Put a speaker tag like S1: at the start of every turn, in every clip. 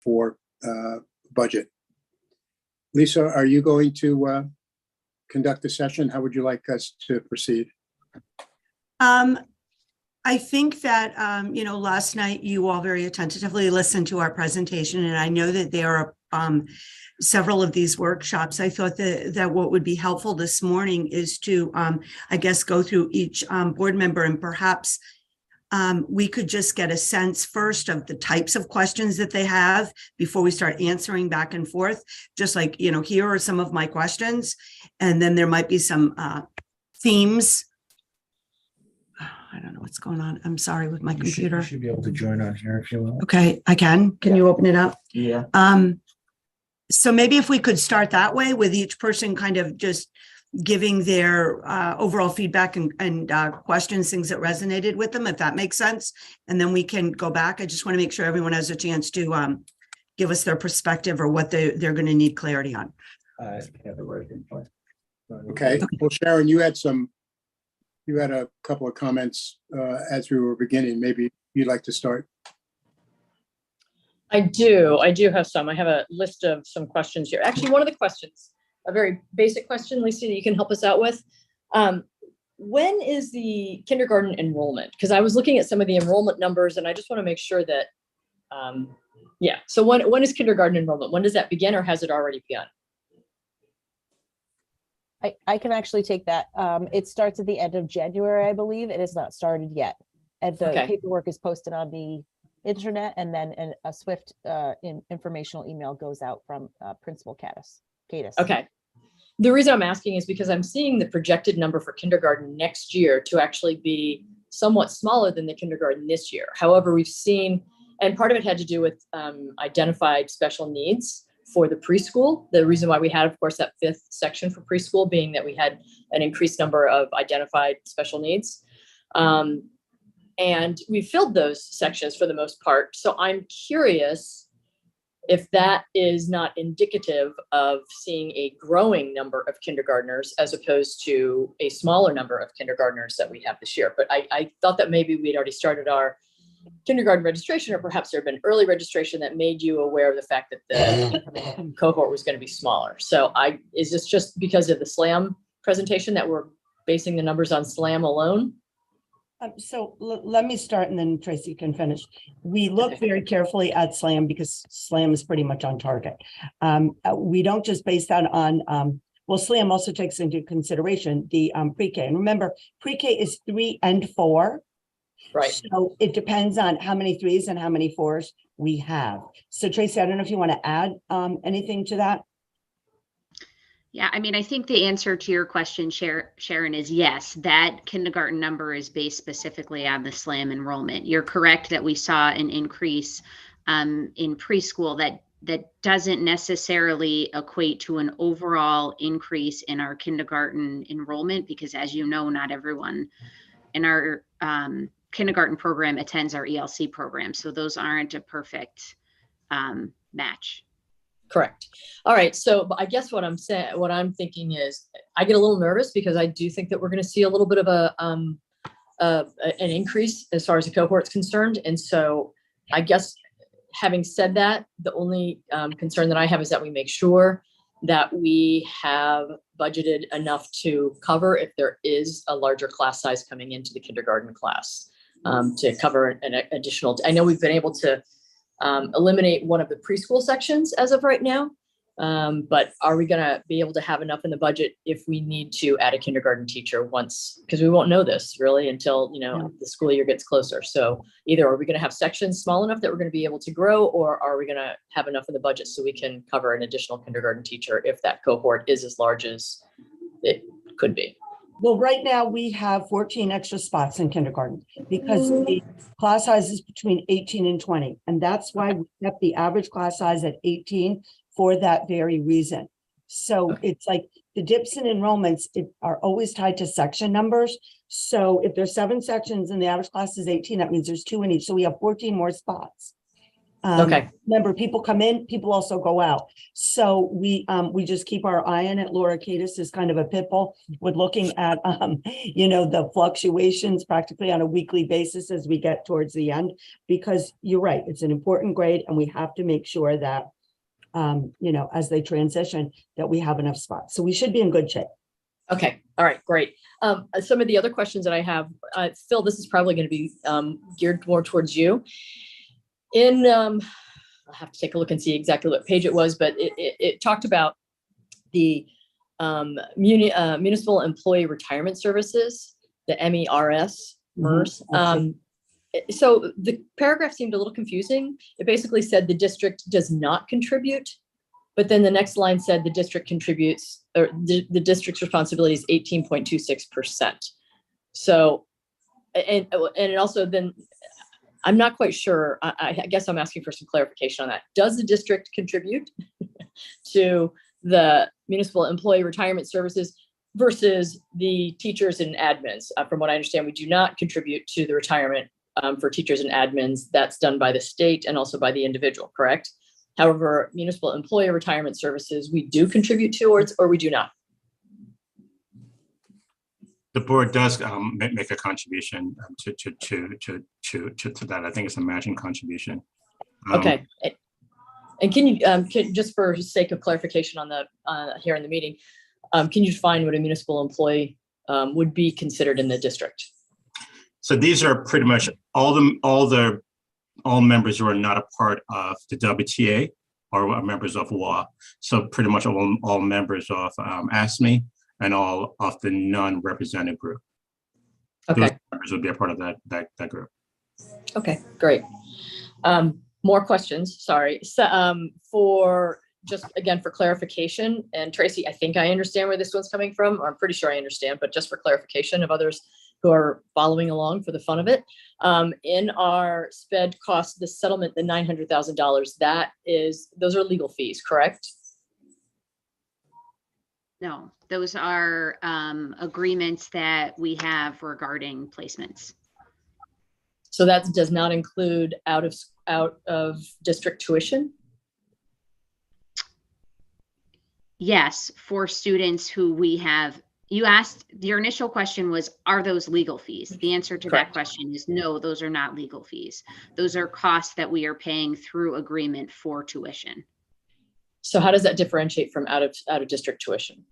S1: 2024 budget. Lisa, are you going to conduct the session? How would you like us to proceed?
S2: I think that, last night you all very attentively listened to our presentation, and I know that there are several of these workshops. I thought that what would be helpful this morning is to, go through each board member, and perhaps we could just get a sense first of the types of questions that they have before we start answering back and forth. Just like, here are some of my questions, and then there might be some themes. I don't know what's going on. I'm sorry with my computer.
S3: You should be able to join on here if you want.
S2: Okay, I can. Can you open it up?
S3: Yeah.
S2: So maybe if we could start that way, with each person kind of just giving their overall feedback and questions, things that resonated with them, if that makes sense. And then we can go back. I just want to make sure everyone has a chance to give us their perspective or what they're going to need clarity on.
S1: Okay. Well, Sharon, you had a couple of comments as we were beginning. Maybe you'd like to start.
S4: I do have some. I have a list of some questions here. Actually, one of the questions, a very basic question, Lisa, that you can help us out with. When is the kindergarten enrollment? Because I was looking at some of the enrollment numbers, and I just want to make sure that, So when is kindergarten enrollment? When does that begin, or has it already begun?
S5: I can actually take that. It starts at the end of January, I believe. It has not started yet. And the paperwork is posted on the internet, and then a swift informational email goes out from Principal Cadis.
S4: Okay. The reason I'm asking is because I'm seeing the projected number for kindergarten next year to actually be somewhat smaller than the kindergarten this year. However, we've seen, and part of it had to do with identified special needs for the preschool. The reason why we had, of course, that 5th section for preschool being that we had an increased number of identified special needs. And we filled those sections for the most part. So I'm curious if that is not indicative of seeing a growing number of kindergartners as opposed to a smaller number of kindergartners that we have this year. But I thought that maybe we'd already started our kindergarten registration, or perhaps there had been early registration that made you aware of the fact that the cohort was going to be smaller. So is this just because of the SLAM presentation that we're basing the numbers on SLAM alone?
S2: So let me start, and then Tracy can finish. We look very carefully at SLAM because SLAM is pretty much on target. We don't just base that on, SLAM also takes into consideration the pre-K. And remember, pre-K is 3 and 4.
S4: Right.
S2: So it depends on how many 3s and how many 4s we have. So Tracy, I don't know if you want to add anything to that.
S6: Yeah, I mean, I think the answer to your question, Sharon, is yes. That kindergarten number is based specifically on the SLAM enrollment. You're correct that we saw an increase in preschool. That doesn't necessarily equate to an overall increase in our kindergarten enrollment, because as you know, not everyone in our kindergarten program attends our ELC program. So those aren't a perfect match.
S4: Correct. All right. So I guess what I'm thinking is I get a little nervous because I do think that we're going to see a little bit of an increase as far as the cohort's concerned. And so I guess having said that, the only concern that I have is that we make sure that we have budgeted enough to cover if there is a larger class size coming into the kindergarten class, to cover an additional. I know we've been able to eliminate one of the preschool sections as of right now, but are we going to be able to have enough in the budget if we need to add a kindergarten teacher once, because we won't know this really until the school year gets closer. So either are we going to have sections small enough that we're going to be able to grow, or are we going to have enough in the budget so we can cover an additional kindergarten teacher if that cohort is as large as it could be?
S2: Well, right now we have 14 extra spots in kindergarten because the class size is between 18 and 20. And that's why we kept the average class size at 18 for that very reason. So it's like the dips in enrollments are always tied to section numbers. So if there's 7 sections and the average class is 18, that means there's 2 in each. So we have 14 more spots.
S4: Okay.
S2: Remember, people come in, people also go out. So we just keep our eye on it. Laura Cadis is kind of a pit bull with looking at, the fluctuations practically on a weekly basis as we get towards the end, because you're right, it's an important grade and we have to make sure that, as they transition, that we have enough spots. So we should be in good shape.
S4: Okay. All right. Great. Some of the other questions that I have, Phil, this is probably going to be geared more towards you. I'll have to take a look and see exactly what page it was, but it talked about the Municipal Employee Retirement Services, the MERS. So the paragraph seemed a little confusing. It basically said the district does not contribute, but then the next line said the district contributes, or the district's responsibility is 18.26%. So, and it also then, I'm not quite sure. I guess I'm asking for some clarification on that. Does the district contribute to the Municipal Employee Retirement Services versus the teachers and admins? From what I understand, we do not contribute to the retirement for teachers and admins. That's done by the state and also by the individual, correct? However, Municipal Employee Retirement Services, we do contribute towards, or we do not?
S7: The board does make a contribution to that. I think it's a matching contribution.
S4: Okay. And can you, just for sake of clarification on the here in the meeting, can you define what a municipal employee would be considered in the district?
S7: So these are pretty much all members who are not a part of the WTA or are members of WA. So pretty much all members of ASME and all of the non-represented group.
S4: Okay.
S7: Those members would be a part of that group.
S4: Okay, great. More questions, sorry. So, for just again, for clarification, and Tracy, I think I understand where this one's coming from, or I'm pretty sure I understand, but just for clarification of others who are following along for the fun of it, in our sped cost, the settlement, the $900,000, those are legal fees, correct?
S6: No, those are agreements that we have regarding placements.
S4: So that does not include out of district tuition?
S6: Yes, for students who we have. You asked, your initial question was, are those legal fees? The answer to
S4: Correct.
S6: that question is no, those are not legal fees. Those are costs that we are paying through agreement for tuition.
S4: So how does that differentiate from out of district tuition?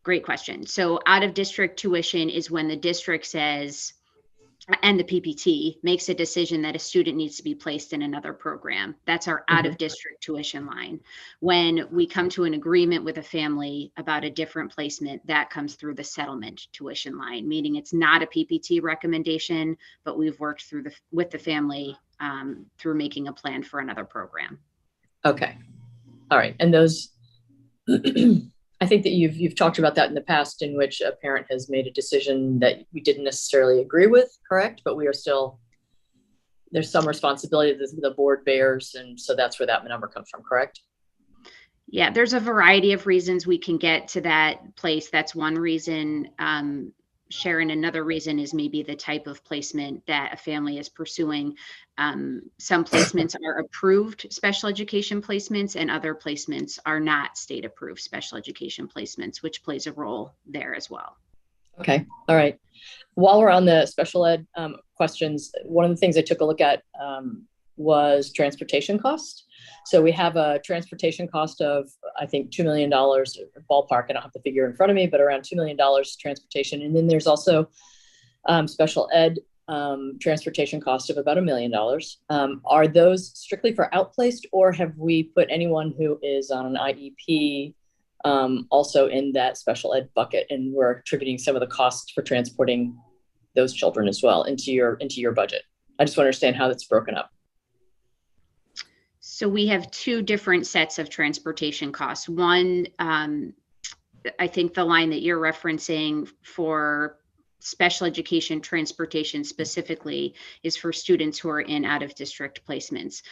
S6: Great question. So out of district tuition is when the district says, and the PPT makes a decision that a student needs to be placed in another program. That's our out of district tuition line. When we come to an agreement with a family about a different placement, that comes through the settlement tuition line, meaning it's not a PPT recommendation, but we've worked with the family through making a plan for another program.
S4: Okay. All right. And those, I think that you've talked about that in the past, in which a parent has made a decision that we didn't necessarily agree with, correct? But we are still, there's some responsibility that the board bears. And so that's where that number comes from, correct?
S6: Yeah, there's a variety of reasons we can get to that place. That's one reason. Sharon, another reason is maybe the type of placement that a family is pursuing. Some placements are approved special education placements, and other placements are not state approved special education placements, which plays a role there as well.
S4: Okay. All right. While we're on the special ed questions, one of the things I took a look at was transportation cost. So we have a transportation cost of, I think, $2 million ballpark. I don't have the figure in front of me, but around $2 million transportation. And then there's also special ed transportation cost of about $1 million. Are those strictly for outplaced, or have we put anyone who is on an IEP also in that special ed bucket, and we're attributing some of the costs for transporting those children as well into your budget? I just want to understand how that's broken up.
S6: So we have two different sets of transportation costs. One, I think the line that you're referencing for special education transportation specifically is for students who are in out of district placements.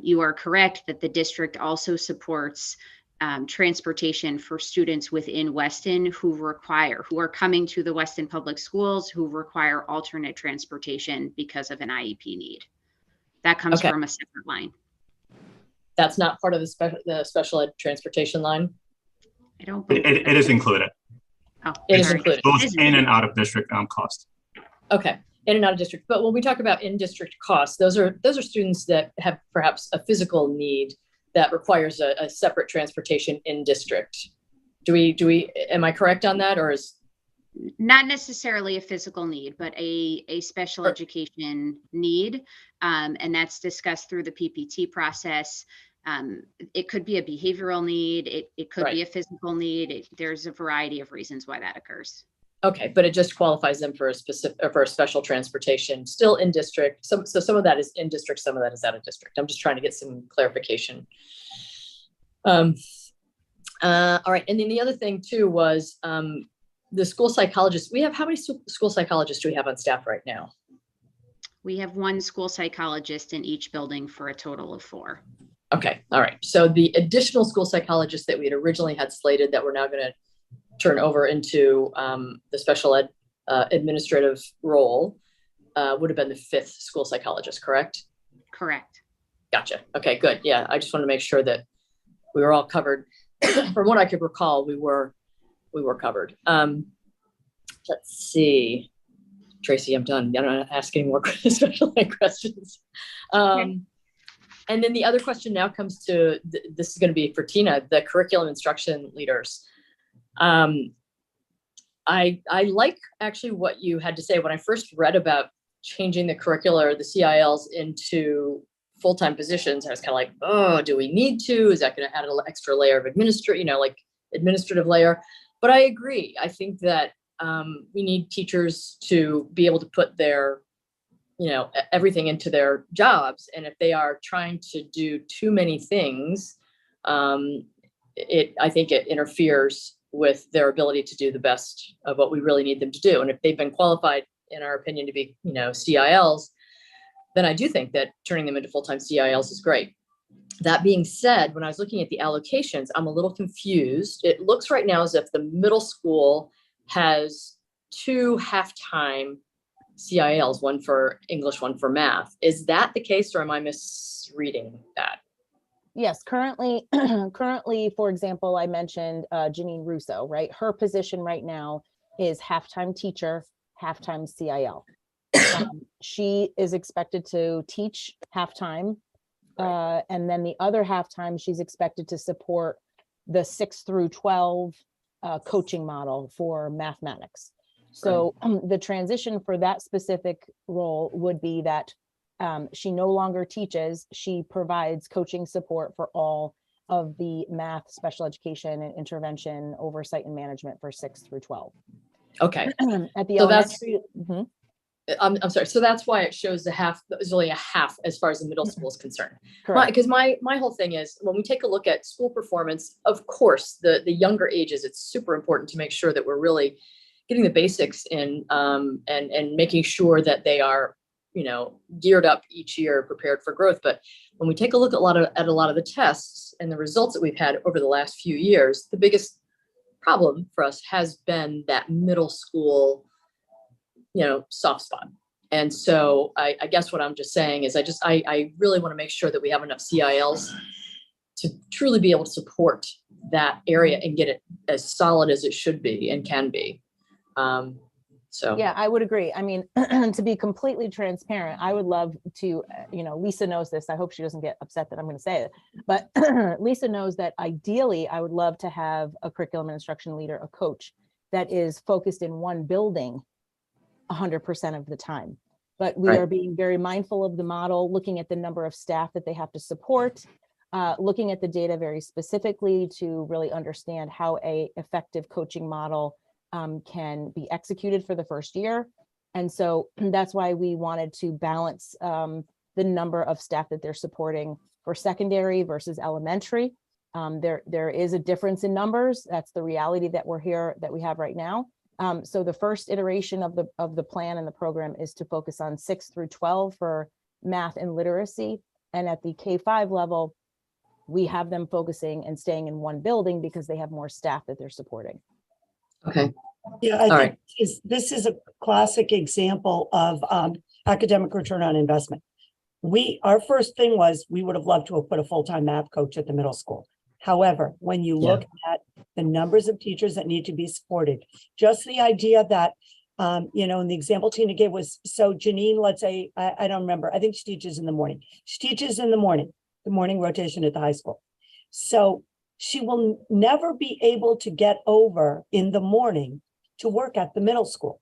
S6: You are correct that the district also supports transportation for students within Weston who are coming to the Weston Public Schools who require alternate transportation because of an IEP need. That comes
S4: Okay.
S6: from a separate line.
S4: That's not part of the special ed transportation line?
S6: I don't believe.
S7: It is included,
S6: Oh,
S4: It is
S6: sorry.
S4: included.
S7: both
S6: It is
S7: in and out of district cost.
S4: Okay, in and out of district. But when we talk about in-district costs, those are students that have perhaps a physical need that requires a separate transportation in district. Am I correct on that, or is?
S6: Not necessarily a physical need, but a special
S4: Or-
S6: education need. And that's discussed through the PPT process. It could be a behavioral need. It could be a physical need. There's a variety of reasons why that occurs.
S4: Okay, but it just qualifies them for a specific, or for a special transportation, still in district. So some of that is in district, some of that is out of district. I'm just trying to get some clarification. All right, and then the other thing too was the school psychologist. We have, how many school psychologists do we have on staff right now?
S6: We have one school psychologist in each building for a total of 4.
S4: Okay, all right. So the additional school psychologists that we had originally had slated that we're now going to turn over into the special ed administrative role would have been the 5th school psychologist, correct?
S6: Correct.
S4: Gotcha. Okay, good. Yeah, I just want to make sure that we were all covered. From what I could recall, we were covered. Let's see. Tracy, I'm done. I'm not asking more special ed questions. And then the other question now comes to, this is going to be for Tina, the curriculum instruction leaders. I like actually what you had to say. When I first read about changing the curricula or the CILs into full-time positions, I was kind of like, oh, do we need to? Is that going to add an extra layer of administrative layer? But I agree. I think that we need teachers to be able to put their, everything into their jobs. And if they are trying to do too many things, I think it interferes with their ability to do the best of what we really need them to do. And if they've been qualified, in our opinion, to be, CILs, then I do think that turning them into full-time CILs is great. That being said, when I was looking at the allocations, I'm a little confused. It looks right now as if the middle school has 2 half-time CILs, one for English, one for math. Is that the case, or am I misreading that?
S5: Yes, currently, for example, I mentioned Janine Russo, right? Her position right now is halftime teacher, halftime CIL. She is expected to teach halftime, and then the other halftime, she's expected to support the 6 through 12 coaching model for mathematics. So the transition for that specific role would be that she no longer teaches, she provides coaching support for all of the math, special education, and intervention, oversight, and management for 6 through 12.
S4: Okay.
S5: At the
S4: So that's,
S5: elementary, Mhm.
S4: I'm sorry. So that's why it shows there's only a half as far as the middle school is concerned.
S5: Correct.
S4: Because my whole thing is, when we take a look at school performance, of course, the younger ages, it's super important to make sure that we're really getting the basics in and making sure that they are, geared up each year, prepared for growth. But when we take a look at a lot of the tests and the results that we've had over the last few years, the biggest problem for us has been that middle school, soft spot. And so I guess what I'm just saying is I really want to make sure that we have enough CILs to truly be able to support that area and get it as solid as it should be and can be. So
S5: Yeah, I would agree. I mean, to be completely transparent, I would love to, Lisa knows this. I hope she doesn't get upset that I'm going to say it, but Lisa knows that ideally I would love to have a curriculum and instruction leader, a coach that is focused in one building 100% of the time. But we are being very mindful of the model, looking at the number of staff that they have to support, looking at the data very specifically to really understand how a effective coaching model can be executed for the first year. And so that's why we wanted to balance the number of staff that they're supporting for secondary versus elementary. There is a difference in numbers. That's the reality that we have right now. So the first iteration of the plan and the program is to focus on 6 through 12 for math and literacy. And at the K-5 level, we have them focusing and staying in one building because they have more staff that they're supporting.
S4: okay.
S8: Yeah, I think this is a classic example of academic return on investment. our first thing was, we would have loved to have put a full-time math coach at the middle school. However, when you look at the numbers of teachers that need to be supported, just the idea that, you know, and the example Tina gave was, so Janine, let's say, I don't remember, I think she teaches in the morning. She teaches in the morning rotation at the high school. So she will never be able to get over in the morning to work at the middle school.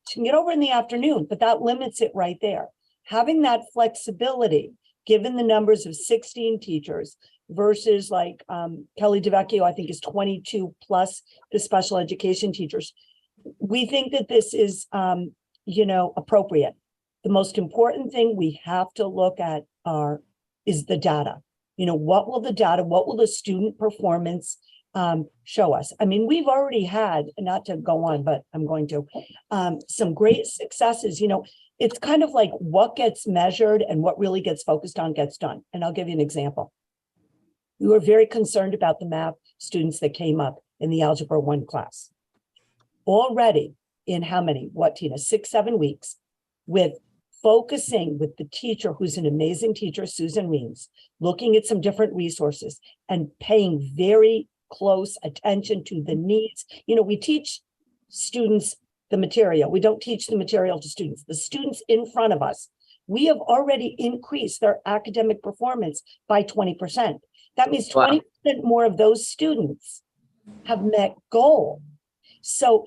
S8: She can get over in the afternoon, but that limits it right there. Having that flexibility, given the numbers of 16 teachers versus like Kelly DeVecchio, I think is 22 plus the special education teachers. We think that this is, you know, appropriate. The most important thing we have to look at is the data. You know, what will the student performance show us? I mean, we've already had, not to go on, but I'm going to, some great successes. You know, it's kind of like what gets measured and what really gets focused on gets done. And I'll give you an example. We were very concerned about the math students that came up in the Algebra 1 class. Already in how many, what, Tina, 6-7 weeks, with focusing with the teacher, who's an amazing teacher, Susan Reams, looking at some different resources and paying very close attention to the needs. You know, we teach students the material. We don't teach the material to students. The students in front of us, we have already increased their academic performance by 20%. That means 20% more of those students have met goal. So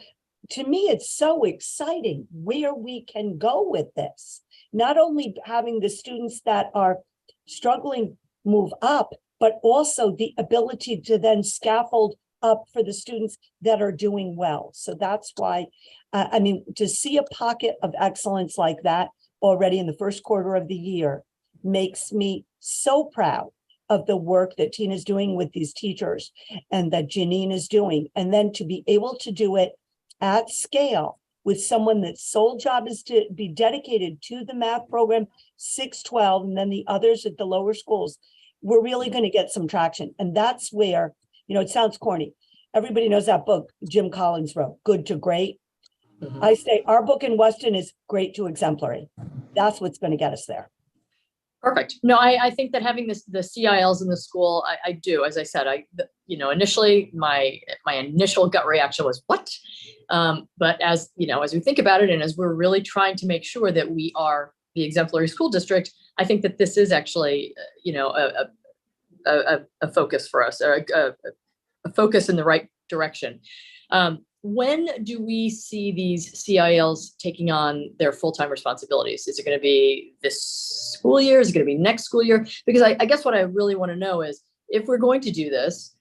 S8: to me, it's so exciting where we can go with this. Not only having the students that are struggling move up, but also the ability to then scaffold up for the students that are doing well. So that's why, I mean, to see a pocket of excellence like that already in the first quarter of the year makes me so proud of the work that Tina's doing with these teachers and that Janine is doing. And then to be able to do it at scale with someone that's sole job is to be dedicated to the math program, 6-12, and then the others at the lower schools, we're really going to get some traction. And that's where, you know, it sounds corny. Everybody knows that book Jim Collins wrote, Good to Great. Mm-hmm. I say our book in Weston is Great to Exemplary. That's what's going to get us there.
S4: Perfect. No, I think that having the CILs in the school, I do. As I said, you know, initially my initial gut reaction was what? But as you know, as we think about it, and as we're really trying to make sure that we are the exemplary school district, I think that this is actually, you know, a focus for us, or a focus in the right direction. When do we see these CILs taking on their full-time responsibilities? Is it going to be this school year? Is it going to be next school year? Because I guess what I really want to know is, if we're going to do this,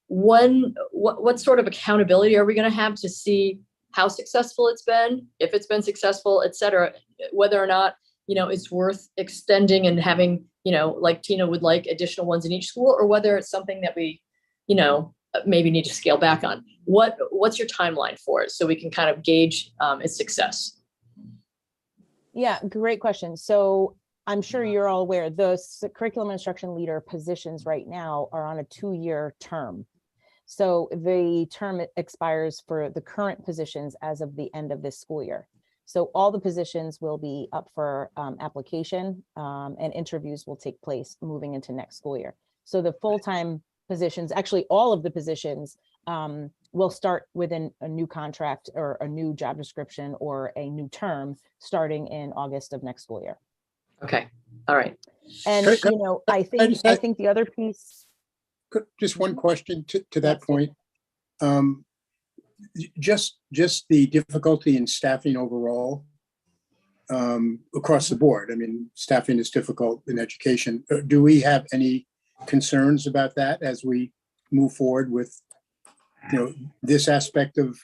S4: what sort of accountability are we going to have to see how successful it's been, if it's been successful, et cetera, whether or not, you know, it's worth extending and having, you know, like Tina would like additional ones in each school, or whether it's something that we, you know, maybe need to scale back on. What's your timeline for it, so we can kind of gauge its success?
S5: Yeah, great question. So I'm sure you're all aware, the curriculum instruction leader positions right now are on a 2-year term. So the term expires for the current positions as of the end of this school year. So all the positions will be up for application, and interviews will take place moving into next school year. So the full-time positions, actually all of the positions, will start within a new contract or a new job description or a new term starting in August of next school year.
S4: Okay. All right.
S5: And, you know, I think the other piece.
S1: Just one question to that point. Just the difficulty in staffing overall across the board. I mean, staffing is difficult in education. Do we have any concerns about that as we move forward with, you know, this aspect of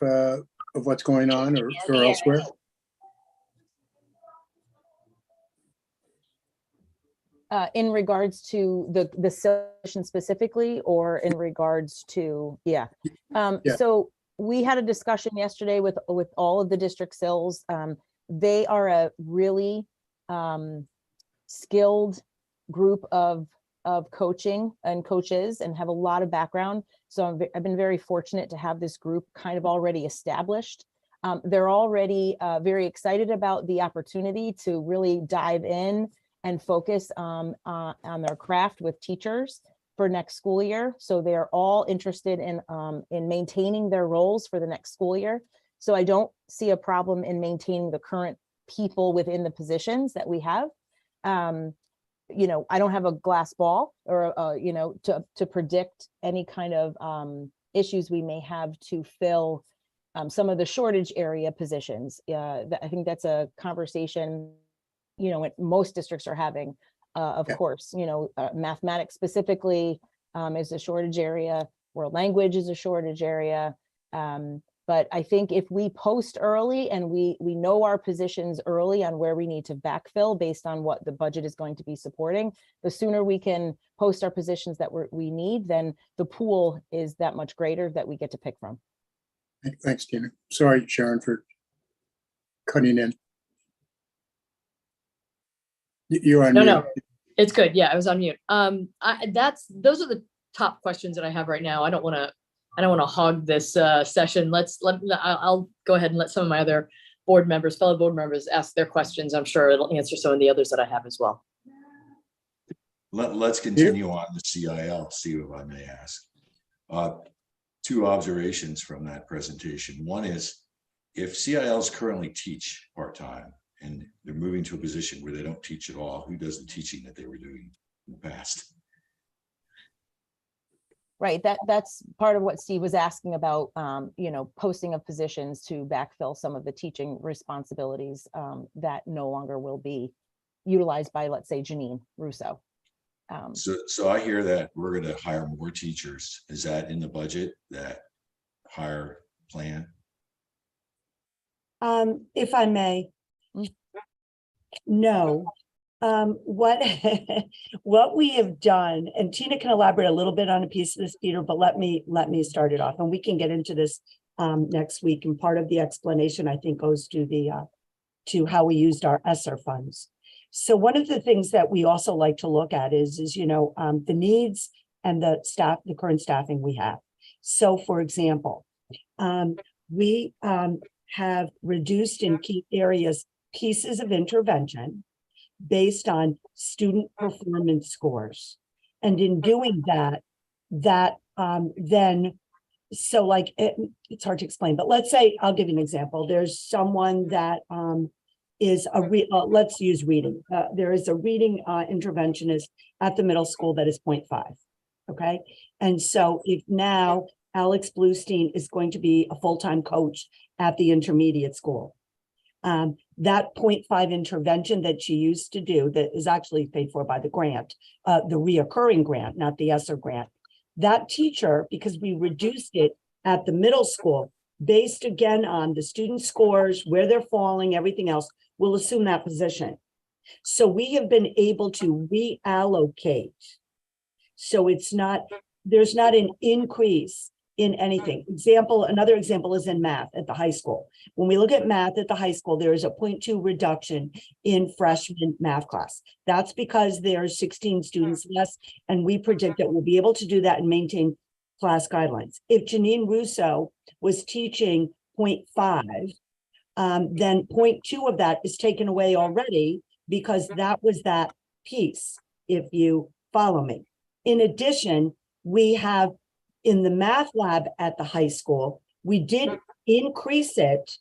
S1: what's going on or elsewhere?
S5: In regards to the session specifically, or in regards to, yeah. So we had a discussion yesterday with all of the district SILs. They are a really skilled group of coaching and coaches and have a lot of background. So I've been very fortunate to have this group kind of already established. They're already very excited about the opportunity to really dive in and focus on their craft with teachers for next school year. So they're all interested in maintaining their roles for the next school year. So I don't see a problem in maintaining the current people within the positions that we have. You know, I don't have a glass ball or, you know, to predict any kind of issues we may have to fill some of the shortage area positions. I think that's a conversation, you know, most districts are having. Of course, you know, mathematics specifically is a shortage area, world language is a shortage area. But I think if we post early and we know our positions early on where we need to backfill based on what the budget is going to be supporting, the sooner we can post our positions that we need, then the pool is that much greater that we get to pick from.
S1: Thanks, Tina. Sorry, Sharon, for cutting in. You're on
S4: No,
S1: mute.
S4: no, it's good. Yeah, I was on mute. Those are the top questions that I have right now. I don't want to hog this session. I'll go ahead and let some of my other fellow board members ask their questions. I'm sure it'll answer some of the others that I have as well.
S9: Let's continue on the CIL, see if I may ask. Two observations from that presentation. One is, if CILs currently teach part-time and they're moving to a position where they don't teach at all, who does the teaching that they were doing in the past?
S5: Right, that's part of what Steve was asking about, you know, posting of positions to backfill some of the teaching responsibilities that no longer will be utilized by, let's say, Janine Russo.
S9: So I hear that we're going to hire more teachers. Is that in the budget, that hire plan?
S8: If I may, no. What we have done, and Tina can elaborate a little bit on a piece of this, Peter, but let me start it off, and we can get into this next week. And part of the explanation, I think, goes to to how we used our ESSER funds. So one of the things that we also like to look at is you know, the needs and the current staffing we have. So, for example, we have reduced in key areas pieces of intervention based on student performance scores. And in doing that, then, so like, it's hard to explain, but let's say, I'll give you an example. There's someone that is let's use reading. There is a reading interventionist at the middle school that is 0.5, okay? And so if now Alex Bluestein is going to be a full-time coach at the intermediate school, that 0.5 intervention that she used to do, that is actually paid for by the grant, the reoccurring grant, not the ESSER grant, that teacher, because we reduced it at the middle school, based again on the student scores, where they're falling, everything else, will assume that position. So we have been able to reallocate. So there's not an increase in anything. Another example is in math at the high school. When we look at math at the high school, there is a 0.2 reduction in freshman math class. That's because there's 16 students less, and we predict that we'll be able to do that and maintain class guidelines. If Janine Russo was teaching 0.5, then 0.2 of that is taken away already, because that was that piece, if you follow me. In addition, we have in the math lab at the high school, we did increase it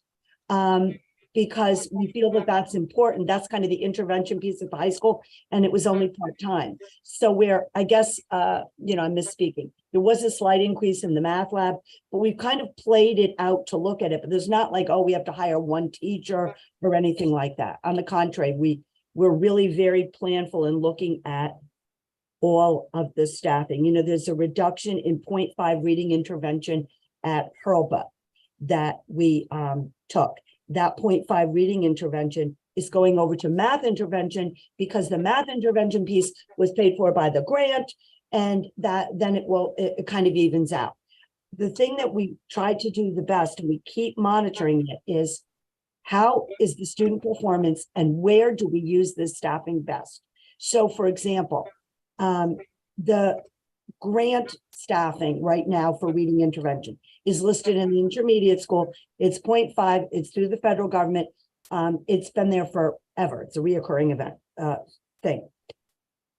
S8: because we feel that that's important. That's kind of the intervention piece at the high school, and it was only part-time. So I guess, you know, I'm misspeaking. There was a slight increase in the math lab, but we've kind of played it out to look at it. But there's not like, oh, we have to hire one teacher or anything like that. On the contrary, we're really very planful in looking at all of the staffing. You know, there's a reduction in 0.5 reading intervention at Hurlbut that we took. That 0.5 reading intervention is going over to math intervention, because the math intervention piece was paid for by the grant, and that then it kind of evens out. The thing that we try to do the best, and we keep monitoring it, is how is the student performance and where do we use this staffing best? So, for example, the grant staffing right now for reading intervention is listed in the intermediate school. It's 0.5, it's through the federal government. It's been there forever. It's a reoccurring event, thing.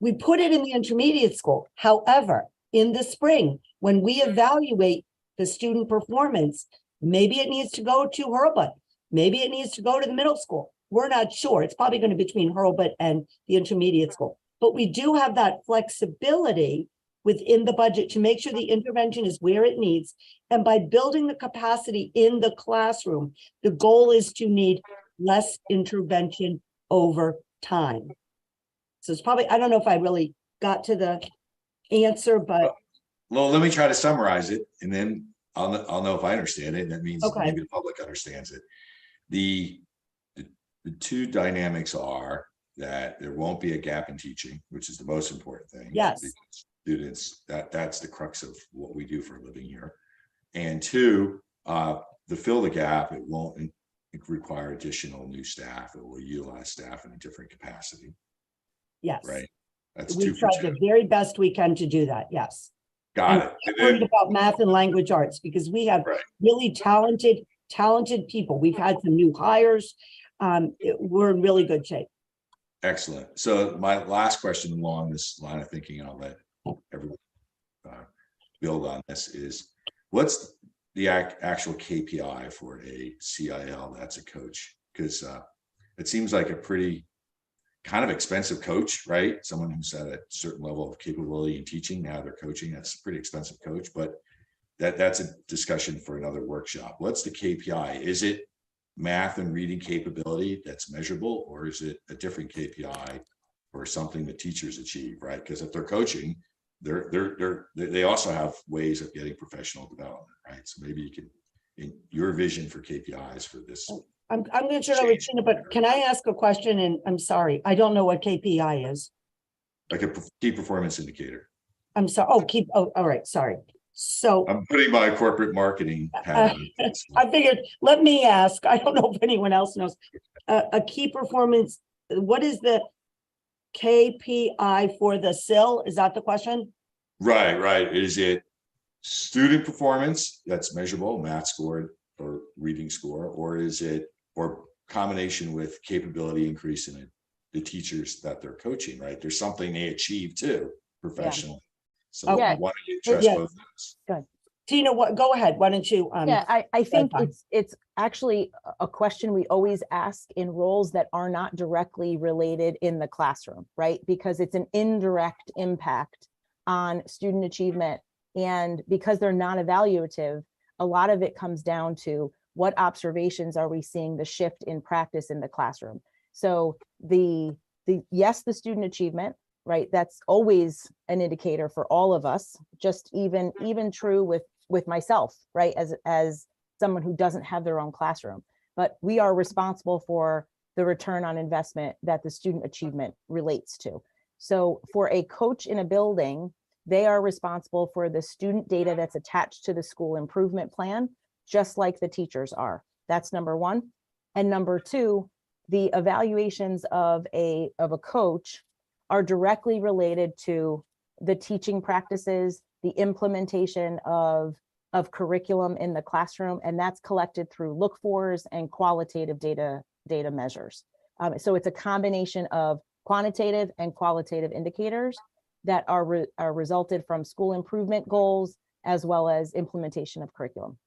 S8: We put it in the intermediate school. However, in the spring, when we evaluate the student performance, maybe it needs to go to Hurlbut. Maybe it needs to go to the middle school. We're not sure. It's probably going to be between Hurlbut and the intermediate school. But we do have that flexibility within the budget to make sure the intervention is where it needs. And by building the capacity in the classroom, the goal is to need less intervention over time. So it's probably, I don't know if I really got to the answer, but
S9: Well, let me try to summarize it, and then I'll know if I understand it. And that means
S8: Okay.
S9: maybe the public understands it. The two dynamics are that there won't be a gap in teaching, which is the most important thing.
S8: Yes.
S9: Because students, that's the crux of what we do for a living here. And two, to fill the gap, it won't require additional new staff. It will utilize staff in a different capacity,
S8: yes.
S9: right? That's
S8: We
S9: two for
S8: tried the
S9: two.
S8: very best we can to do that, yes.
S9: Got it.
S8: I'm worried about math and language arts because we have
S9: Right.
S8: really talented people. We've had some new hires. We're in really good shape.
S9: Excellent. So my last question along this line of thinking, and I'll let everyone build on this, is what's the actual KPI for a CIL that's a coach? Because it seems like a pretty kind of expensive coach, right? Someone who's at a certain level of capability in teaching, now they're coaching, that's a pretty expensive coach, but that's a discussion for another workshop. What's the KPI? Is it math and reading capability that's measurable, or is it a different KPI or something that teachers achieve, right? Because if they're coaching, they also have ways of getting professional development, right? So maybe you can, in your vision for KPIs for this.
S8: I'm going to turn over to Tina, but can I ask a question? And I'm sorry, I don't know what KPI is.
S9: Like a key performance indicator.
S8: I'm sorry. All right, sorry. So
S9: I'm putting my corporate marketing hat on.
S8: I figured, let me ask, I don't know if anyone else knows, a key performance, what is the KPI for the SIL? Is that the question?
S9: Right. Is it student performance that's measurable, math score or reading score, or is it, or combination with capability increase in it, the teachers that they're coaching, right? There's something they achieve too professionally. So
S8: Okay.
S9: why don't you trust
S8: Yeah.
S9: both of those?
S8: Tina, go ahead. Why don't you?
S5: Yeah, I think
S8: fine.
S5: it's actually a question we always ask in roles that are not directly related in the classroom, right? Because it's an indirect impact on student achievement. And because they're non-evaluative, a lot of it comes down to what observations are we seeing the shift in practice in the classroom. So yes, the student achievement, right? That's always an indicator for all of us, just even true with myself, right? As someone who doesn't have their own classroom, but we are responsible for the return on investment that the student achievement relates to. So for a coach in a building, they are responsible for the student data that's attached to the school improvement plan, just like the teachers are. That's number one. And number two, the evaluations of a coach are directly related to the teaching practices, the implementation of curriculum in the classroom, and that's collected through look-fors and qualitative data measures. So it's a combination of quantitative and qualitative indicators that are resulted from school improvement goals as well as implementation of curriculum.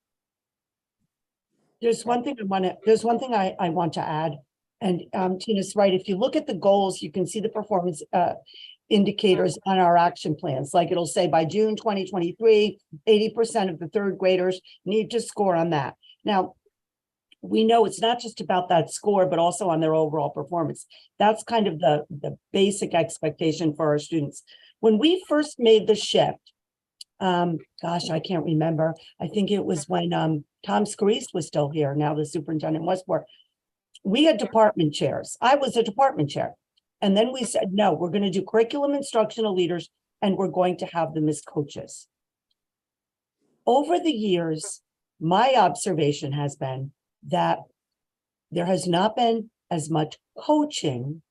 S8: There's one thing I want to add, and Tina's right. If you look at the goals, you can see the performance indicators on our action plans. Like it'll say by June 2023, 80% of the third graders need to score on that. Now, we know it's not just about that score, but also on their overall performance. That's kind of the basic expectation for our students. When we first made the shift, gosh, I can't remember. I think it was when Tom Scarice was still here, now the superintendent in Westport. We had department chairs. I was a department chair. And then we said, no, we're going to do curriculum instructional leaders, and we're going to have them as coaches. Over the years, my observation has been that there has not been as much coaching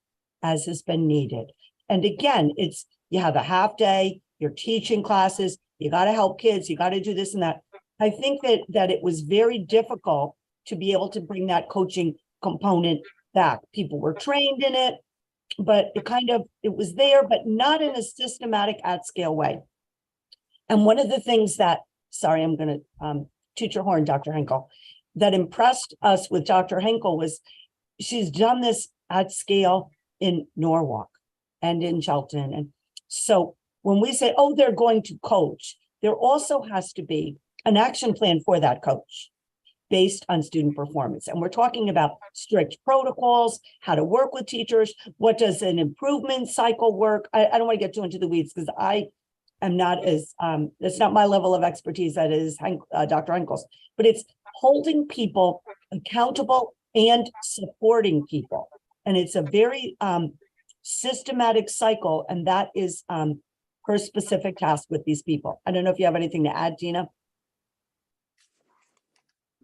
S8: as has been needed. And again, it's, you have a half day, you're teaching classes, you got to help kids, you got to do this and that. I think that it was very difficult to be able to bring that coaching component back. People were trained in it, but it was there, but not in a systematic at scale way. And one of the things that, sorry, I'm going to toot your horn, Dr. Henkel, that impressed us with Dr. Henkel was she's done this at scale in Norwalk and in Shelton. And so when we say, oh, they're going to coach, there also has to be an action plan for that coach based on student performance. And we're talking about strict protocols, how to work with teachers, what does an improvement cycle work? I don't want to get too into the weeds because I am not as, it's not my level of expertise that is Dr. Henkel's, but it's holding people accountable and supporting people. And it's a very systematic cycle, and that is her specific task with these people. I don't know if you have anything to add, Tina.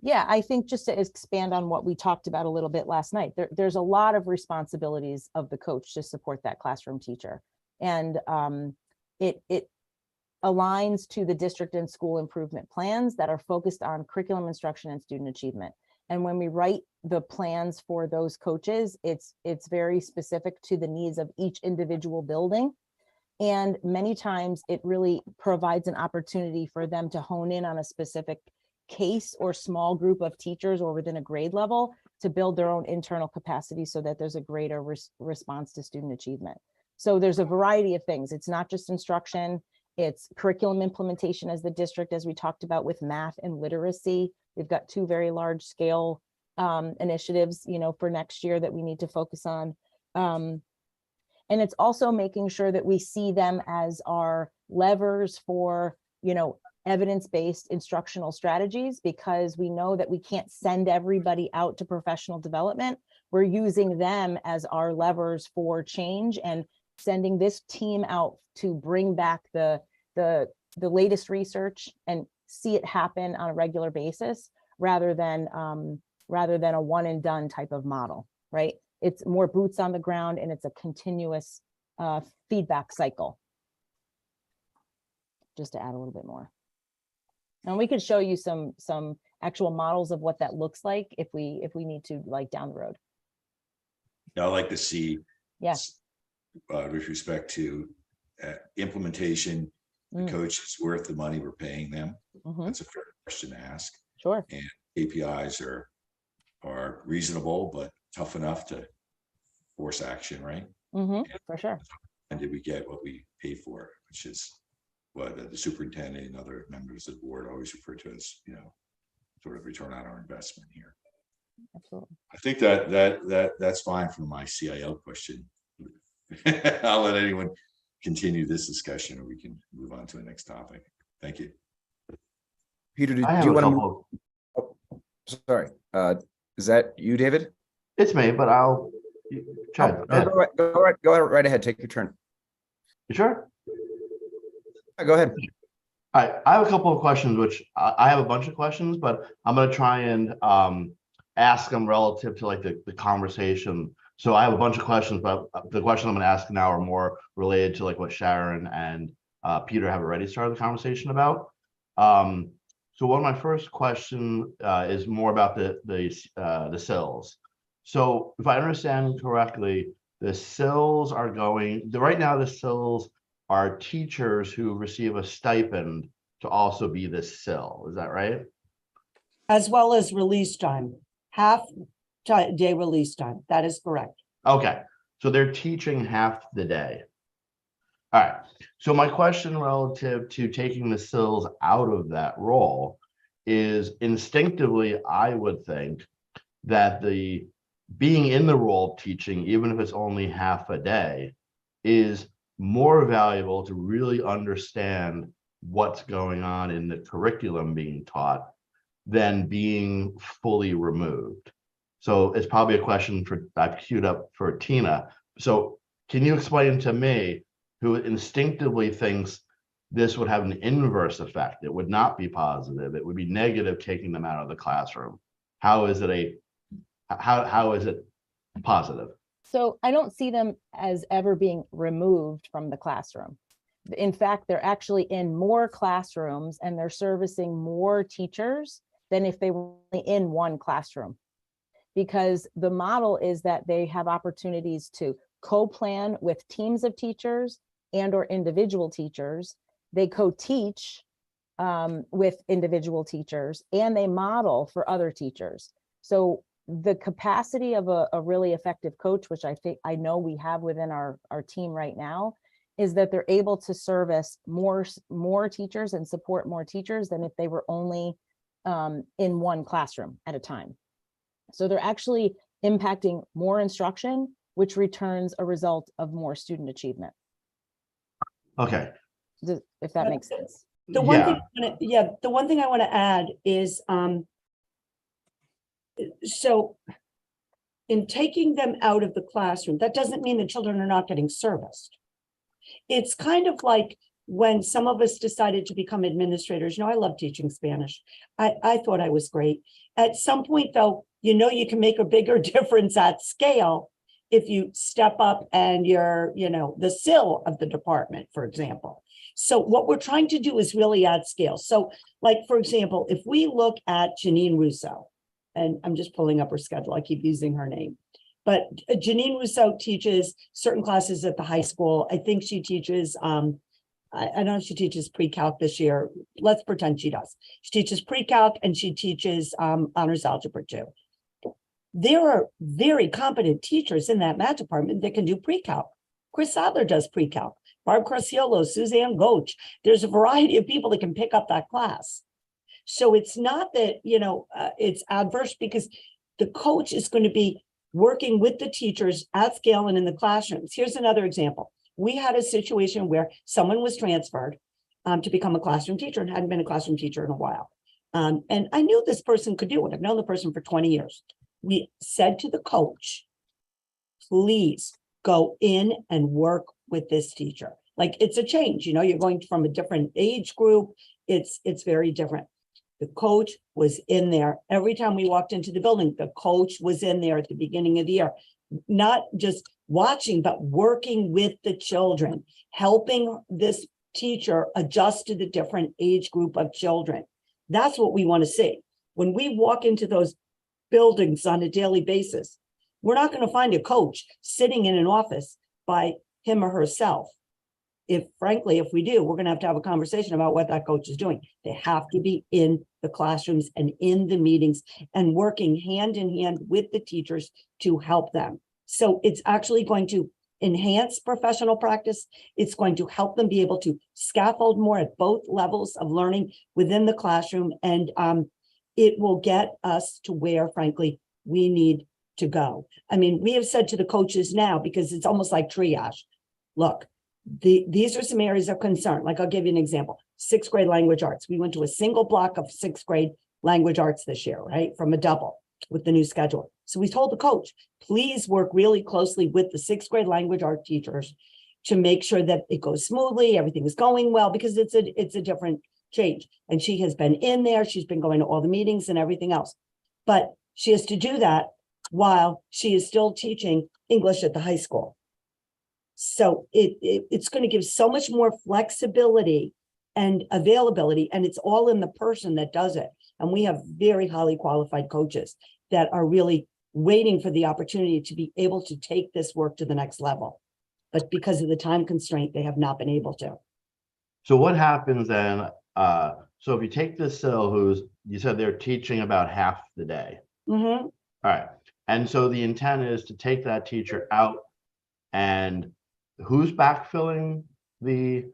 S5: Yeah, I think just to expand on what we talked about a little bit last night, there's a lot of responsibilities of the coach to support that classroom teacher. And it aligns to the district and school improvement plans that are focused on curriculum instruction and student achievement. And when we write the plans for those coaches, it's very specific to the needs of each individual building. And many times it really provides an opportunity for them to hone in on a specific case or small group of teachers or within a grade level to build their own internal capacity so that there's a greater response to student achievement. So there's a variety of things. It's not just instruction, it's curriculum implementation as the district, as we talked about with math and literacy. We've got 2 very large scale initiatives, for next year that we need to focus on. And it's also making sure that we see them as our levers for, evidence-based instructional strategies, because we know that we can't send everybody out to professional development. We're using them as our levers for change and sending this team out to bring back the latest research and see it happen on a regular basis rather than a one and done type of model, right? It's more boots on the ground and it's a continuous feedback cycle. Just to add a little bit more. And we could show you some actual models of what that looks like if we need to, like, down the road.
S9: I like to see,
S5: Yes,
S9: with respect to implementation, the coach is worth the money we're paying them. That's a fair question to ask.
S5: sure.
S9: And KPIs are reasonable, but tough enough to force action, right?
S5: For sure.
S9: And did we get what we paid for, which is what the superintendent and other members of the board always refer to as, sort of return on our investment here.
S5: Absolutely.
S9: I think that's fine for my CIO question. I'll let anyone continue this discussion, or we can move on to the next topic. Thank you.
S10: Peter, do
S11: I have
S10: you
S11: a
S10: want to?
S11: couple.
S10: Sorry, is that you, David?
S11: It's me, but I'll try.
S10: Go right ahead. Take your turn.
S11: You sure?
S10: Go ahead.
S11: All right, I have a couple of questions, which I have a bunch of questions, but I'm going to try and ask them relative to like the conversation. So I have a bunch of questions, but the questions I'm going to ask now are more related to like what Sharon and Peter have already started the conversation about. So one of my first question is more about the SILs. So if I understand correctly, the SILs are right now the SILs are teachers who receive a stipend to also be the SIL. Is that right?
S8: As well as release time, half day release time. That is correct.
S11: Okay, so they're teaching half the day. All right, so my question relative to taking the SILs out of that role is instinctively, I would think that the being in the role of teaching, even if it's only half a day, is more valuable to really understand what's going on in the curriculum being taught than being fully removed. So it's probably a question I've queued up for Tina. So can you explain to me, who instinctively thinks this would have an inverse effect? It would not be positive. It would be negative taking them out of the classroom. How is it how is it positive?
S5: So I don't see them as ever being removed from the classroom. In fact, they're actually in more classrooms and they're servicing more teachers than if they were in one classroom. Because the model is that they have opportunities to co-plan with teams of teachers and or individual teachers. They co-teach with individual teachers, and they model for other teachers. So the capacity of a really effective coach, which I know we have within our team right now, is that they're able to service more teachers and support more teachers than if they were only in one classroom at a time. So they're actually impacting more instruction, which returns a result of more student achievement.
S11: Okay.
S5: If that makes sense.
S8: The one
S11: Yeah.
S8: thing, the one thing I want to add is, so in taking them out of the classroom, that doesn't mean the children are not getting serviced. It's kind of like when some of us decided to become administrators. You know, I love teaching Spanish. I thought I was great. At some point, though, you know, you can make a bigger difference at scale if you step up and you're, you know, the SIL of the department, for example. So what we're trying to do is really add scale. So like, for example, if we look at Janine Russo, and I'm just pulling up her schedule, I keep using her name, but Janine Russo teaches certain classes at the high school. I think she teaches, I don't know if she teaches pre-calc this year. Let's pretend she does. She teaches pre-calc and she teaches honors algebra too. There are very competent teachers in that math department that can do pre-calc. Chris Sadler does pre-calc. Barb Crociolo, Suzanne Goach. There's a variety of people that can pick up that class. So it's not that, you know, it's adverse, because the coach is going to be working with the teachers at scale and in the classrooms. Here's another example. We had a situation where someone was transferred to become a classroom teacher and hadn't been a classroom teacher in a while. And I knew this person could do it. I've known the person for 20 years. We said to the coach, please go in and work with this teacher. Like, it's a change, you know, you're going from a different age group. It's very different. The coach was in there. Every time we walked into the building, the coach was in there at the beginning of the year, not just watching, but working with the children, helping this teacher adjust to the different age group of children. That's what we want to see. When we walk into those buildings on a daily basis, we're not going to find a coach sitting in an office by him or herself. Frankly, if we do, we're going to have a conversation about what that coach is doing. They have to be in the classrooms and in the meetings and working hand in hand with the teachers to help them. So it's actually going to enhance professional practice. It's going to help them be able to scaffold more at both levels of learning within the classroom. And it will get us to where, frankly, we need to go. I mean, we have said to the coaches now, because it's almost like triage. Look, these are some areas of concern. Like, I'll give you an example. 6th grade language arts. We went to a single block of 6th grade language arts this year, right? From a double with the new schedule. So we told the coach, please work really closely with the 6th grade language art teachers to make sure that it goes smoothly, everything is going well, because it's a different change. And she has been in there. She's been going to all the meetings and everything else. But she has to do that while she is still teaching English at the high school. So it's going to give so much more flexibility and availability, and it's all in the person that does it. And we have very highly qualified coaches that are really waiting for the opportunity to be able to take this work to the next level. But because of the time constraint, they have not been able to.
S11: So what happens then? So if you take this SIL, you said they're teaching about half the day.
S8: Mm-hmm.
S11: All right. And so the intent is to take that teacher out, and who's backfilling the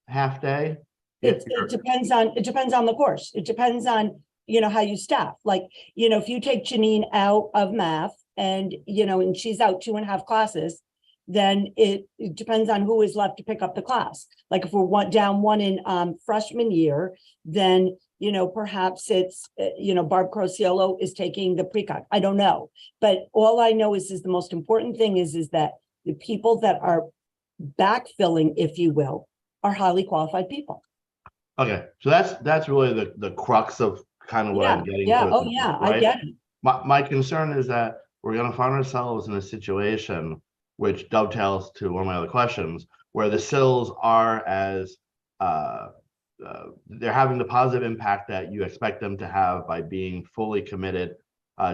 S11: half day?
S8: It depends on the course. It depends on, you know, how you staff. Like, you know, if you take Janine out of math and, you know, and she's out 2.5 classes, then it depends on who is left to pick up the class. Like, if we're down one in freshman year, then, you know, perhaps it's, you know, Barb Crociolo is taking the pre-calc. I don't know. But all I know is the most important thing is that the people that are backfilling, if you will, are highly qualified people.
S11: Okay, so that's really the crux of kind of what I'm getting to.
S8: Oh yeah,
S11: right?
S8: I get it.
S11: My concern is that we're going to find ourselves in a situation which dovetails to one of my other questions, where the SILs are as they're having the positive impact that you expect them to have by being fully committed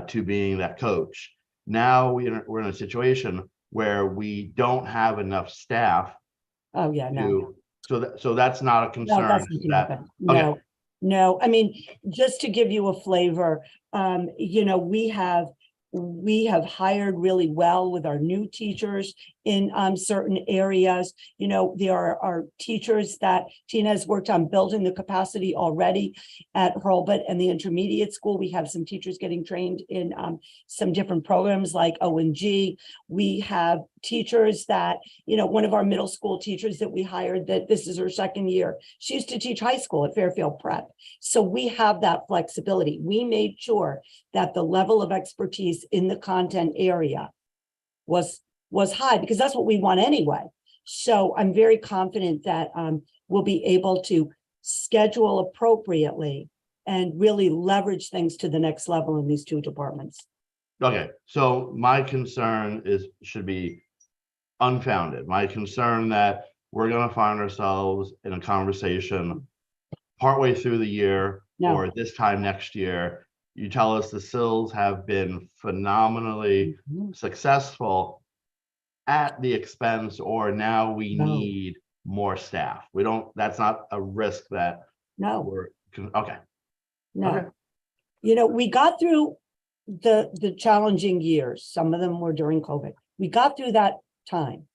S11: to being that coach. Now we're in a situation where we don't have enough staff
S8: Oh, yeah, no.
S11: to, so that's not a
S8: No,
S11: concern.
S8: that's
S11: is
S8: not
S11: that-
S8: gonna happen.
S11: okay.
S8: No, no, I mean, just to give you a flavor, you know, we have hired really well with our new teachers in certain areas. You know, there are teachers that Tina has worked on building the capacity already at Hurlbut and the intermediate school. We have some teachers getting trained in some different programs like O&G. We have teachers that, you know, one of our middle school teachers that we hired, that this is her second year. She used to teach high school at Fairfield Prep. So we have that flexibility. We made sure that the level of expertise in the content area was high, because that's what we want anyway. So I'm very confident that we'll be able to schedule appropriately and really leverage things to the next level in these two departments.
S11: Okay, so my concern should be unfounded. My concern that we're gonna find ourselves in a conversation partway through the year
S8: No.
S11: or this time next year. You tell us the SILs have been phenomenally successful at the expense, or now we
S8: No.
S11: need more staff. We don't, that's not a risk that
S8: No,
S11: okay.
S8: no.
S11: Okay.
S8: You know, we got through the challenging years. Some of them were during COVID. We got through that time.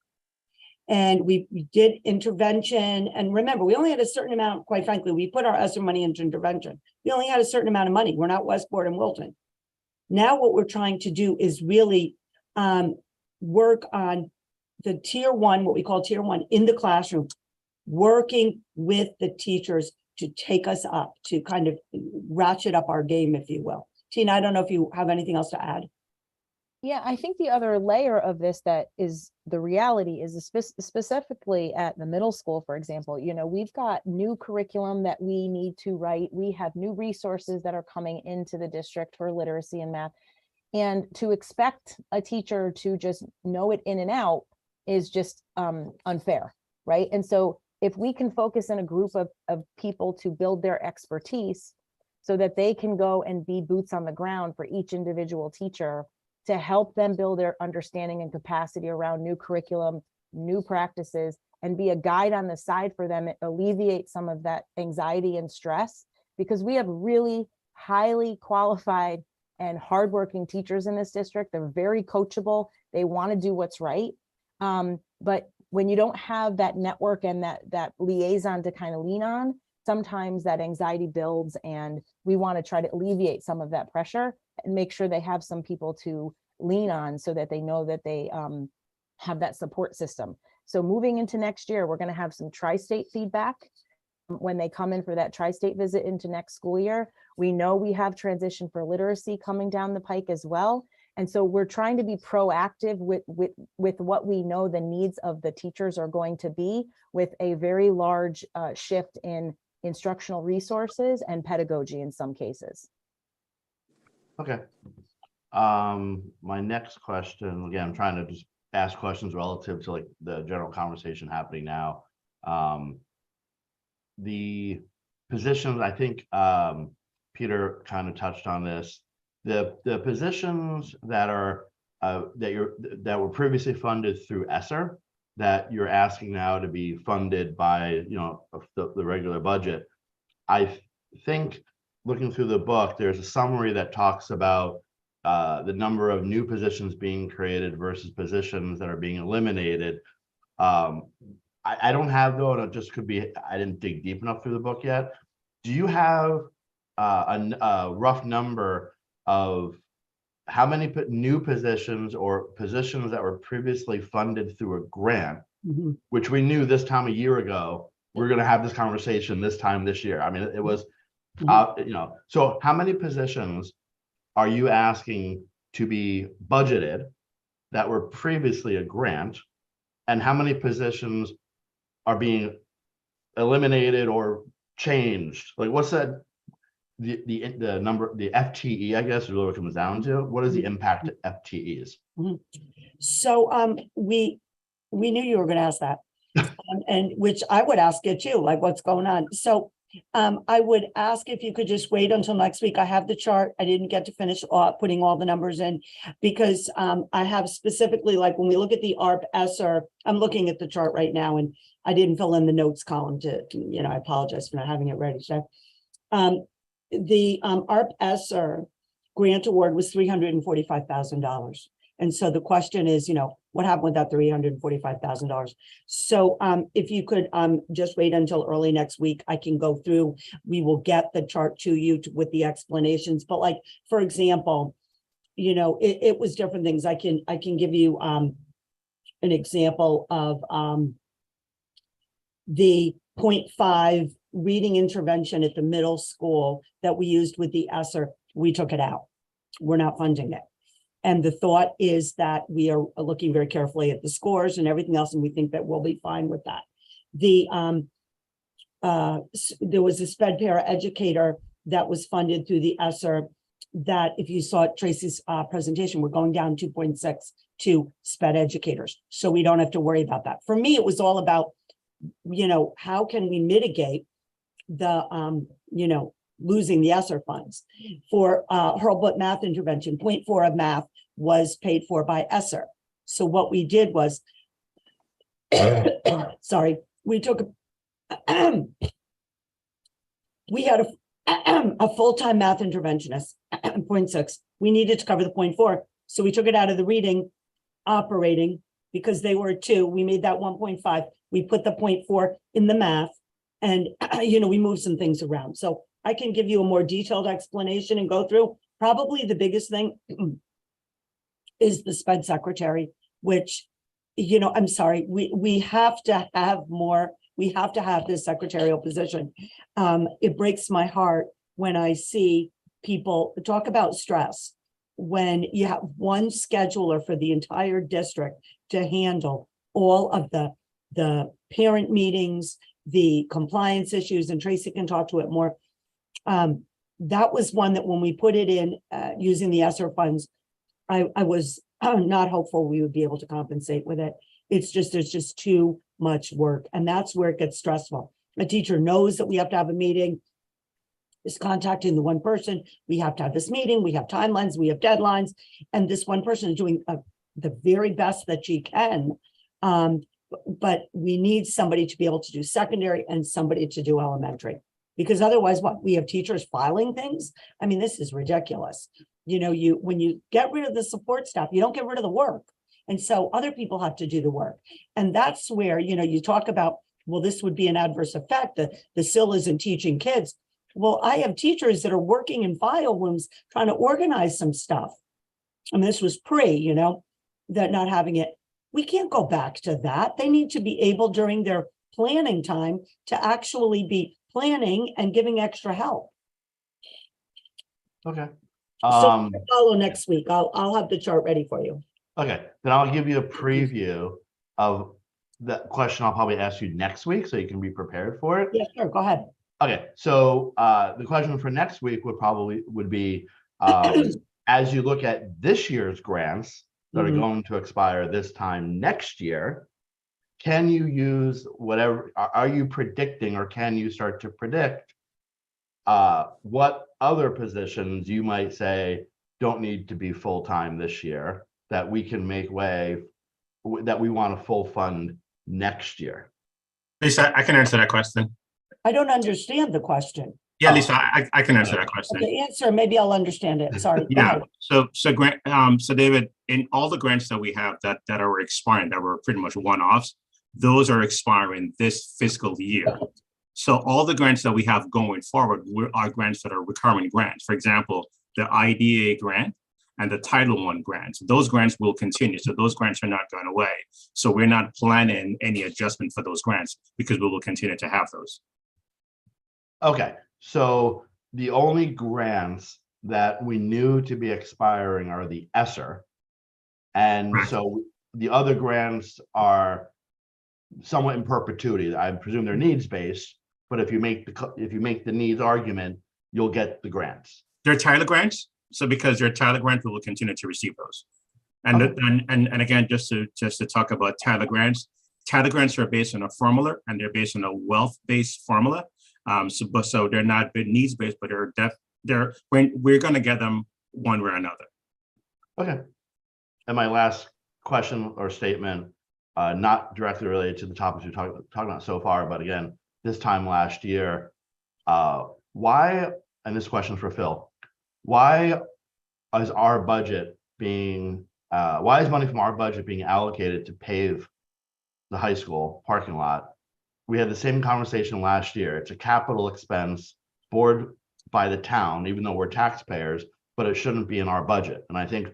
S8: And we did intervention. And remember, we only had a certain amount, quite frankly, we put our ESSER money into intervention. We only had a certain amount of money. We're not Westport and Wilton. Now what we're trying to do is really work on the tier one, what we call tier one in the classroom, working with the teachers to take us up, to kind of ratchet up our game, if you will. Tina, I don't know if you have anything else to add.
S5: Yeah, I think the other layer of this that is the reality is specifically at the middle school, for example, you know, we've got new curriculum that we need to write. We have new resources that are coming into the district for literacy and math. And to expect a teacher to just know it in and out is just unfair, right? And so if we can focus in a group of people to build their expertise so that they can go and be boots on the ground for each individual teacher, to help them build their understanding and capacity around new curriculum, new practices, and be a guide on the side for them, alleviate some of that anxiety and stress, because we have really highly qualified and hardworking teachers in this district. They're very coachable. They want to do what's right. But when you don't have that network and that liaison to kind of lean on, sometimes that anxiety builds, and we want to try to alleviate some of that pressure and make sure they have some people to lean on so that they know that they have that support system. So moving into next year, we're going to have some tri-state feedback when they come in for that tri-state visit into next school year. We know we have transition for literacy coming down the pike as well. And so we're trying to be proactive with what we know the needs of the teachers are going to be, with a very large shift in instructional resources and pedagogy in some cases.
S11: Okay. My next question, again, I'm trying to just ask questions relative to like the general conversation happening now. The positions, I think Peter kind of touched on this. The positions that are that were previously funded through ESSER, that you're asking now to be funded by, you know, the regular budget. I think looking through the book, there's a summary that talks about the number of new positions being created versus positions that are being eliminated. I don't have though, and it just could be, I didn't dig deep enough through the book yet. Do you have a rough number of how many new positions or positions that were previously funded through a grant, which we knew this time a year ago, we're going to have this conversation this time this year? I mean, it was, you know, so how many positions are you asking to be budgeted that were previously a grant, and how many positions are being eliminated or changed? Like, what's that? The number, the FTE, I guess, is really what it comes down to. What is the impact to FTEs?
S8: So we knew you were going to ask that, and which I would ask it too, like what's going on. So I would ask if you could just wait until next week. I have the chart. I didn't get to finish putting all the numbers in because I have specifically, like when we look at the ARP ESSER, I'm looking at the chart right now and I didn't fill in the notes column I apologize for not having it ready. So, the ARP ESSER grant award was $345,000. And so the question is, what happened with that $345,000? So if you could just wait until early next week, I can go through, we will get the chart to you with the explanations. But like, for example, it was different things. I can give you an example of the 0.5 reading intervention at the middle school that we used with the ESSER. We took it out. We're not funding it. And the thought is that we are looking very carefully at the scores and everything else, and we think that we'll be fine with that. There was a SPED para educator that was funded through the ESSER that, if you saw Tracy's presentation, we're going down 2.6 to SPED educators. So we don't have to worry about that. For me, it was all about, how can we mitigate the, losing the ESSER funds. For Hurlbut math intervention, 0.4 of math was paid for by ESSER. So what we did was, sorry, we took, we had a full-time math interventionist, 0.6. We needed to cover the 0.4. So we took it out of the reading operating because they were 2. We made that 1.5. We put the 0.4 in the math and, we moved some things around. So I can give you a more detailed explanation and go through. Probably the biggest thing is the SPED secretary, which, I'm sorry, we have to have more. We have to have this secretarial position. It breaks my heart when I see people talk about stress when you have one scheduler for the entire district to handle all of the parent meetings, the compliance issues, and Tracy can talk to it more. That was one that when we put it in using the ESSER funds, I was not hopeful we would be able to compensate with it. It's just, there's just too much work. And that's where it gets stressful. A teacher knows that we have to have a meeting, is contacting the one person. We have to have this meeting. We have timelines. We have deadlines. And this one person is doing the very best that she can. But we need somebody to be able to do secondary and somebody to do elementary. Because otherwise, what, we have teachers filing things? I mean, this is ridiculous. When you get rid of the support staff, you don't get rid of the work. And so other people have to do the work. And that's where, you talk about, well, this would be an adverse effect. The SIL isn't teaching kids. Well, I have teachers that are working in file rooms trying to organize some stuff. I mean, this was that not having it. We can't go back to that. They need to be able during their planning time to actually be planning and giving extra help.
S11: Okay.
S8: So follow next week. I'll have the chart ready for you.
S11: Okay, then I'll give you a preview of the question I'll probably ask you next week so you can be prepared for it.
S8: Yeah, sure. Go ahead.
S11: Okay, so the question for next week would be as you look at this year's grants that are going to expire this time next year, can you use whatever, are you predicting or can you start to predict what other positions you might say don't need to be full-time this year that we can make way, that we want to full fund next year?
S7: Lisa, I can answer that question.
S8: I don't understand the question.
S7: Yeah, Lisa, I can answer that question.
S8: The answer, maybe I'll understand it. Sorry. Go
S7: Yeah.
S8: ahead.
S7: So David, in all the grants that we have that are expiring, that were pretty much one-offs, those are expiring this fiscal year. So all the grants that we have going forward are grants that are recurring grants. For example, the IDA grant and the Title I grants. Those grants will continue. So those grants are not going away. So we're not planning any adjustment for those grants because we will continue to have those.
S11: Okay, so the only grants that we knew to be expiring are the ESSER. And so the other grants are somewhat in perpetuity. I presume they're needs-based, but if you make the needs argument, you'll get the grants.
S7: They're Tyler grants. So because they're Tyler grants, we will continue to receive those. And again, just to talk about Tyler grants are based on a formula and they're based on a wealth-based formula. So they're not needs-based, but we're gonna get them one way or another.
S11: Okay. And my last question or statement, not directly related to the topics we've talked about so far, but again, this time last year, why, and this question is for Phil, why is our budget being, why is money from our budget being allocated to pave the high school parking lot? We had the same conversation last year. It's a capital expense borne by the town, even though we're taxpayers, but it shouldn't be in our budget. And I think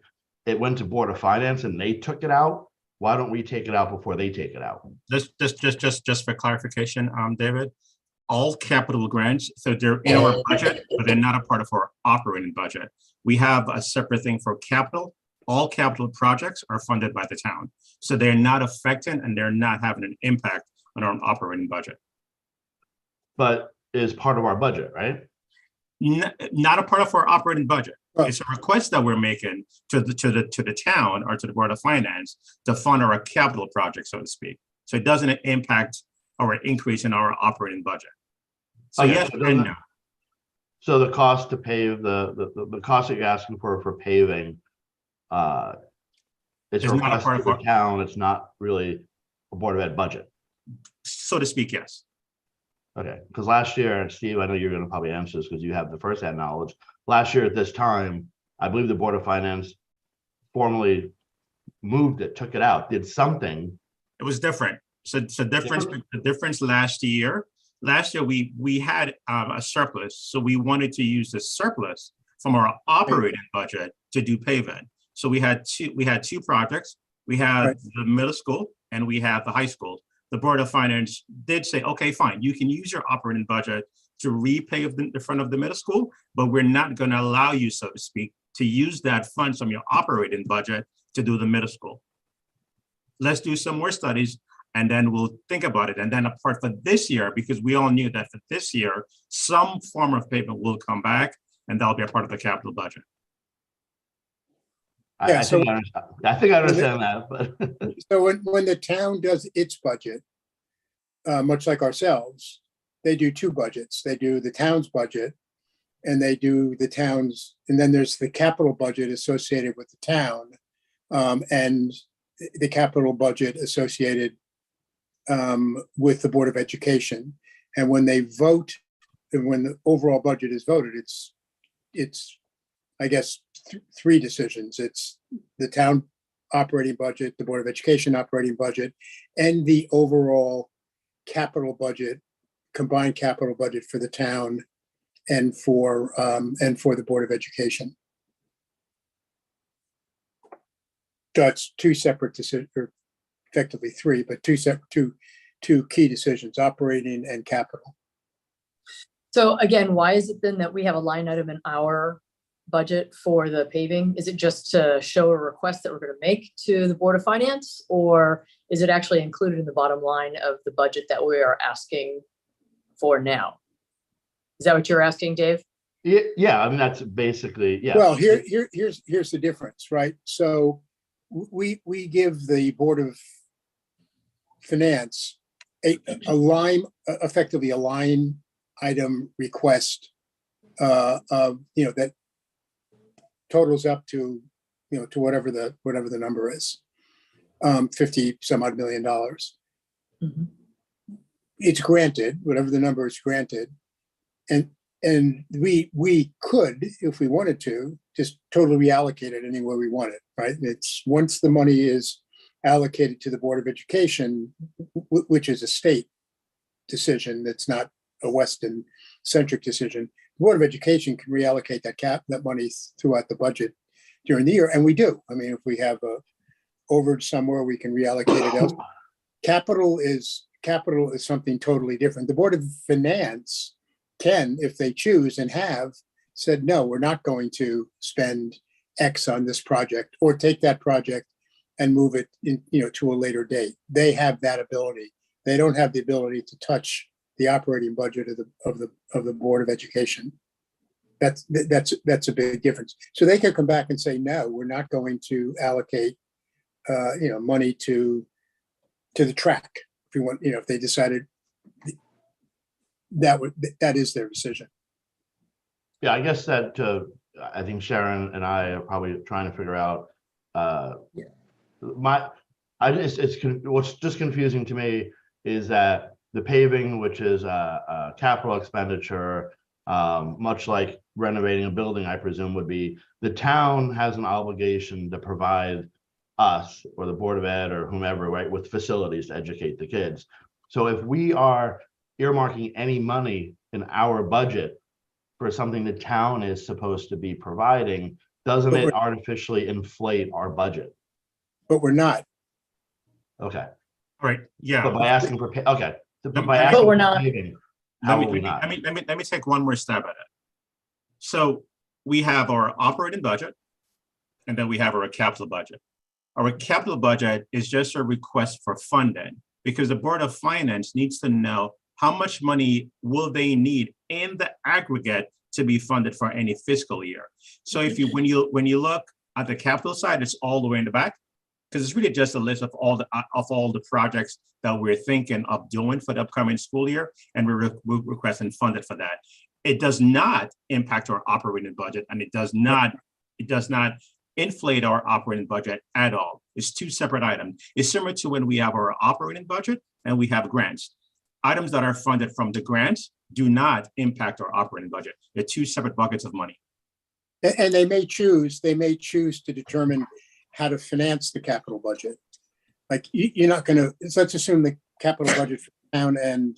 S11: it went to Board of Finance and they took it out. Why don't we take it out before they take it out?
S7: Just for clarification, David, all capital grants, so they're in our budget, but they're not a part of our operating budget. We have a separate thing for capital. All capital projects are funded by the town. So they're not affecting and they're not having an impact on our operating budget.
S11: But is part of our budget, right?
S7: Not a part of our operating budget.
S1: Right.
S7: It's a request that we're making to the town or to the Board of Finance to fund our capital project, so to speak. So it doesn't impact our increase in our operating budget. So
S11: Okay,
S7: yes
S11: so
S7: and no.
S11: So the cost to pave the cost that you're asking for paving, it's
S7: It's
S11: a
S7: not a
S11: request
S7: part
S11: to
S7: of
S11: the town. It's not really a Board of Ed budget.
S7: So to speak, yes.
S11: Okay, because last year, and Steve, I know you're gonna probably answer this because you have the firsthand knowledge. Last year at this time, I believe the Board of Finance formally moved it, took it out, did something.
S7: It was different. So the difference last year we had a surplus. So we wanted to use the surplus from our operating budget to do paving. So we had two projects. We had
S1: Right.
S7: the middle school and we had the high school. The Board of Finance did say, okay, fine, you can use your operating budget to repave the front of the middle school, but we're not going to allow you, so to speak, to use that funds from your operating budget to do the middle school. Let's do some more studies and then we'll think about it. And then apart for this year, because we all knew that for this year, some form of payment will come back and that'll be a part of the capital budget.
S1: Yeah,
S11: I
S1: so-
S11: think I understand that, but
S1: So when the town does its budget, much like ourselves, they do two budgets. They do the town's budget and they do the town's, and then there's the capital budget associated with the town, and the capital budget associated with the Board of Education. And when they vote, and when the overall budget is voted, it's I guess three decisions. It's the town operating budget, the Board of Education operating budget, and the overall capital budget, combined capital budget for the town and for the Board of Education. So it's two separate decisions, or effectively three, but two key decisions, operating and capital.
S4: So again, why is it then that we have a line item in our budget for the paving? Is it just to show a request that we're going to make to the Board of Finance? Or is it actually included in the bottom line of the budget that we are asking for now? Is that what you're asking, Dave?
S11: yeah, I mean, that's basically, yeah.
S1: Well, here's the difference, right? So we give the Board of Finance a line, effectively a line item request of, that totals up to, to whatever the number is, 50 some odd $1 million.
S4: Mhm.
S1: It's granted, whatever the number is granted. And we could, if we wanted to, just totally reallocate it anywhere we want it, right? It's once the money is allocated to the Board of Education, which is a state decision, that's not a Weston centric decision. The Board of Education can reallocate that money throughout the budget during the year, and we do. I mean, if we have a overage somewhere, we can reallocate it else. Capital is something totally different. The Board of Finance can, if they choose and have said, no, we're not going to spend X on this project, or take that project and move it to a later date. They have that ability. They don't have the ability to touch the operating budget of the Board of Education. That's a big difference. So they could come back and say, no, we're not going to allocate money to the track. If we want, if they decided that is their decision.
S11: Yeah, I guess that, I think Sharon and I are probably trying to figure out, what's just confusing to me is that the paving, which is a capital expenditure, much like renovating a building, I presume would be, the town has an obligation to provide us or the Board of Ed or whomever, right, with facilities to educate the kids. So if we are earmarking any money in our budget for something the town is supposed to be providing, doesn't it artificially inflate our budget?
S1: But we're not.
S11: Okay,
S7: All right, yeah.
S11: but by asking for, okay.
S7: But
S11: By asking
S4: we're
S11: for
S4: not.
S11: paving, how are we not?
S7: Let me take one more stab at it. So we have our operating budget, and then we have our capital budget. Our capital budget is just a request for funding because the Board of Finance needs to know how much money will they need in the aggregate to be funded for any fiscal year. So if you, when you look at the capital side, it's all the way in the back, because it's really just a list of all the projects that we're thinking of doing for the upcoming school year, and we're requesting funded for that. It does not impact our operating budget, and it does not inflate our operating budget at all. It's two separate items. It's similar to when we have our operating budget and we have grants. Items that are funded from the grants do not impact our operating budget. They're two separate buckets of money.
S1: And they may choose to determine how to finance the capital budget. Like you're not going to, let's assume the capital budget for the town and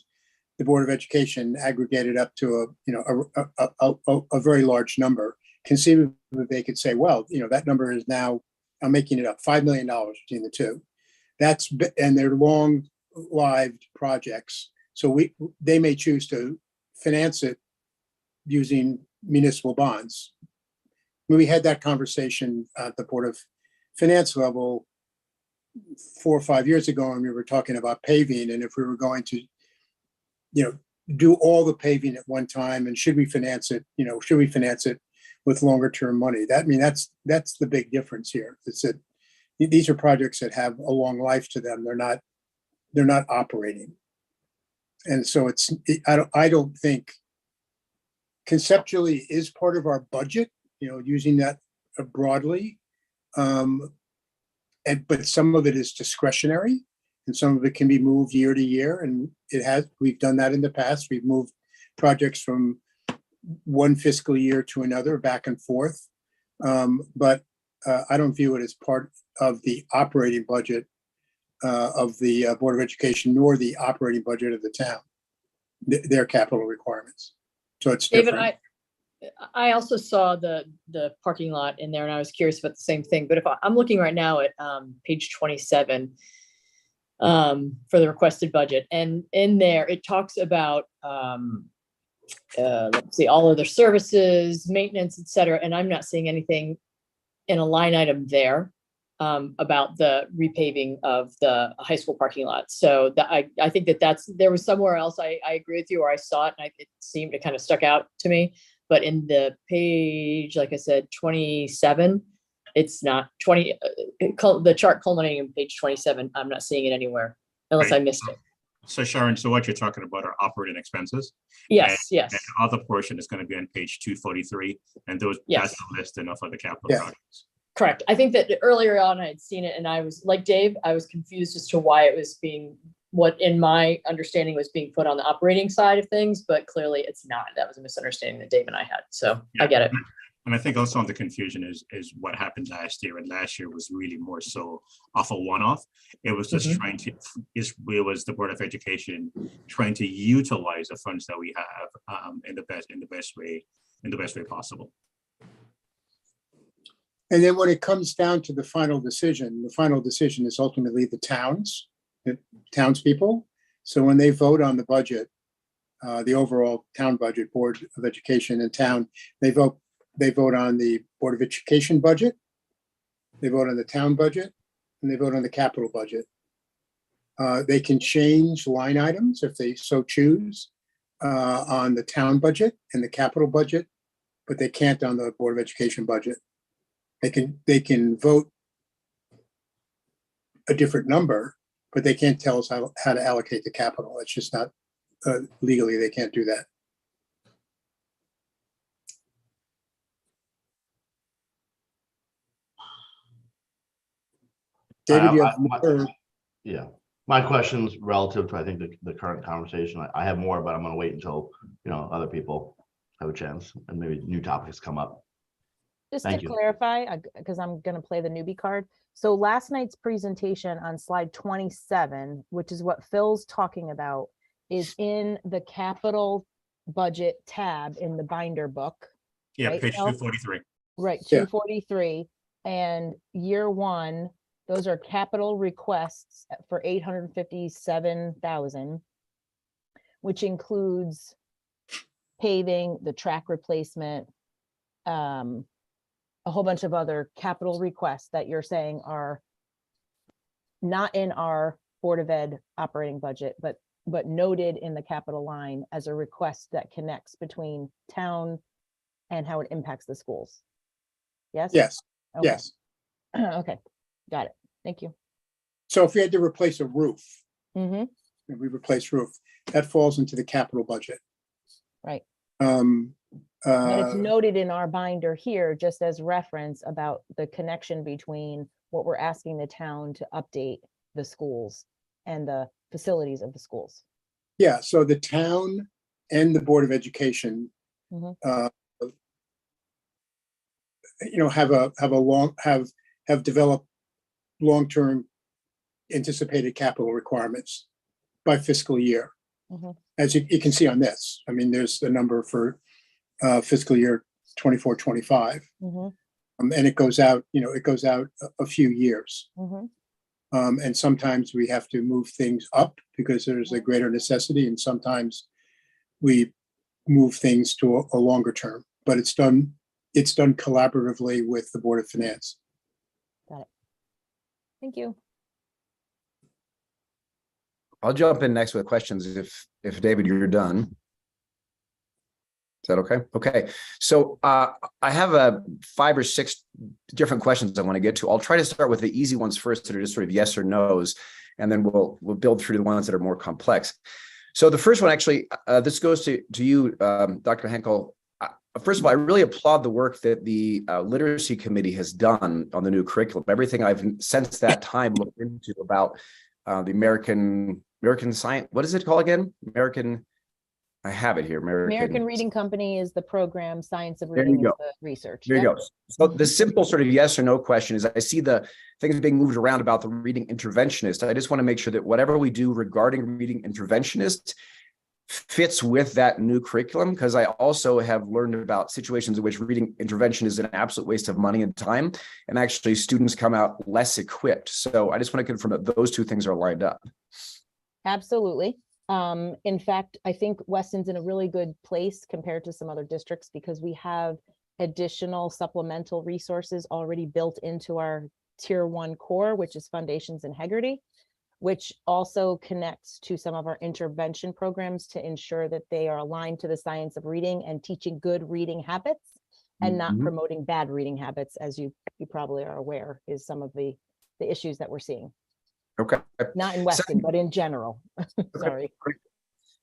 S1: the Board of Education aggregated up to a very large number. Conceivably, they could say, well, that number is now, I'm making it up, $5 million between the two. And they're long-lived projects. So they may choose to finance it using municipal bonds. We had that conversation at the Board of Finance level 4 or 5 years ago, and we were talking about paving, and if we were going to, do all the paving at one time, and should we finance it? Should we finance it with longer term money? That's the big difference here. It's that these are projects that have a long life to them. They're not operating, and so I don't think conceptually is part of our budget. Using that broadly, but some of it is discretionary, and some of it can be moved year to year. And we've done that in the past. We've moved projects from one fiscal year to another, back and forth. But I don't view it as part of the operating budget of the Board of Education, nor the operating budget of the town, their capital requirements. So it's different.
S4: David, I also saw the parking lot in there, and I was curious about the same thing. But if I'm looking right now at page 27 for the requested budget, and in there it talks about let's see, all of their services, maintenance, et cetera. And I'm not seeing anything in a line item there about the repaving of the high school parking lot. So I think there was somewhere else. I agree with you, or I saw it and it seemed to kind of stuck out to me. But in the page, like I said, 27, it's not 20, the chart culminating in page 27. I'm not seeing it anywhere unless I missed it.
S7: So Sharon, so what you're talking about are operating expenses?
S4: Yes, yes.
S7: And the other portion is going to be on page 243, and that's the list enough of the capital projects.
S4: Correct. I think that earlier on I had seen it, and I was like Dave, I was confused as to why it was what in my understanding was being put on the operating side of things, but clearly it's not. That was a misunderstanding that Dave and I had. So I get it.
S7: And I think also the confusion is what happened last year. And last year was really more so off a one-off. It was just it was the Board of Education trying to utilize the funds that we have in the best way possible.
S1: And then when it comes down to the final decision is ultimately the townspeople. So when they vote on the budget, the overall town budget, Board of Education and town, they vote on the Board of Education budget, they vote on the town budget, and they vote on the capital budget. They can change line items if they so choose on the town budget and the capital budget, but they can't on the Board of Education budget. They can vote a different number, but they can't tell us how to allocate the capital. It's just not legally, they can't do that. David, you have more?
S11: Yeah, my question's relative to, I think, the current conversation. I have more, but I'm gonna wait until, other people have a chance and maybe new topics come up.
S5: Just
S11: Thank
S5: to
S11: you.
S5: clarify, because I'm going to play the newbie card. So last night's presentation on slide 27, which is what Phil's talking about, is in the capital budget tab in the binder book.
S7: Yeah,
S5: Right,
S7: page
S5: Phil?
S7: 243.
S5: Right,
S1: Yeah.
S5: 243. And year one, those are capital requests for 857,000, which includes paving, the track replacement, a whole bunch of other capital requests that you're saying are not in our Board of Ed operating budget, but noted in the capital line as a request that connects between town and how it impacts the schools. Yes?
S1: Yes,
S5: Okay.
S1: yes.
S5: Okay, got it. Thank you.
S1: So if we had to replace a roof,
S5: Mm-hmm.
S1: if we replace roof, that falls into the capital budget.
S5: Right. But it's noted in our binder here, just as reference about the connection between what we're asking the town to update the schools and the facilities of the schools.
S1: Yeah, so the town and the Board of Education,
S5: Mhm.
S1: have developed long-term anticipated capital requirements by fiscal year.
S5: Mhm.
S1: As you can see on this, I mean, there's the number for fiscal year 24, 25.
S5: Mhm.
S1: And it goes out, a few years.
S5: Mhm.
S1: And sometimes we have to move things up because there's a greater necessity, and sometimes we move things to a longer term, but it's done collaboratively with the Board of Finance.
S5: Thank you.
S10: I'll jump in next with questions if David, you're done. Is that okay? Okay. So I have 5 or 6 different questions I want to get to. I'll try to start with the easy ones first that are just sort of yes or no's, and then we'll build through the ones that are more complex. So the first one, actually, this goes to you, Dr. Henkel. First of all, I really applaud the work that the literacy committee has done on the new curriculum. Everything I've since that time looked into about the American Science. What is it called again? I have it here.
S5: American Reading Company is the program. Science of
S10: There you
S5: Reading is
S10: go.
S5: the research.
S10: There you
S5: Yep.
S10: go. So the simple sort of yes or no question is, I see the things being moved around about the reading interventionist. I just want to make sure that whatever we do regarding reading interventionist fits with that new curriculum, because I also have learned about situations in which reading intervention is an absolute waste of money and time, and actually students come out less equipped. So I just want to confirm that those two things are lined up.
S5: Absolutely. In fact, I think Weston's in a really good place compared to some other districts because we have additional supplemental resources already built into our Tier 1 core, which is Foundations in Heggerty, which also connects to some of our intervention programs to ensure that they are aligned to the science of reading and teaching good reading habits and not
S10: Mhm.
S5: promoting bad reading habits, as you probably are aware, is some of the issues that we're seeing.
S10: Okay.
S5: Not in Weston, but in general. Sorry.
S10: Great.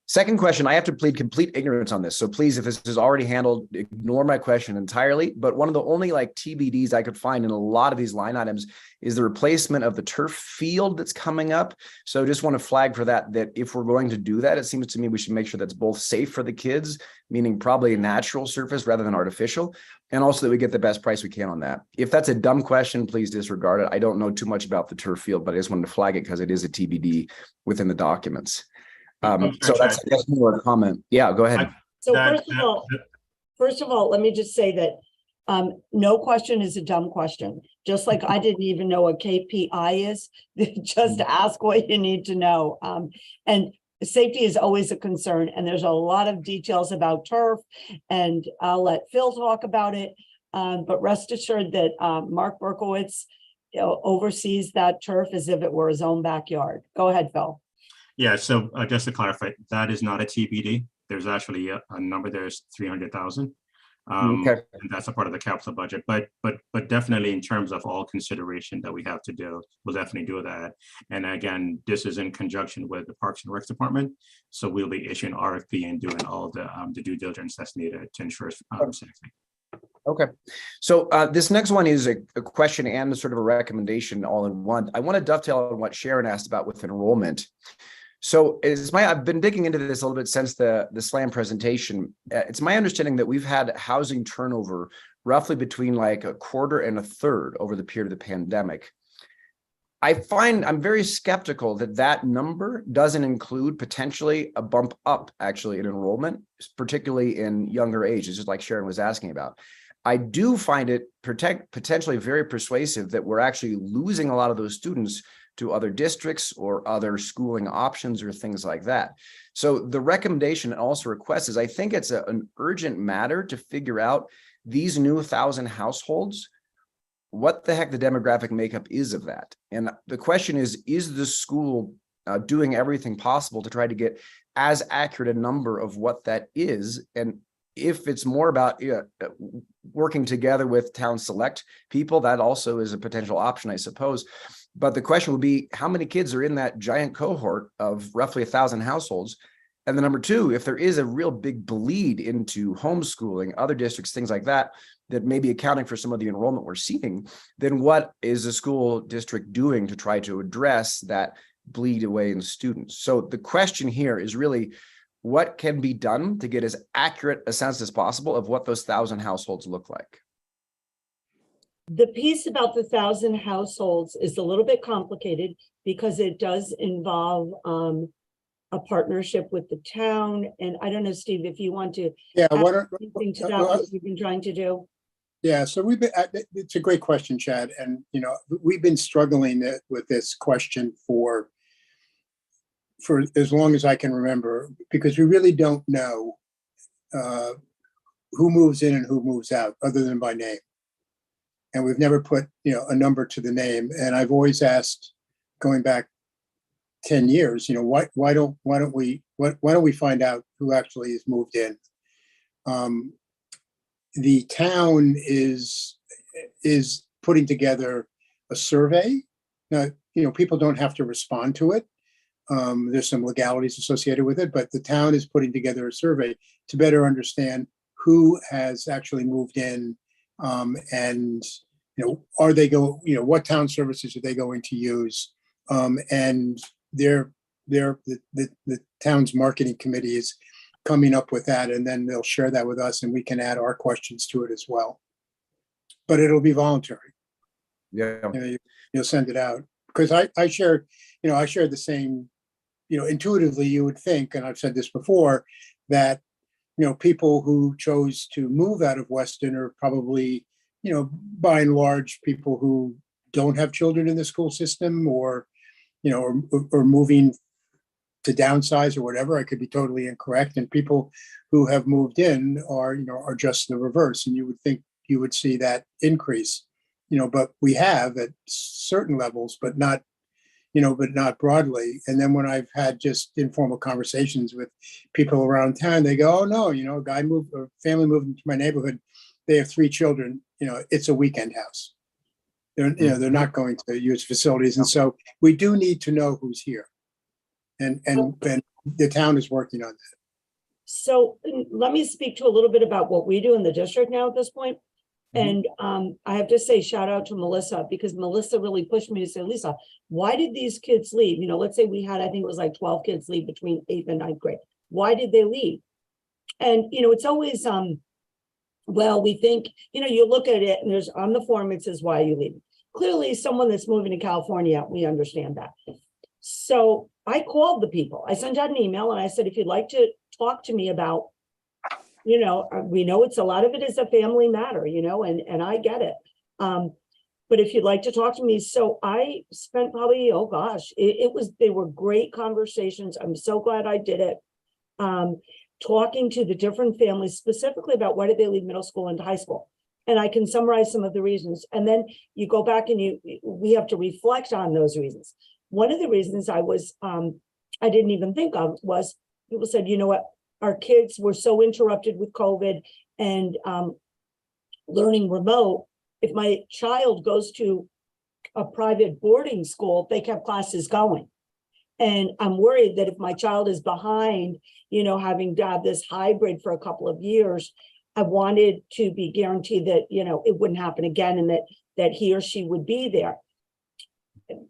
S10: Second question, I have to plead complete ignorance on this. So please, if this is already handled, ignore my question entirely. But one of the only TBDs I could find in a lot of these line items is the replacement of the turf field that's coming up. So just want to flag for that if we're going to do that, it seems to me we should make sure that's both safe for the kids, meaning probably a natural surface rather than artificial, and also that we get the best price we can on that. If that's a dumb question, please disregard it. I don't know too much about the turf field, but I just wanted to flag it because it is a TBD within the documents. So that's more a comment. Yeah, go ahead.
S8: So first of all, let me just say that no question is a dumb question. Just like I didn't even know what KPI is, just ask what you need to know. And safety is always a concern, and there's a lot of details about turf, and I'll let Phil talk about it. But rest assured that Mark Berkowitz oversees that turf as if it were his own backyard. Go ahead, Phil.
S7: Yeah, so just to clarify, that is not a TBD. There's actually a number there is 300,000.
S10: Okay.
S7: And that's a part of the capital budget, but definitely in terms of all consideration that we have to do, we'll definitely do that. And again, this is in conjunction with the Parks and Recs Department. So we'll be issuing RFP and doing all the due diligence that's needed to ensure safety.
S10: Okay. So this next one is a question and sort of a recommendation all in one. I want to dovetail on what Sharon asked about with enrollment. So I've been digging into this a little bit since the SLAM presentation. It's my understanding that we've had housing turnover roughly between like a quarter and a third over the period of the pandemic. I'm very skeptical that number doesn't include potentially a bump up actually in enrollment, particularly in younger ages, just like Sharon was asking about. I do find it potentially very persuasive that we're actually losing a lot of those students to other districts or other schooling options or things like that. So the recommendation and also request is, I think it's an urgent matter to figure out these new 1,000 households, what the heck the demographic makeup is of that. And the question is the school doing everything possible to try to get as accurate a number of what that is? And if it's more about working together with town select people, that also is a potential option, I suppose. But the question would be, how many kids are in that giant cohort of roughly 1,000 households? And the number two, if there is a real big bleed into homeschooling, other districts, things like that, that may be accounting for some of the enrollment we're seeing, then what is the school district doing to try to address that bleed away in students? So the question here is really, what can be done to get as accurate a sense as possible of what those 1,000 households look like?
S8: The piece about the 1,000 households is a little bit complicated because it does involve a partnership with the town. And I don't know, Steve, if you want to
S1: Yeah,
S8: add
S1: what
S8: anything to that, what you've been trying to do.
S1: Yeah, so it's a great question, Chad. And, we've been struggling with this question for as long as I can remember, because we really don't know who moves in and who moves out other than by name. And we've never put, a number to the name. And I've always asked, going back 10 years, why don't we find out who actually has moved in? The town is putting together a survey. Now, people don't have to respond to it. There's some legalities associated with it, but the town is putting together a survey to better understand who has actually moved in, and are they what town services are they going to use? And the town's marketing committee is coming up with that, and then they'll share that with us, and we can add our questions to it as well. But it'll be voluntary.
S10: Yeah,
S1: you'll send it out, because I share the same. Intuitively, you would think, and I've said this before, that people who chose to move out of Weston are probably, by and large, people who don't have children in the school system, or or moving to downsize or whatever. I could be totally incorrect. And people who have moved in are just the reverse. And you would think you would see that increase, but we have at certain levels, but not broadly. And then when I've had just informal conversations with people around town, they go, "Oh no, a family moved into my neighborhood. They have 3 children. It's a weekend house. They're not going to use facilities." And so we do need to know who's here. And the town is working on that.
S8: So let me speak to a little bit about what we do in the district now at this point. And I have to say, shout out to Melissa, because Melissa really pushed me to say, "Lisa, why did these kids leave?" Let's say we had, I think it was like 12 kids leave between 8th and 9th grade. Why did they leave? And, it's always, well, we think, you look at it and there's on the form, it says, "Why are you leaving?" Clearly someone that's moving to California, we understand that. So I called the people. I sent out an email and I said, if you'd like to talk to me about, we know it's a lot of it is a family matter, and I get it. But if you'd like to talk to me, so I spent probably, they were great conversations. I'm so glad I did it. Talking to the different families specifically about why did they leave middle school into high school. And I can summarize some of the reasons. And then you go back and we have to reflect on those reasons. One of the reasons I didn't even think of was people said, "You know what? our kids were so interrupted with COVID and learning remote. If my child goes to a private boarding school, they kept classes going. And I'm worried that if my child is behind, you know, having to have this hybrid for a couple of years, I wanted to be guaranteed that, you know, it wouldn't happen again and that he or she would be there.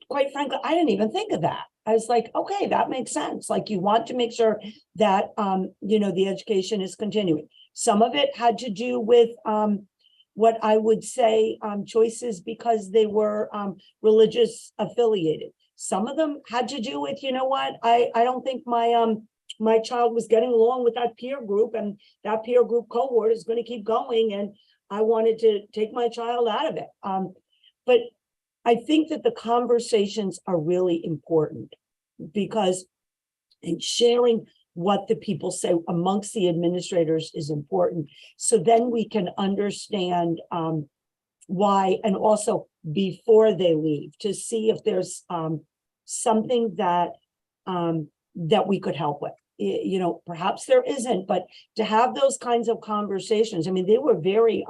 S8: Quite frankly, I didn't even think of that. I was like, okay, that makes sense. Like, you want to make sure that, you know, the education is continuing. Some of it had to do with what I would say choices because they were religious affiliated. Some of them had to do with, you know what, I don't think my child was getting along with that peer group, and that peer group cohort is going to keep going, and I wanted to take my child out of it. But I think that the conversations are really important, because in sharing what the people say amongst the administrators is important. So then we can understand why, and also before they leave, to see if there's something that that we could help with. You know, perhaps there isn't, but to have those kinds of conversations. I mean, they were very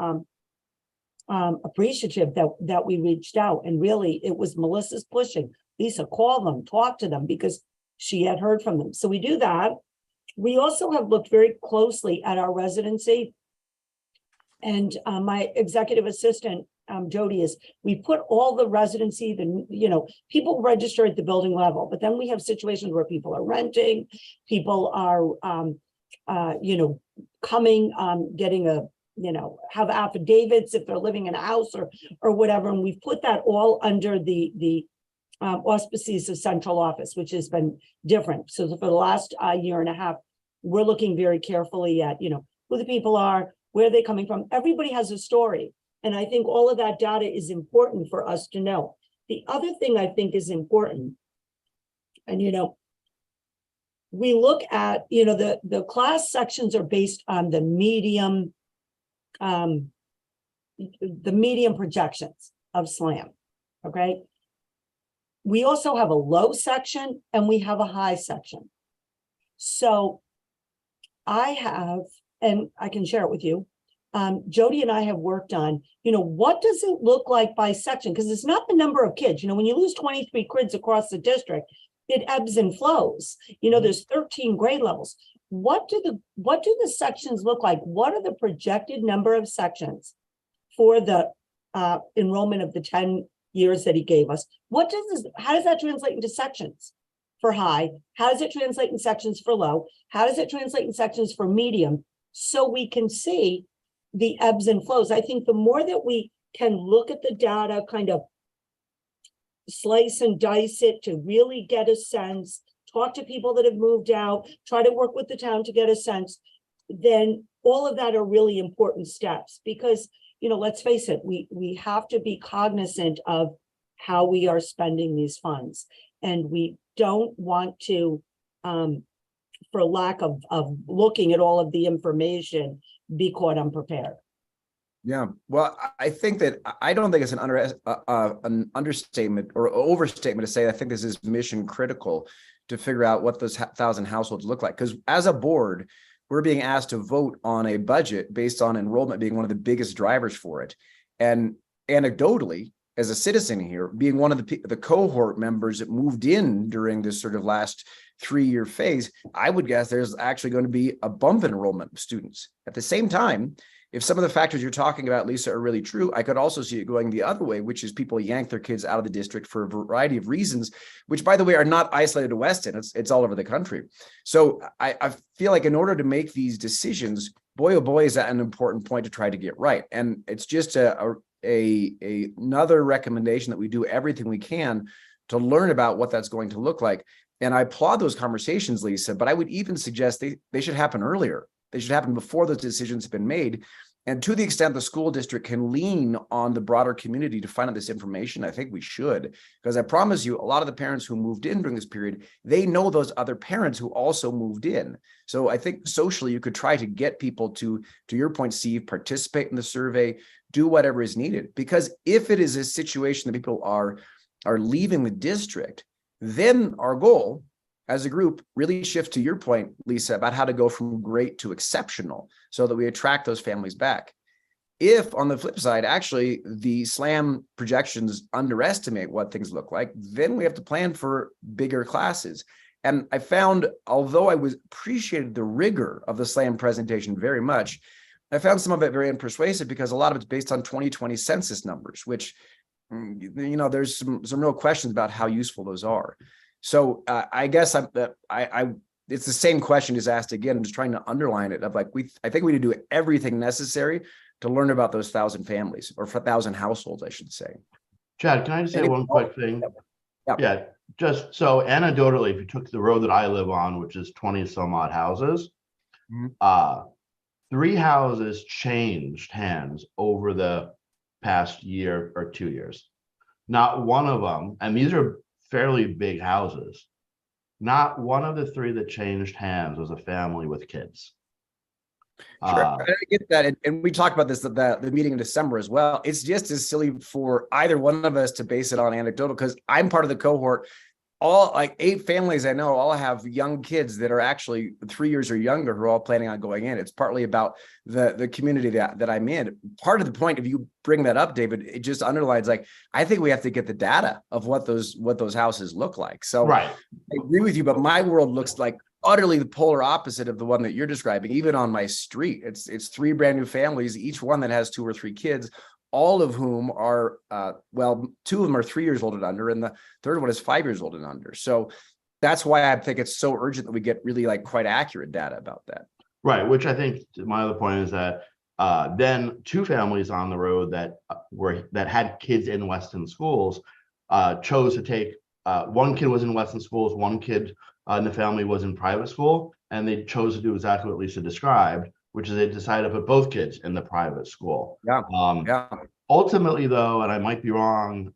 S8: appreciative that we reached out, and really it was Melissa's pushing. Lisa, call them, talk to them, because she had heard from them. So we do that. We also have looked very closely at our residency, and my executive assistant, Jody, we put all the residency, you know, people register at the building level, but then we have situations where people are renting, people are, you know, coming, getting a, you know, have affidavits if they're living in a house or whatever. And we've put that all under the auspices of central office, which has been different. So for the last year and a half, we're looking very carefully at, you know, who the people are, where they're coming from. Everybody has a story. And I think all of that data is important for us to know. The other thing I think is important, and, you know, we look at, you know, the class sections are based on the medium projections of SLAM, okay? We also have a low section and we have a high section. So I have, and I can share it with you, Jody and I have worked on, you know, what does it look like by section? Because it's not the number of kids. You know, when you lose 23 kids across the district, it ebbs and flows. You know, there's 13 grade levels. What do the sections look like? What are the projected number of sections for the enrollment of the 10 years that he gave us? How does that translate into sections for high? How does it translate in sections for low? How does it translate in sections for medium? So we can see the ebbs and flows. I think the more that we can look at the data, kind of slice and dice it to really get a sense, talk to people that have moved out, try to work with the town to get a sense, then all of that are really important steps. Because, you know, let's face it, we have to be cognizant of how we are spending these funds. And we don't want to, for lack of looking at all of the information, be caught unprepared.
S10: Yeah, well, I think that I don't think it's an understatement or overstatement to say I think this is mission critical to figure out what those 1,000 households look like. Because as a board, we're being asked to vote on a budget based on enrollment being one of the biggest drivers for it. And anecdotally, as a citizen here, being one of the cohort members that moved in during this sort of last 3-year phase, I would guess there's actually going to be a bump in enrollment of students. At the same time, if some of the factors you're talking about, Lisa, are really true, I could also see it going the other way, which is people yank their kids out of the district for a variety of reasons, which, by the way, are not isolated to Weston. It's all over the country. So I feel like in order to make these decisions, boy, oh boy, is that an important point to try to get right. And it's just another recommendation that we do everything we can to learn about what that's going to look like. And I applaud those conversations, Lisa, but I would even suggest they should happen earlier. They should happen before those decisions have been made. And to the extent the school district can lean on the broader community to find out this information, I think we should. Because I promise you, a lot of the parents who moved in during this period, they know those other parents who also moved in. So I think socially you could try to get people to your point, Steve, participate in the survey, do whatever is needed. Because if it is a situation that people are leaving the district, then our goal as a group, really shift to your point, Lisa, about how to go from great to exceptional so that we attract those families back. If on the flip side, actually the SLAM projections underestimate what things look like, then we have to plan for bigger classes. And I found, although I was appreciated the rigor of the SLAM presentation very much, I found some of it very unpersuasive because a lot of it's based on 2020 census numbers, which, there's some real questions about how useful those are. So I guess it's the same question is asked again. I'm just trying to underline it of like, I think we need to do everything necessary to learn about those 1,000 families or 1,000 households, I should say.
S11: Chad, can I just say one quick thing?
S10: Yep.
S11: Yeah, just so anecdotally, if you took the road that I live on, which is 20 some odd houses, 3 houses changed hands over the past year or 2 years. Not one of them, and these are fairly big houses, not one of the 3 that changed hands was a family with kids.
S10: Sure, I get that, and we talked about this at the meeting in December as well. It's just as silly for either one of us to base it on anecdotal, because I'm part of the cohort. All like 8 families I know all have young kids that are actually 3 years or younger who are all planning on going in. It's partly about the community that I'm in. Part of the point, if you bring that up, David, it just underlines like I think we have to get the data of what those houses look like. So
S11: right.
S10: I agree with you, but my world looks like utterly the polar opposite of the one that you're describing. Even on my street, it's 3 brand new families, each one that has 2 or 3 kids, all of whom are, 2 of them are 3 years old and under, and the third one is 5 years old and under. So that's why I think it's so urgent that we get really like quite accurate data about that.
S11: Right, which I think my other point is that then 2 families on the road that had kids in Weston schools chose to take, one kid was in Weston schools, one kid in the family was in private school, and they chose to do exactly what Lisa described, which is they decided to put both kids in the private school.
S10: Yeah.
S11: Ultimately, though, and I might be wrong,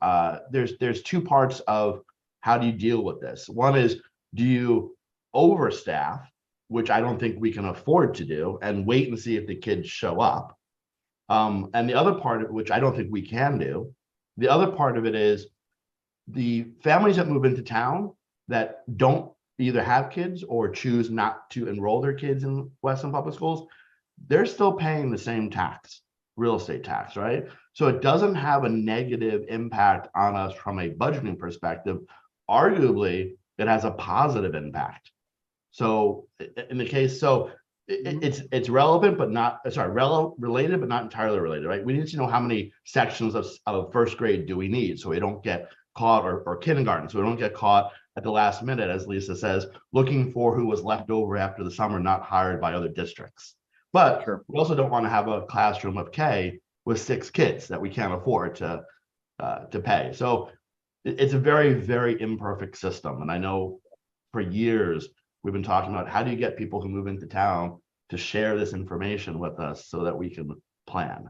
S11: there's 2 parts of how do you deal with this. One is, do you overstaff, which I don't think we can afford to do, and wait and see if the kids show up. And the other part of which I don't think we can do, the other part of it is the families that move into town that don't either have kids or choose not to enroll their kids in Weston Public Schools, they're still paying the same tax, real estate tax, right? So it doesn't have a negative impact on us from a budgeting perspective. Arguably, it has a positive impact. So in the case, it's relevant, but not, related, but not entirely related, right? We need to know how many sections of first grade do we need so we don't get caught, or kindergarten, so we don't get caught at the last minute, as Lisa says, looking for who was left over after the summer, not hired by other districts. But we also don't want to have a classroom of K with 6 kids that we can't afford to pay. So it's a very, very imperfect system. And I know for years we've been talking about how do you get people who move into town to share this information with us so that we can plan.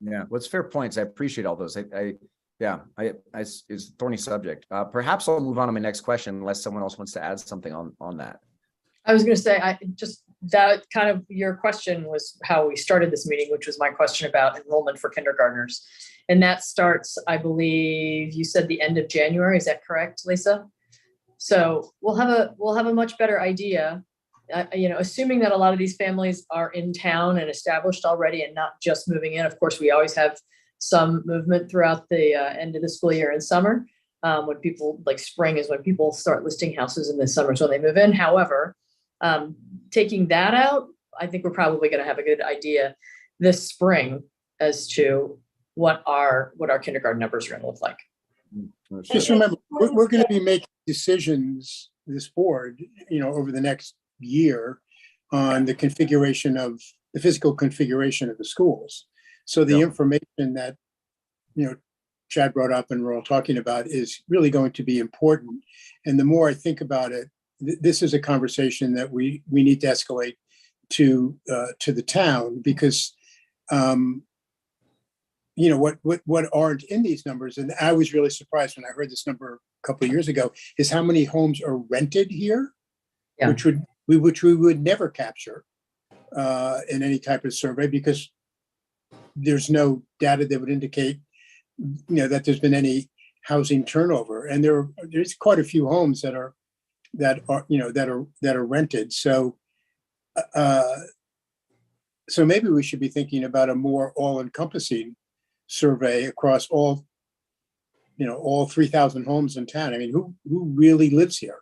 S10: Yeah, well, it's fair points. I appreciate all those. It's a thorny subject. Perhaps I'll move on to my next question unless someone else wants to add something on that.
S4: I was going to say, that kind of your question was how we started this meeting, which was my question about enrollment for kindergartners. And that starts, I believe you said the end of January. Is that correct, Lisa? So we'll have a much better idea, assuming that a lot of these families are in town and established already and not just moving in. Of course, we always have some movement throughout the end of the school year and summer. When people, like spring is when people start listing houses, in the summer is when they move in. However, taking that out, I think we're probably going to have a good idea this spring as to what our kindergarten numbers are going to look like.
S1: Just remember, we're going to be making decisions, this board, over the next year on the physical configuration of the schools. So the information that, Chad brought up and we're all talking about is really going to be important. And the more I think about it, this is a conversation that we need to escalate to the town, because what aren't in these numbers, and I was really surprised when I heard this number a couple of years ago, is how many homes are rented here, which we would never capture in any type of survey, because there's no data that would indicate that there's been any housing turnover. And there's quite a few homes that are that are, that are rented. So, so maybe we should be thinking about a more all-encompassing survey across all 3,000 homes in town. I mean, who really lives here?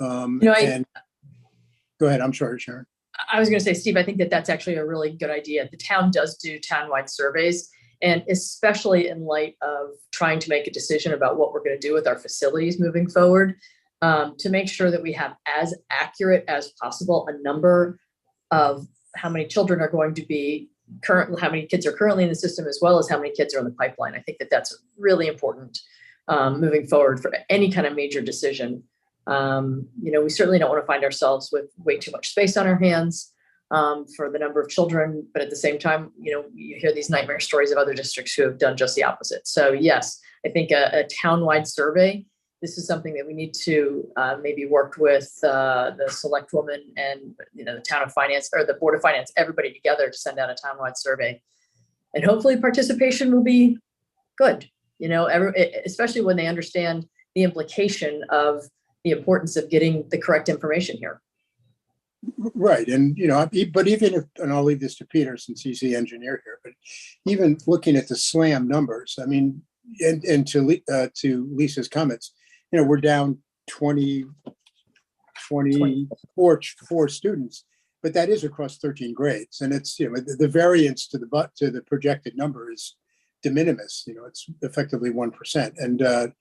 S1: And go ahead. I'm sorry, Sharon.
S4: I was going to say, Steve, I think that that's actually a really good idea. The town does do townwide surveys, and especially in light of trying to make a decision about what we're going to do with our facilities moving forward, to make sure that we have as accurate as possible a number of how many children are going to be currently, how many kids are currently in the system, as well as how many kids are in the pipeline. I think that that's really important moving forward for any kind of major decision. We certainly don't want to find ourselves with way too much space on our hands for the number of children, but at the same time, you hear these nightmare stories of other districts who have done just the opposite. So yes, I think a town-wide survey, this is something that we need to maybe work with the select woman and the town of finance or the board of finance, everybody together to send out a town-wide survey, and hopefully participation will be good. Especially when they understand the implication of the importance of getting the correct information here.
S1: Right. And, but even if, and I'll leave this to Peter since he's the engineer here, but even looking at the SLAM numbers, I mean, and to Lisa's comments, we're down 24 students, but that is across 13 grades. And it's, the variance to the projected number is de minimis, it's effectively 1%. And,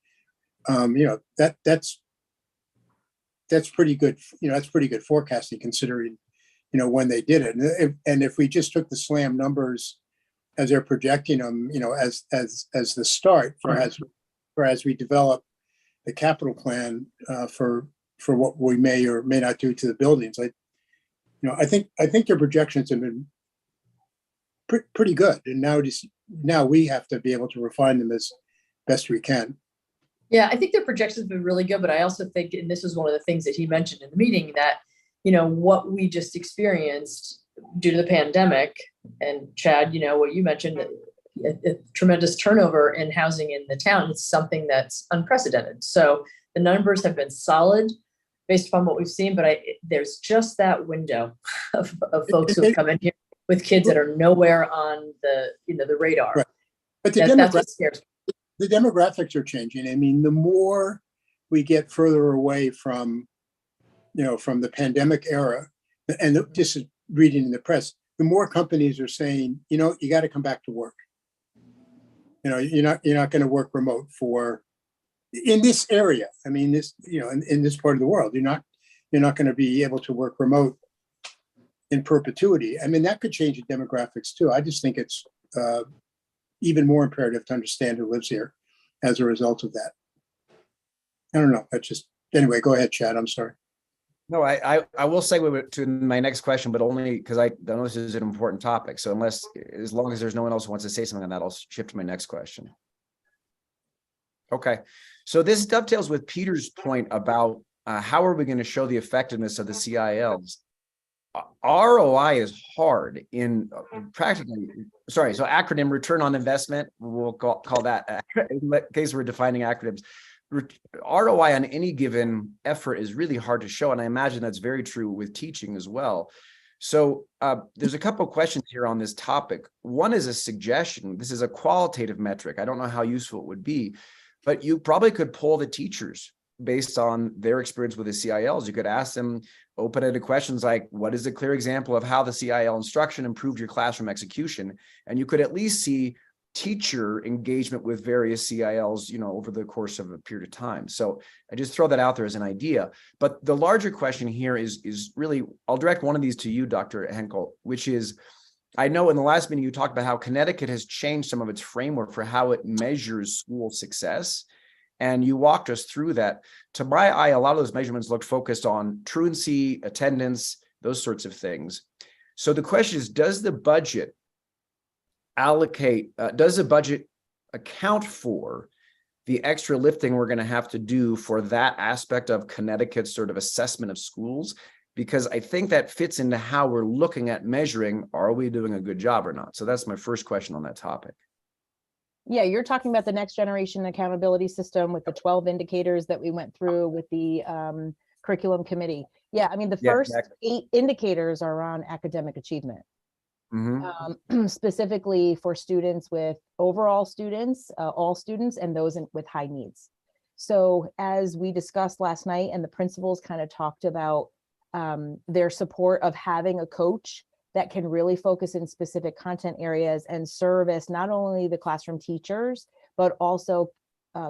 S1: that's pretty good. That's pretty good forecasting considering, when they did it. And if we just took the SLAM numbers as they're projecting them, as the start for as we develop the capital plan for what we may or may not do to the buildings, I think their projections have been pretty good. And now we have to be able to refine them as best we can.
S4: Yeah, I think their projections have been really good, but I also think, and this was one of the things that he mentioned in the meeting, that, what we just experienced due to the pandemic, and Chad, what you mentioned, a tremendous turnover in housing in the town, it's something that's unprecedented. So the numbers have been solid based upon what we've seen, but there's just that window of folks who have come in here with kids that are nowhere on the radar.
S1: Right. But
S4: that's what scares me.
S1: The demographics are changing. I mean, the more we get further away from, from the pandemic era, and this is reading in the press, the more companies are saying, you got to come back to work. You're not going to work remote in this area. I mean, this, in this part of the world, you're not going to be able to work remote in perpetuity. I mean, that could change the demographics too. I just think it's even more imperative to understand who lives here as a result of that. I don't know. Anyway, go ahead, Chad. I'm sorry.
S10: No, I will segue to my next question, but only because I know this is an important topic. So as long as there's no one else who wants to say something on that, I'll shift to my next question. Okay. So this dovetails with Peter's point about how are we going to show the effectiveness of the CILs? ROI is hard in practically, so acronym return on investment, we'll call that, in case we're defining acronyms. ROI on any given effort is really hard to show. And I imagine that's very true with teaching as well. So there's a couple of questions here on this topic. One is a suggestion. This is a qualitative metric. I don't know how useful it would be, but you probably could poll the teachers based on their experience with the CILs. You could ask them open-ended questions like, what is a clear example of how the CIL instruction improved your classroom execution? And you could at least see teacher engagement with various CILs, over the course of a period of time. So I just throw that out there as an idea. But the larger question here is really, I'll direct one of these to you, Dr. Henkel, which is, I know in the last meeting you talked about how Connecticut has changed some of its framework for how it measures school success. And you walked us through that. To my eye, a lot of those measurements look focused on truancy, attendance, those sorts of things. So the question is, does the budget account for the extra lifting we're going to have to do for that aspect of Connecticut's sort of assessment of schools? Because I think that fits into how we're looking at measuring, are we doing a good job or not? So that's my first question on that topic.
S5: Yeah, you're talking about the next generation accountability system with the 12 indicators that we went through with the curriculum committee. Yeah, I mean, the
S10: Yeah,
S5: first
S10: exactly.
S5: 8 indicators are on academic achievement.
S10: Mhm.
S5: Specifically for students with overall students, all students, and those with high needs. So as we discussed last night, and the principals kind of talked about their support of having a coach that can really focus in specific content areas and service not only the classroom teachers, but also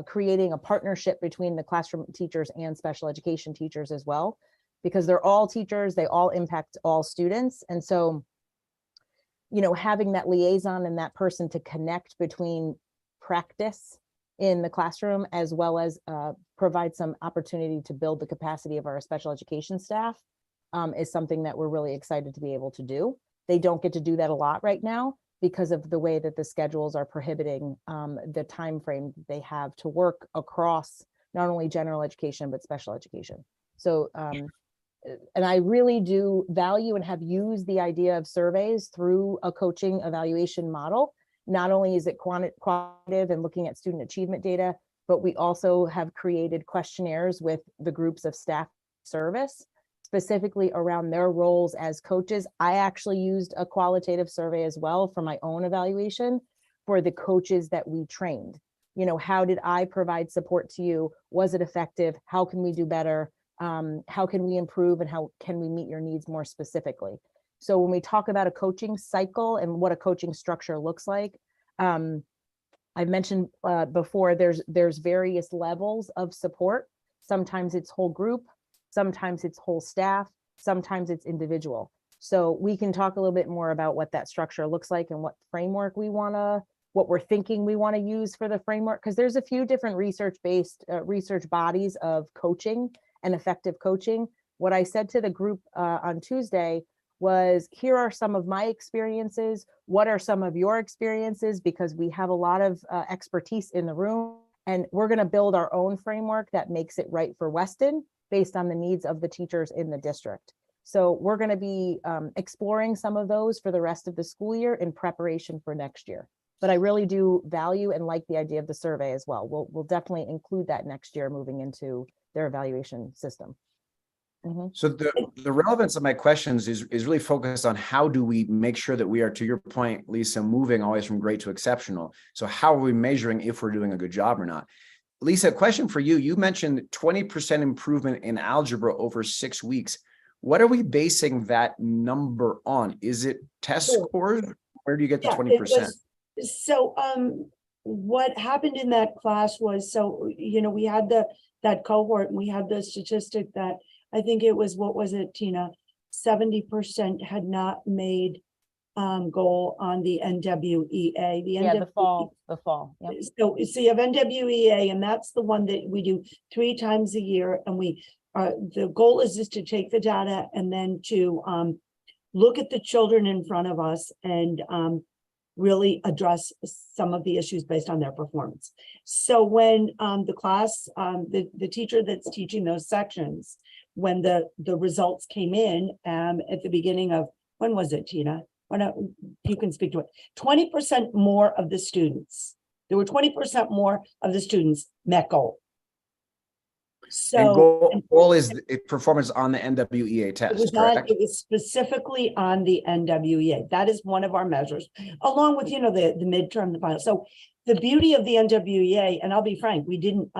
S5: creating a partnership between the classroom teachers and special education teachers as well, because they're all teachers, they all impact all students. And so, you know, having that liaison and that person to connect between practice in the classroom, as well as provide some opportunity to build the capacity of our special education staff is something that we're really excited to be able to do. They don't get to do that a lot right now because of the way that the schedules are prohibiting the time frame they have to work across not only general education, but special education. So, and I really do value and have used the idea of surveys through a coaching evaluation model. Not only is it quantitative and looking at student achievement data, but we also have created questionnaires with the groups of staff service, specifically around their roles as coaches. I actually used a qualitative survey as well for my own evaluation for the coaches that we trained. You know, how did I provide support to you? Was it effective? How can we do better? How can we improve, and how can we meet your needs more specifically? So when we talk about a coaching cycle and what a coaching structure looks like, I've mentioned before, there's various levels of support. Sometimes it's whole group, sometimes it's whole staff, sometimes it's individual. So we can talk a little bit more about what that structure looks like and what framework what we're thinking we want to use for the framework, because there's a few different research-based research bodies of coaching and effective coaching. What I said to the group on Tuesday was, here are some of my experiences. What are some of your experiences? Because we have a lot of expertise in the room, and we're going to build our own framework that makes it right for Weston based on the needs of the teachers in the district. So we're going to be exploring some of those for the rest of the school year in preparation for next year. But I really do value and like the idea of the survey as well. We'll definitely include that next year moving into their evaluation system.
S10: So the relevance of my questions is really focused on how do we make sure that we are, to your point, Lisa, moving always from great to exceptional. So how are we measuring if we're doing a good job or not? Lisa, a question for you. You mentioned 20% improvement in algebra over 6 weeks. What are we basing that number on? Is it test scores? Where do you get the 20%?
S8: So what happened in that class was, so, you know, we had that cohort, and we had the statistic that I think it was, what was it, Tina? 70% had not made goal on the NWEA.
S5: The fall. Yep.
S8: So you have NWEA, and that's the one that we do 3 times a year. And we the goal is just to take the data and then to look at the children in front of us and really address some of the issues based on their performance. So when the class, the teacher that's teaching those sections, when the results came in at the beginning of, when was it, Tina? You can speak to it. 20% more of the students, there were 20% more of the students met goal. So
S10: goal is performance on the NWEA test, correct?
S8: It was specifically on the NWEA. That is one of our measures, along with, you know, the midterm, the final. So the beauty of the NWEA, and I'll be frank, we didn't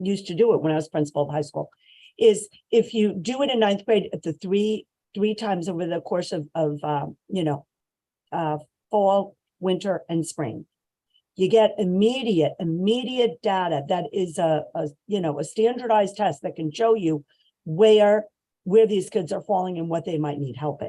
S8: used to do it when I was principal of high school, is if you do it in 9th grade at the three times over the course of you know, fall, winter, and spring, you get immediate data that is a standardized test that can show you where these kids are falling and what they might need help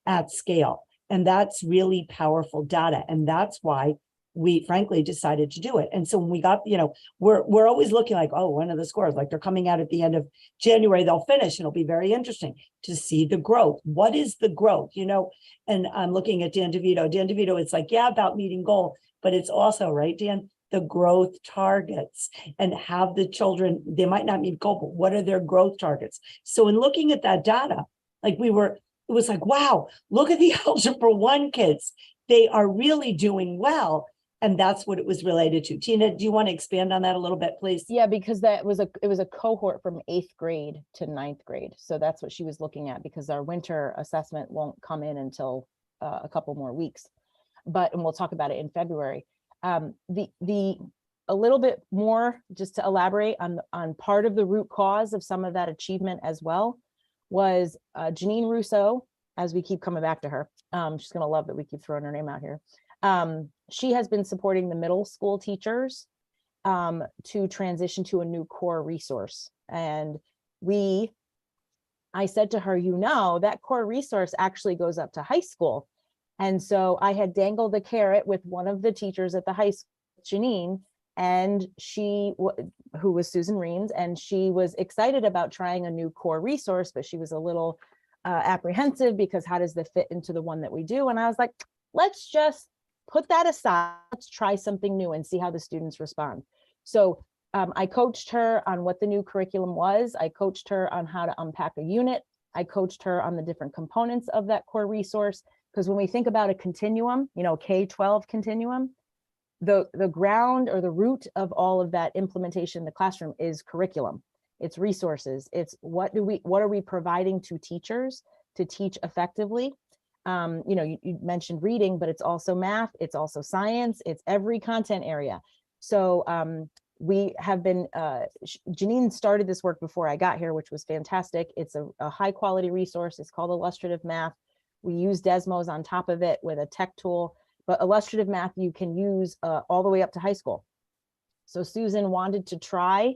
S8: at scale. And that's really powerful data. And that's why we frankly decided to do it. And so when we got, you know, we're always looking like, oh, when are the scores? Like, they're coming out at the end of January, they'll finish, and it'll be very interesting to see the growth. What is the growth, you know? And I'm looking at Dan DeVito. Dan DeVito, it's like, yeah, about meeting goal, but it's also, right, Dan, the growth targets, and have the children, they might not meet goal, but what are their growth targets? So in looking at that data, like it was like, wow, look at the Algebra 1 kids. They are really doing well. And that's what it was related to. Tina, do you want to expand on that a little bit, please?
S5: Yeah, because it was a cohort from 8th grade to 9th grade. So that's what she was looking at, because our winter assessment won't come in until a couple more weeks. And we'll talk about it in February. A little bit more, just to elaborate on part of the root cause of some of that achievement as well, was Janine Russo, as we keep coming back to her. She's gonna love that we keep throwing her name out here. She has been supporting the middle school teachers to transition to a new core resource. And I said to her, that core resource actually goes up to high school. And so I had dangled the carrot with one of the teachers at the high school, Janine, and who was Susan Reams, and she was excited about trying a new core resource, but she was a little apprehensive because how does that fit into the one that we do? And I was like, let's just put that aside. Let's try something new and see how the students respond. So I coached her on what the new curriculum was. I coached her on how to unpack a unit. I coached her on the different components of that core resource. Because when we think about a continuum, K-12 continuum, the ground or the root of all of that implementation in the classroom is curriculum. It's resources. It's what are we providing to teachers to teach effectively? You mentioned reading, but it's also math, it's also science, it's every content area. So we have been, Janine started this work before I got here, which was fantastic. It's a high quality resource. It's called Illustrative Math. We use Desmos on top of it with a tech tool, but illustrative math you can use all the way up to high school. So Susan wanted to try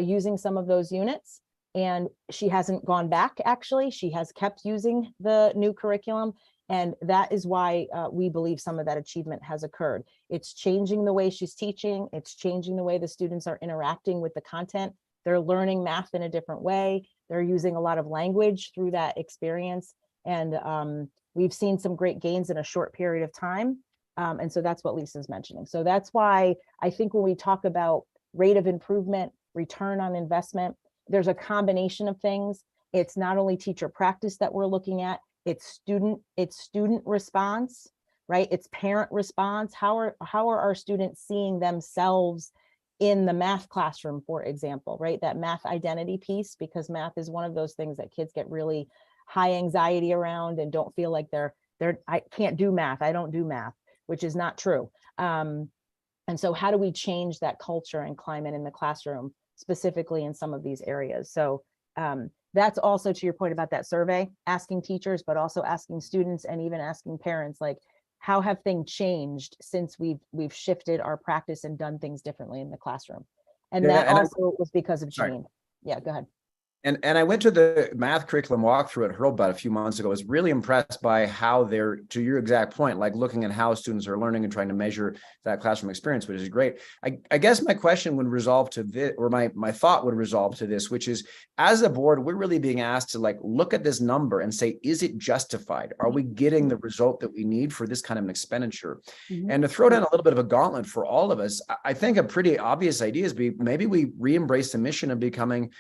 S5: using some of those units, and she hasn't gone back, actually. She has kept using the new curriculum, and that is why we believe some of that achievement has occurred. It's changing the way she's teaching. It's changing the way the students are interacting with the content. They're learning math in a different way. They're using a lot of language through that experience. And we've seen some great gains in a short period of time. And so that's what Lisa's mentioning. So that's why I think when we talk about rate of improvement, return on investment, there's a combination of things. It's not only teacher practice that we're looking at, it's student response, right? It's parent response. How are our students seeing themselves in the math classroom, for example, right? That math identity piece, because math is one of those things that kids get really high anxiety around and don't feel like I can't do math. I don't do math, which is not true. And so how do we change that culture and climate in the classroom, specifically in some of these areas? So that's also to your point about that survey, asking teachers, but also asking students and even asking parents, like, how have things changed since we've shifted our practice and done things differently in the classroom? And that also was because of Janine. Yeah, go ahead.
S10: And I went to the math curriculum walkthrough at Hurlbut a few months ago. I was really impressed by how they're, to your exact point, like looking at how students are learning and trying to measure that classroom experience, which is great. I guess my question would resolve to this, or my thought would resolve to this, which is, as a board, we're really being asked to like look at this number and say, is it justified? Are we getting the result that we need for this kind of an expenditure? Mm-hmm. And to throw down a little bit of a gauntlet for all of us, I think a pretty obvious idea is maybe we re-embrace the mission of becoming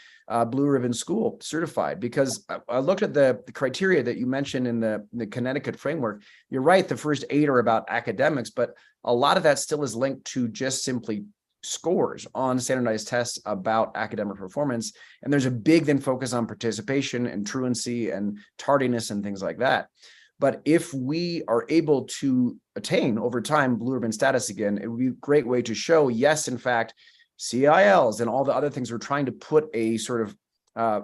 S10: Blue Ribbon School certified, because I looked at the criteria that you mentioned in the Connecticut framework. You're right, the first 8 are about academics, but a lot of that still is linked to just simply scores on standardized tests about academic performance. And there's a big then focus on participation and truancy and tardiness and things like that. But if we are able to attain over time Blue Ribbon status again, it would be a great way to show, yes, in fact, CILs and all the other things we're trying to put a sort of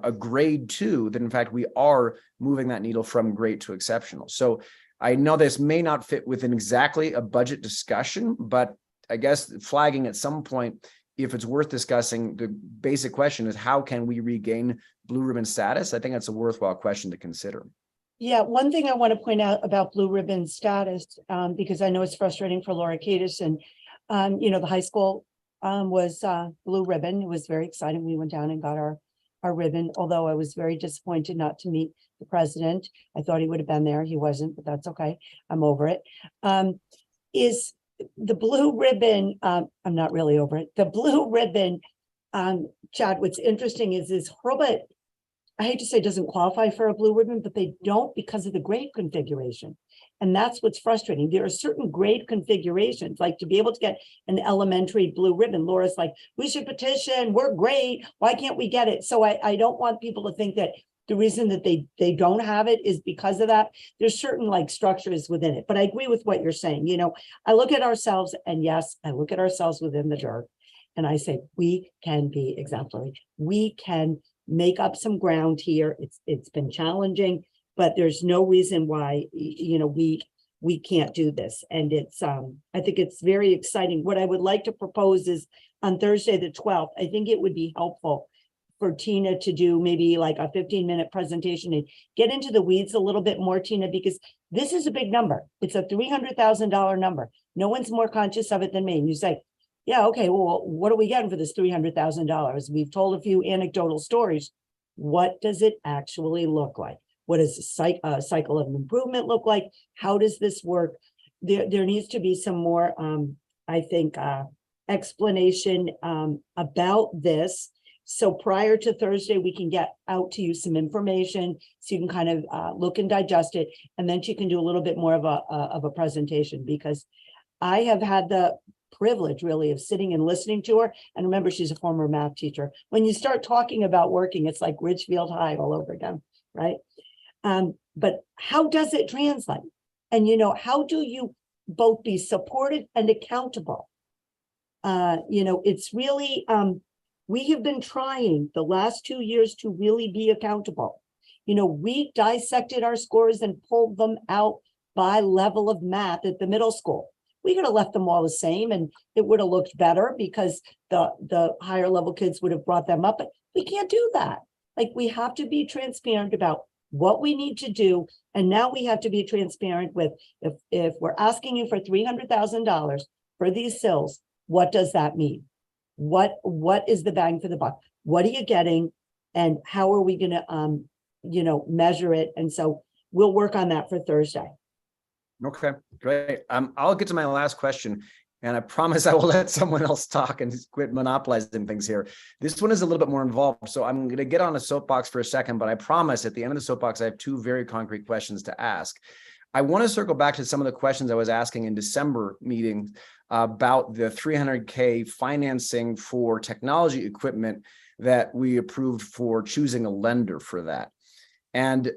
S10: a grade to, that in fact we are moving that needle from great to exceptional. So I know this may not fit within exactly a budget discussion, but I guess flagging at some point, if it's worth discussing, the basic question is, how can we regain Blue Ribbon status? I think that's a worthwhile question to consider.
S8: Yeah, one thing I want to point out about Blue Ribbon status, because I know it's frustrating for Laura Cadis, and the high school was Blue Ribbon. It was very exciting. We went down and got our ribbon, although I was very disappointed not to meet the president. I thought he would have been there. He wasn't, but that's okay. I'm over it. Is the Blue Ribbon, I'm not really over it. The Blue Ribbon, Chad, what's interesting is Hurlbut, I hate to say doesn't qualify for a Blue Ribbon, but they don't because of the grade configuration. And that's what's frustrating. There are certain grade configurations, like to be able to get an elementary blue ribbon. Laura's like, we should petition, we're great. Why can't we get it? So I don't want people to think that the reason that they don't have it is because of that. There's certain like structures within it, but I agree with what you're saying. You know, I look at ourselves, and yes, I look at ourselves within the dirt, and I say, we can be exemplary. We can make up some ground here. It's been challenging, but there's no reason why, you know, we can't do this. And it's, I think it's very exciting. What I would like to propose is on Thursday, the 12th, I think it would be helpful for Tina to do maybe like a 15-minute presentation and get into the weeds a little bit more, Tina, because this is a big number. It's a $300,000 number. No one's more conscious of it than me. And you say, yeah, okay, well, what are we getting for this $300,000? We've told a few anecdotal stories. What does it actually look like? What does a cycle of improvement look like? How does this work? There needs to be some more, I think, explanation about this. So prior to Thursday, we can get out to you some information so you can kind of look and digest it. And then she can do a little bit more of a presentation, because I have had the privilege really of sitting and listening to her. And remember, she's a former math teacher. When you start talking about working, it's like Ridgefield High all over again, right? But how does it translate? And, you know, how do you both be supported and accountable? You know, it's really, we have been trying the last 2 years to really be accountable. You know, we dissected our scores and pulled them out by level of math at the middle school. We could have left them all the same and it would have looked better because the higher level kids would have brought them up, but we can't do that. Like, we have to be transparent about what we need to do. And now we have to be transparent with, if we're asking you for $300,000 for these sills, what does that mean? What is the bang for the buck? What are you getting? And how are we going to, you know, measure it? And so we'll work on that for Thursday.
S10: Okay, great. I'll get to my last question, and I promise I will let someone else talk and quit monopolizing things here. This one is a little bit more involved, so I'm going to get on a soapbox for a second, but I promise at the end of the soapbox, I have two very concrete questions to ask. I want to circle back to some of the questions I was asking in December meeting about the $300K financing for technology equipment that we approved for choosing a lender for that. And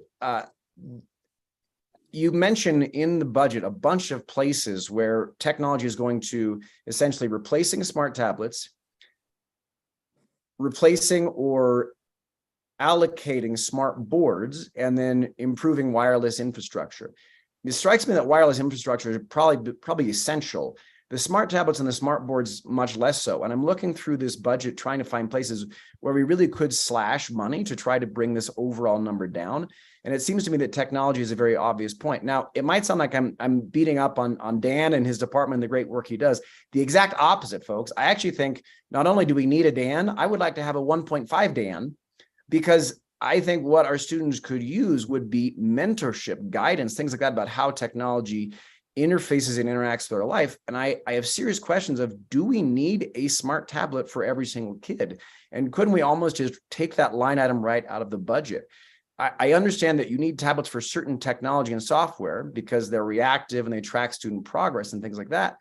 S10: you mentioned in the budget a bunch of places where technology is going to essentially replacing smart tablets, replacing or allocating smart boards, and then improving wireless infrastructure. It strikes me that wireless infrastructure is probably essential. The smart tablets and the smart boards, much less so. And I'm looking through this budget, trying to find places where we really could slash money to try to bring this overall number down. And it seems to me that technology is a very obvious point. Now, it might sound like I'm beating up on Dan and his department and the great work he does. The exact opposite, folks. I actually think not only do we need a Dan, I would like to have a 1.5 Dan, because I think what our students could use would be mentorship, guidance, things like that about how technology interfaces and interacts with our life. And I have serious questions of, do we need a smart tablet for every single kid? And couldn't we almost just take that line item right out of the budget? I understand that you need tablets for certain technology and software because they're reactive and they track student progress and things like that.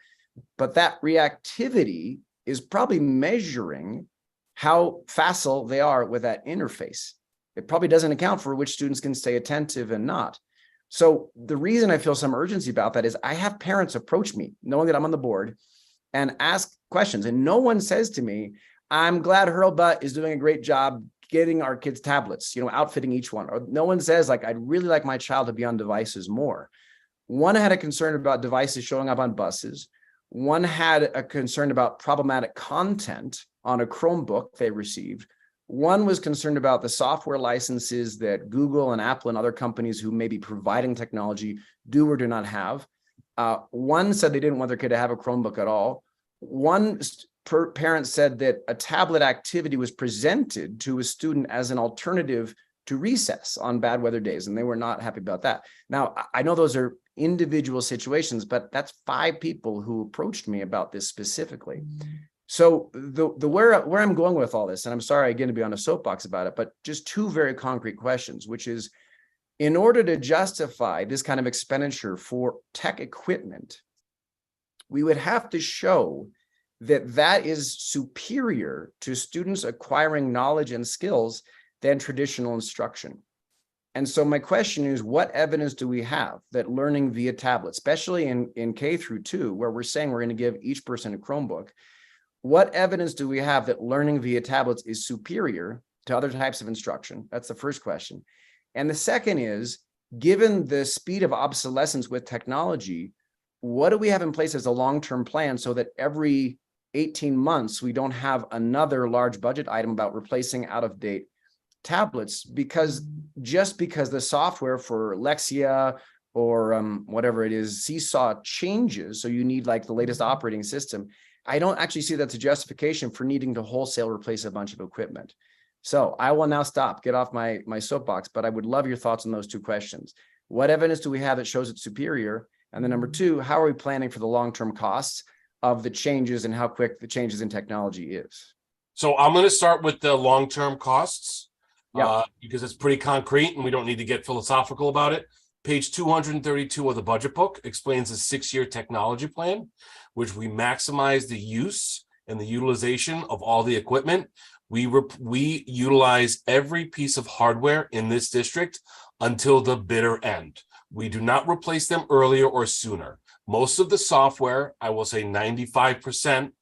S10: But that reactivity is probably measuring how facile they are with that interface. It probably doesn't account for which students can stay attentive and not. So the reason I feel some urgency about that is I have parents approach me, knowing that I'm on the board, and ask questions. And no one says to me, I'm glad Hurlbut is doing a great job getting our kids tablets, you know, outfitting each one. Or no one says, like, I'd really like my child to be on devices more. One had a concern about devices showing up on buses. One had a concern about problematic content on a Chromebook they received. One was concerned about the software licenses that Google and Apple and other companies who may be providing technology do or do not have. One said they didn't want their kid to have a Chromebook at all. One parent said that a tablet activity was presented to a student as an alternative to recess on bad weather days, and they were not happy about that. Now, I know those are individual situations, but that's 5 people who approached me about this specifically. So where I'm going with all this, and I'm sorry again to be on a soapbox about it, but just 2 very concrete questions, which is, in order to justify this kind of expenditure for tech equipment, we would have to show that that is superior to students acquiring knowledge and skills than traditional instruction. And so my question is, what evidence do we have that learning via tablet, especially in K through 2, where we're saying we're going to give each person a Chromebook, what evidence do we have that learning via tablets is superior to other types of instruction? That's the first question. And the second is, given the speed of obsolescence with technology, what do we have in place as a long-term plan so that every 18 months we don't have another large budget item about replacing out-of-date tablets? Because just because the software for Lexia or whatever it is, Seesaw changes, so you need like the latest operating system, I don't actually see that's a justification for needing to wholesale replace a bunch of equipment. So I will now stop, get off my soapbox, but I would love your thoughts on those two questions. What evidence do we have that shows it's superior? And then number two, how are we planning for the long-term costs of the changes and how quick the changes in technology is?
S12: So I'm going to start with the long-term costs.
S10: Yeah.
S12: Because it's pretty concrete and we don't need to get philosophical about it. Page 232 of the budget book explains a 6-year technology plan, which we maximize the use and the utilization of all the equipment. We utilize every piece of hardware in this district until the bitter end. We do not replace them earlier or sooner. Most of the software, I will say 95%,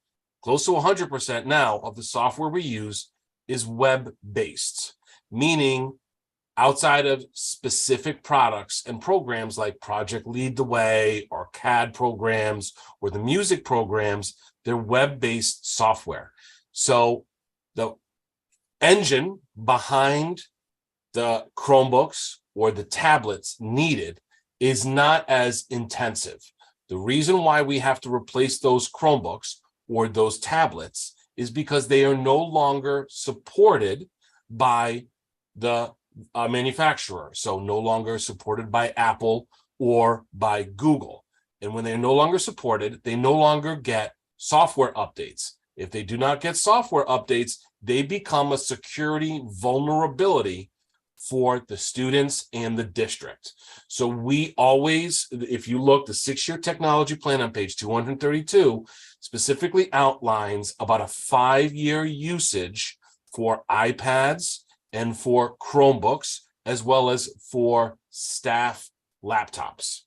S12: close to 100% now of the software we use is web-based. Meaning outside of specific products and programs like Project Lead the Way or CAD programs or the music programs, they're web-based software. So the engine behind the Chromebooks or the tablets needed is not as intensive. The reason why we have to replace those Chromebooks or those tablets is because they are no longer supported by the manufacturer, so no longer supported by Apple or by Google. And when they're no longer supported, they no longer get software updates. If they do not get software updates, they become a security vulnerability for the students and the district. So we always, if you look, the 6-year technology plan on page 232 specifically outlines about a 5-year usage for iPads and for Chromebooks, as well as for staff laptops.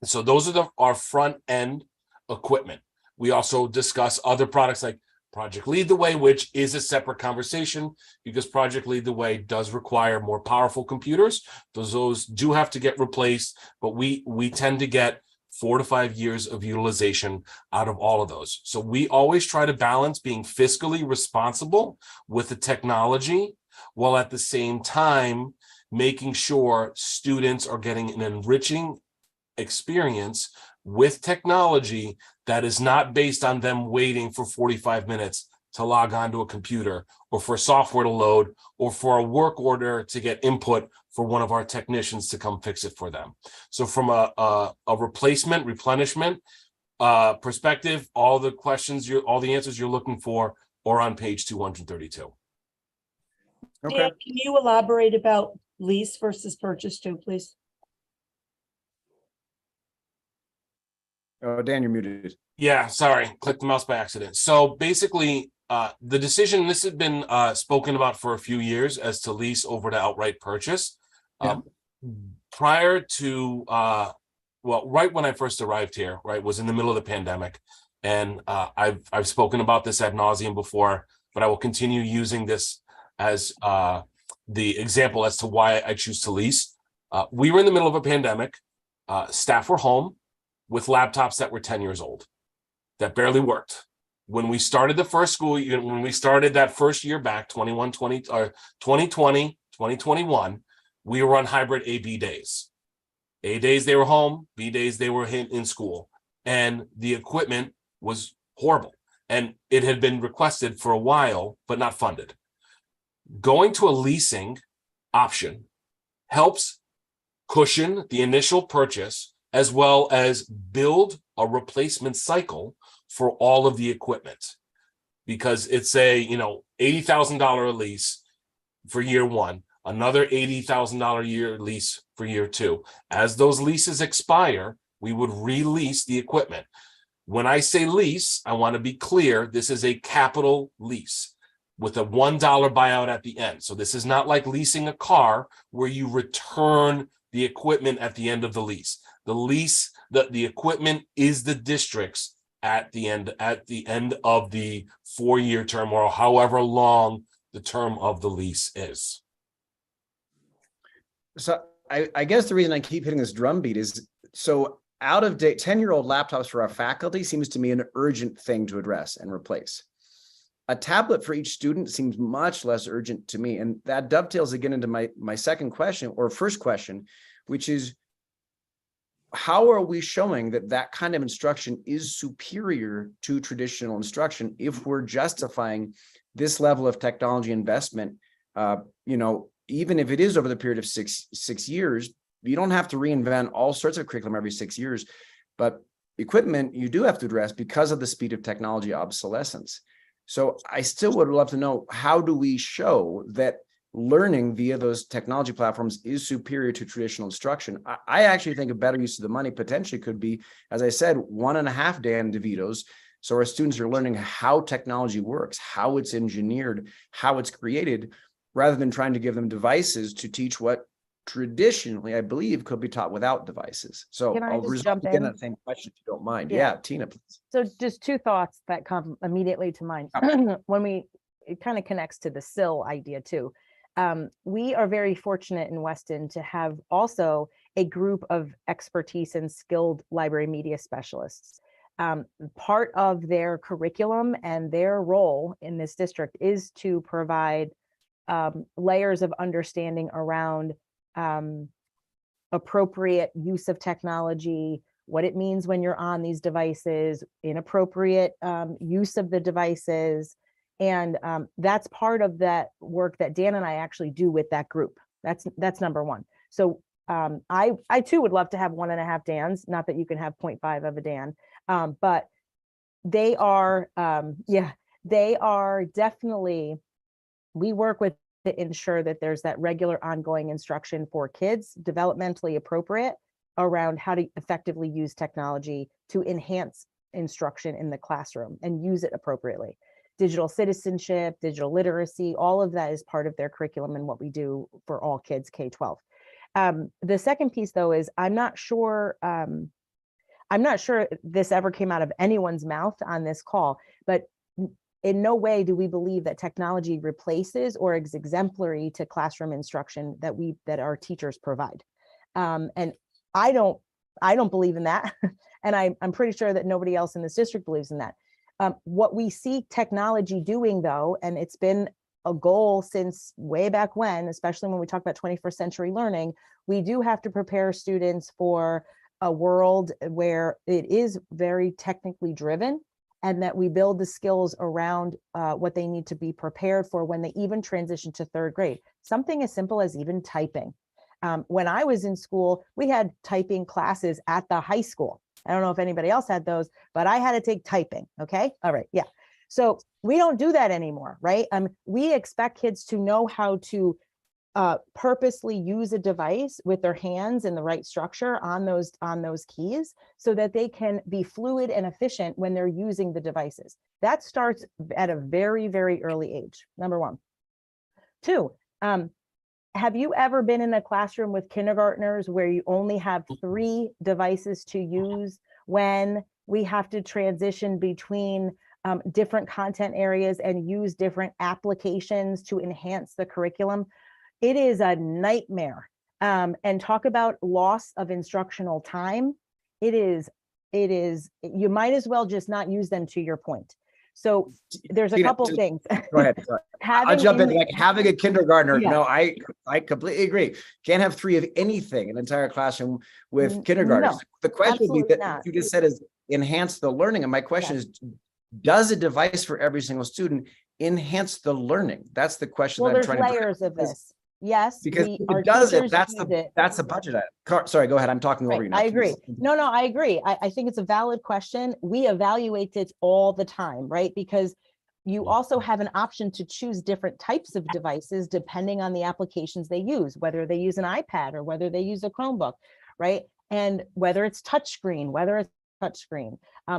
S12: So those are our front end equipment. We also discuss other products like Project Lead the Way, which is a separate conversation because Project Lead the Way does require more powerful computers. Those do have to get replaced, but we tend to get 4 to 5 years of utilization out of all of those. So we always try to balance being fiscally responsible with the technology, while at the same time making sure students are getting an enriching experience with technology that is not based on them waiting for 45 minutes to log on to a computer or for software to load or for a work order to get input for one of our technicians to come fix it for them. So from a replacement, replenishment perspective, all the answers you're looking for are on page 232.
S10: Okay.
S8: Dan, can you elaborate about lease versus purchase too, please?
S10: Oh, Dan, you're muted.
S12: Yeah, sorry, clicked the mouse by accident. So basically, the decision, this has been spoken about for a few years as to lease over to outright purchase. Prior to, right when I first arrived here, right, was in the middle of the pandemic. And I've spoken about this ad nauseum before, but I will continue using this as the example as to why I choose to lease. We were in the middle of a pandemic. Staff were home with laptops that were 10 years old, that barely worked. When we started the first school, when we started that first year back, 2020, 2021, we were on hybrid A/B days. A days they were home, B days they were in school. And the equipment was horrible. And it had been requested for a while, but not funded. Going to a leasing option helps cushion the initial purchase as well as build a replacement cycle for all of the equipment, because it's a $80,000 lease for year one. another $80,000 year lease for year 2. As those leases expire, we would release the equipment. When I say lease, I want to be clear, this is a capital lease with a $1 buyout at the end. So this is not like leasing a car where you return the equipment at the end of the lease. The lease, the equipment is the district's at the end of the 4-year term, or however long the term of the lease is.
S10: So I guess the reason I keep hitting this drumbeat is, so out of date 10-year-old laptops for our faculty seems to me an urgent thing to address and replace. A tablet for each student seems much less urgent to me. And that dovetails again into my second question, or first question, which is, how are we showing that that kind of instruction is superior to traditional instruction if we're justifying this level of technology investment? Even if it is over the period of six years, you don't have to reinvent all sorts of curriculum every 6 years, but equipment you do have to address because of the speed of technology obsolescence. So I still would love to know, how do we show that learning via those technology platforms is superior to traditional instruction? I actually think a better use of the money potentially could be, as I said, 1.5 Dan DeVitos. So our students are learning how technology works, how it's engineered, how it's created, rather than trying to give them devices to teach what traditionally, I believe, could be taught without devices. So
S5: Can I
S10: I'll
S5: just jump
S10: again
S5: in?
S10: that same question if you don't mind.
S5: Yeah.
S10: Yeah, Tina, please.
S5: So just two thoughts that come immediately to mind it kind of connects to the SIL idea too. We are very fortunate in Weston to have also a group of expertise and skilled library media specialists. Part of their curriculum and their role in this district is to provide layers of understanding around appropriate use of technology, what it means when you're on these devices, inappropriate use of the devices. And that's part of that work that Dan and I actually do with that group. That's number one. So I too would love to have 1.5 Dans, not that you can have 0.5 of a Dan, but they are, they are definitely, we work with to ensure that there's that regular ongoing instruction for kids, developmentally appropriate, around how to effectively use technology to enhance instruction in the classroom and use it appropriately. Digital citizenship, digital literacy, all of that is part of their curriculum and what we do for all kids K-12. The second piece though is I'm not sure this ever came out of anyone's mouth on this call, but in no way do we believe that technology replaces or is exemplary to classroom instruction that our teachers provide. And I don't believe in that. And I'm pretty sure that nobody else in this district believes in that. What we see technology doing though, and it's been a goal since way back when, especially when we talk about 21st century learning, we do have to prepare students for a world where it is very technically driven, and that we build the skills around what they need to be prepared for when they even transition to 3rd grade. Something as simple as even typing. When I was in school, we had typing classes at the high school. I don't know if anybody else had those, but I had to take typing. Okay. All right. Yeah. So we don't do that anymore, right? We expect kids to know how to purposely use a device with their hands in the right structure on those keys so that they can be fluid and efficient when they're using the devices. That starts at a very, very early age, number one. 2, have you ever been in a classroom with kindergartners where you only have 3 devices to use when we have to transition between different content areas and use different applications to enhance the curriculum? It is a nightmare. And talk about loss of instructional time. It is, you might as well just not use them, to your point. So there's a couple things.
S10: Go ahead. I'll jump in, like having a kindergartner.
S5: Yeah.
S10: No, I completely agree. Can't have 3 of anything, an entire classroom with kindergartners.
S5: No,
S10: the question would be
S5: absolutely
S10: that
S5: not.
S10: you just said is enhance the learning. And my question is, does a device for every single student enhance the learning? That's the question.
S5: Well,
S10: that I'm
S5: there's
S10: trying to
S5: layers of this. Yes,
S10: because
S5: we,
S10: if
S5: our
S10: it does it,
S5: teachers
S10: that's
S5: use
S10: the
S5: it.
S10: that's the budget item. Sorry, go ahead. I'm talking over
S5: Right,
S10: you now.
S5: I agree. No, I agree. I think it's a valid question. We evaluate it all the time, right? Because You also have an option to choose different types of devices depending on the applications they use, whether they use an iPad or whether they use a Chromebook, right? And whether it's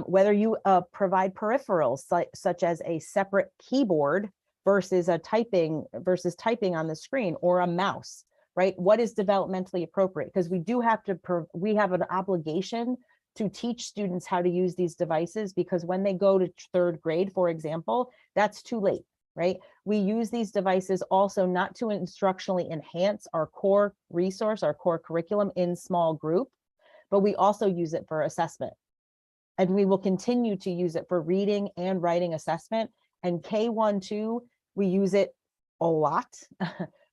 S5: whether you provide peripherals such as a separate keyboard versus typing on the screen, or a mouse, right? What is developmentally appropriate? Because we have an obligation to teach students how to use these devices, because when they go to 3rd grade, for example, that's too late, right? We use these devices also not to instructionally enhance our core resource, our core curriculum in small group, but we also use it for assessment. And we will continue to use it for reading and writing assessment. And K1-2, we use it a lot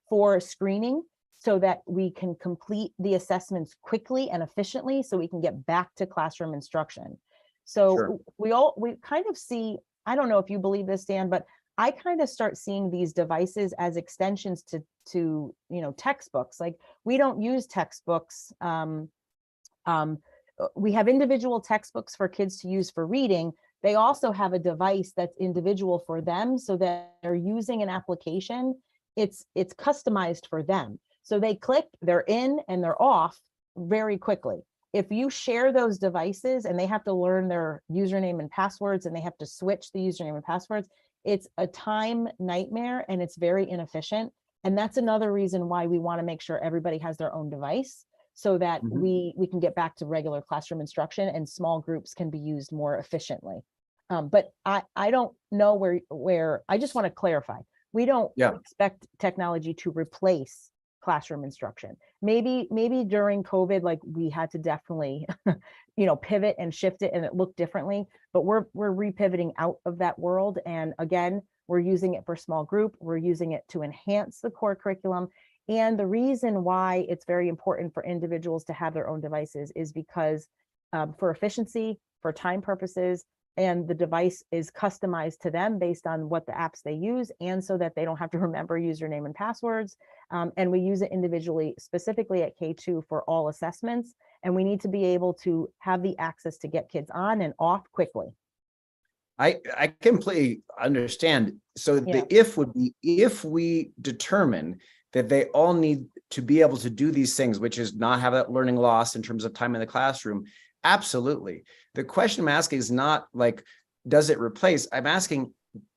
S5: for screening, so that we can complete the assessments quickly and efficiently, so we can get back to classroom instruction. So
S10: Sure.
S5: we kind of see, I don't know if you believe this, Dan, but I kind of start seeing these devices as extensions to textbooks. Like, we don't use textbooks. We have individual textbooks for kids to use for reading. They also have a device that's individual for them, so that they're using an application. It's customized for them. So they click, they're in and they're off very quickly. If you share those devices and they have to learn their username and passwords, and they have to switch the username and passwords, it's a time nightmare and it's very inefficient. And that's another reason why we want to make sure everybody has their own device, so that we can get back to regular classroom instruction and small groups can be used more efficiently. But I don't know where I just want to clarify. We don't expect technology to replace classroom instruction. Maybe during COVID, like, we had to definitely, pivot and shift it, and it looked differently, but we're repivoting out of that world. And again, we're using it for small group. We're using it to enhance the core curriculum. And the reason why it's very important for individuals to have their own devices is because for efficiency, for time purposes, and the device is customized to them based on what the apps they use, and so that they don't have to remember username and passwords. And we use it individually, specifically at K2 for all assessments. And we need to be able to have the access to get kids on and off quickly.
S10: I completely understand. So the if would be, if we determine that they all need to be able to do these things, which is not have that learning loss in terms of time in the classroom. Absolutely. The question I'm asking is not like, does it replace? I'm asking,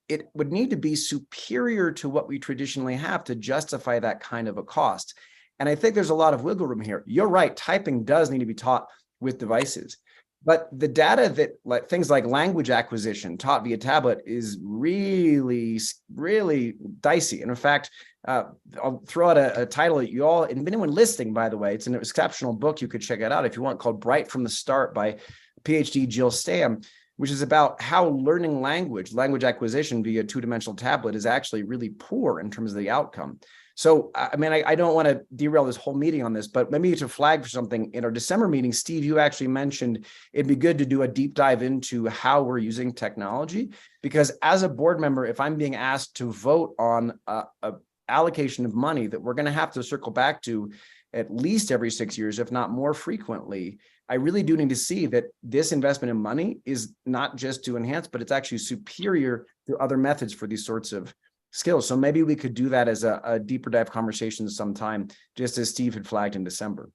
S10: it would need to be superior to what we traditionally have to justify that kind of a cost. And I think there's a lot of wiggle room here. You're right, typing does need to be taught with devices. But the data that, like, things like language acquisition taught via tablet is really, really dicey. And in fact, I'll throw out a title that you all, and anyone listening, by the way, it's an exceptional book. You could check it out if you want, called Bright from the Start by PhD Jill Stam, which is about how learning language acquisition via two-dimensional tablet is actually really poor in terms of the outcome. So, I mean, I don't want to derail this whole meeting on this, but maybe to flag for something, in our December meeting, Steve, you actually mentioned it'd be good to do a deep dive into how we're using technology, because as a board member, if I'm being asked to vote on a allocation of money that we're going to have to circle back to at least every 6 years, if not more frequently, I really do need to see that this investment in money is not just to enhance, but it's actually superior to other methods for these sorts of skills. So maybe we could do that as a deeper dive conversation sometime, just as Steve had flagged in December.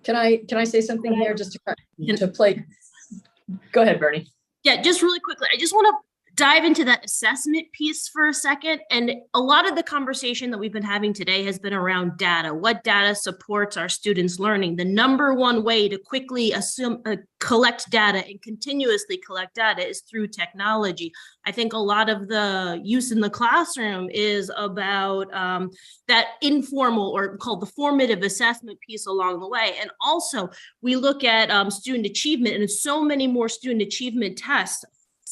S4: Can I say something here just to play? Go ahead, Bernie.
S13: Yeah, just really quickly. I just want to dive into that assessment piece for a second. And a lot of the conversation that we've been having today has been around data. What data supports our students' learning? The number one way to quickly collect data and continuously collect data is through technology. I think a lot of the use in the classroom is about that informal, or called the formative assessment piece along the way. And also we look at student achievement, and so many more student achievement tests.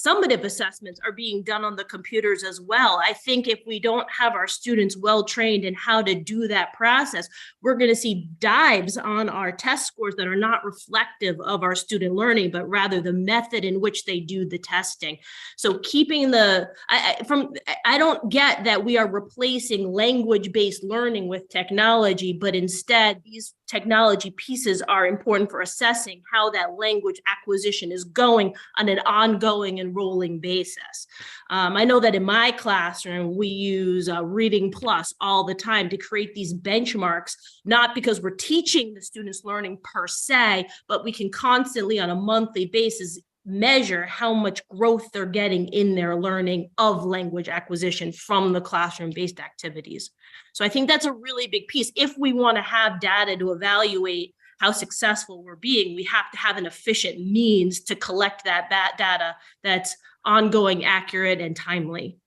S13: Summative assessments are being done on the computers as well. I think if we don't have our students well trained in how to do that process, we're going to see dives on our test scores that are not reflective of our student learning, but rather the method in which they do the testing. So keeping I don't get that we are replacing language-based learning with technology, but instead these technology pieces are important for assessing how that language acquisition is going on an ongoing and rolling basis. I know that in my classroom, we use Reading Plus all the time to create these benchmarks, not because we're teaching the students learning per se, but we can constantly on a monthly basis measure how much growth they're getting in their learning of language acquisition from the classroom-based activities. So I think that's a really big piece. If we want to have data to evaluate how successful we're being, we have to have an efficient means to collect that data that's ongoing, accurate, and timely.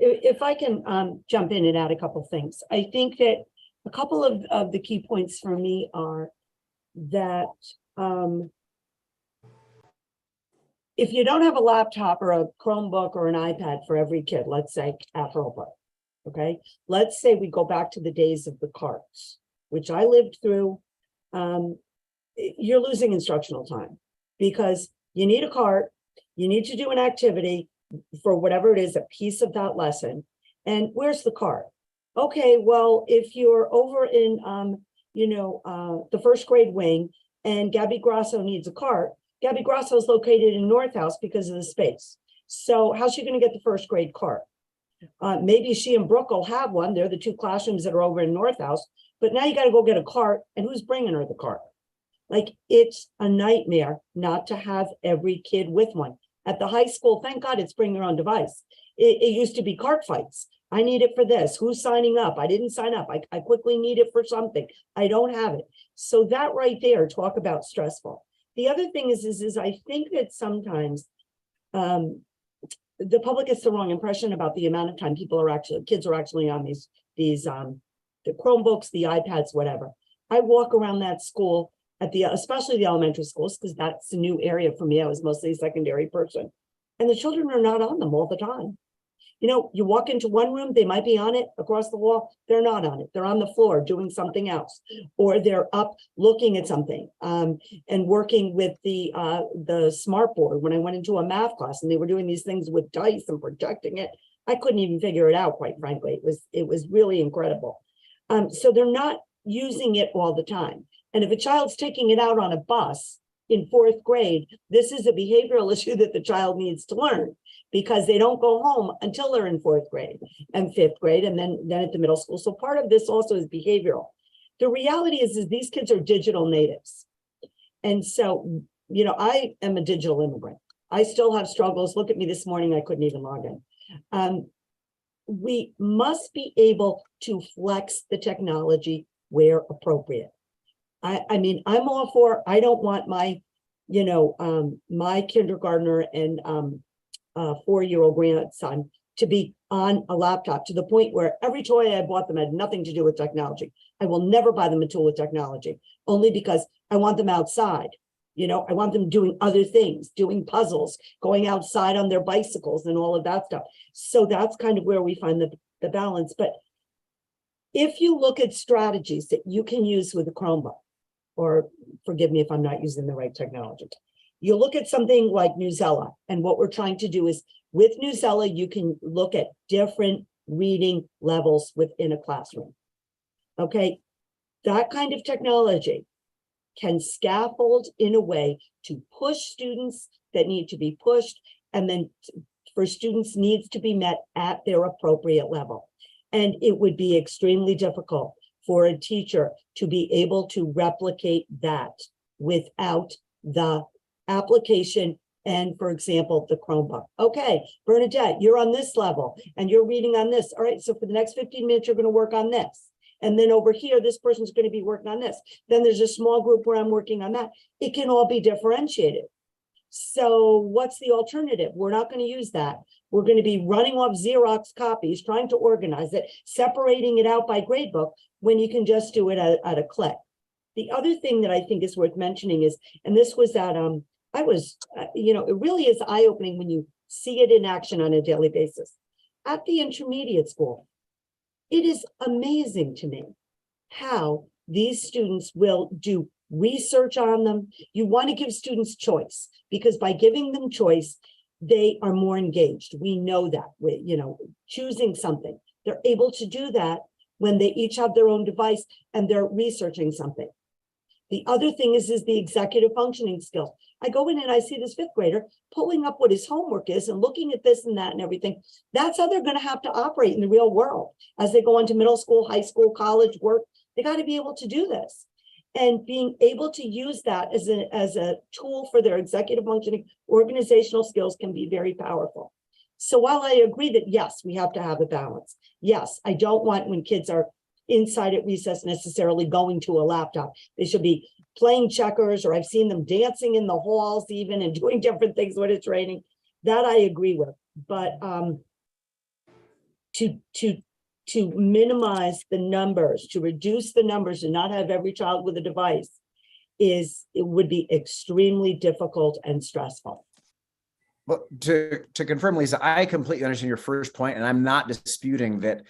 S8: If I can jump in and add a couple things. I think that a couple of the key points for me are that if you don't have a laptop or a Chromebook or an iPad for every kid, let's say at Hurlbut, okay? Let's say we go back to the days of the carts, which I lived through. You're losing instructional time because you need a cart, you need to do an activity for whatever it is, a piece of that lesson. And where's the cart? Okay, well, if you're over in, the first grade wing and Gabby Grasso needs a cart, Gabby Grasso is located in North House because of the space. So how's she going to get the first grade cart? Maybe she and Brooke will have one. They're the two classrooms that are over in North House. But now you got to go get a cart. And who's bringing her the cart? Like, it's a nightmare not to have every kid with one. At the high school, thank God it's bring your own device. It used to be cart fights. I need it for this. Who's signing up? I didn't sign up. I quickly need it for something. I don't have it. So that right there, talk about stressful. The other thing is I think that sometimes the public gets the wrong impression about the amount of time kids are actually on these the Chromebooks, the iPads, whatever. I walk around that school especially the elementary schools, because that's a new area for me. I was mostly a secondary person. And the children are not on them all the time. You know, you walk into one room, they might be on it across the wall. They're not on it. They're on the floor doing something else, or they're up looking at something and working with the smart board. When I went into a math class and they were doing these things with dice and projecting it, I couldn't even figure it out, quite frankly. It was really incredible. So they're not using it all the time. And if a child's taking it out on a bus in 4th grade, this is a behavioral issue that the child needs to learn, because they don't go home until they're in 4th grade and 5th grade, and then at the middle school. So part of this also is behavioral. The reality is these kids are digital natives. And so, I am a digital immigrant. I still have struggles. Look at me this morning, I couldn't even log in. We must be able to flex the technology where appropriate. I mean, I'm all for, I don't want my, my kindergartner and 4-year-old grandson to be on a laptop to the point where every toy I bought them had nothing to do with technology. I will never buy them a tool with technology, only because I want them outside. I want them doing other things, doing puzzles, going outside on their bicycles and all of that stuff. So that's kind of where we find the balance. But if you look at strategies that you can use with a Chromebook, or forgive me if I'm not using the right technology, you look at something like Newsela, and what we're trying to do is with Newsela, you can look at different reading levels within a classroom. Okay, that kind of technology can scaffold in a way to push students that need to be pushed, and then for students needs to be met at their appropriate level. And it would be extremely difficult for a teacher to be able to replicate that without the application and, for example, the Chromebook. Okay, Bernadette, you're on this level and you're reading on this. All right, so for the next 15 minutes, you're going to work on this. And then over here, this person's going to be working on this. Then there's a small group where I'm working on that. It can all be differentiated. So what's the alternative? We're not going to use that. We're going to be running off Xerox copies, trying to organize it, separating it out by gradebook, when you can just do it at a click. The other thing that I think is worth mentioning is, and this was at, it really is eye-opening when you see it in action on a daily basis. At the intermediate school, it is amazing to me how these students will do research on them. You want to give students choice, because by giving them choice, they are more engaged. We know that, choosing something. They're able to do that when they each have their own device and they're researching something. The other thing is the executive functioning skill. I go in and I see this fifth grader pulling up what his homework is and looking at this and that and everything. That's how they're going to have to operate in the real world as they go into middle school, high school, college, work. They got to be able to do this. And being able to use that as a tool for their executive functioning, organizational skills can be very powerful. So while I agree that, yes, we have to have a balance. Yes, I don't want when kids are inside at recess necessarily going to a laptop. They should be playing checkers, or I've seen them dancing in the halls even and doing different things when it's raining. That I agree with. But to minimize the numbers, to reduce the numbers and not have every child with a device it would be extremely difficult and stressful.
S10: Well, to confirm, Lisa, I completely understand your first point, and I'm not disputing that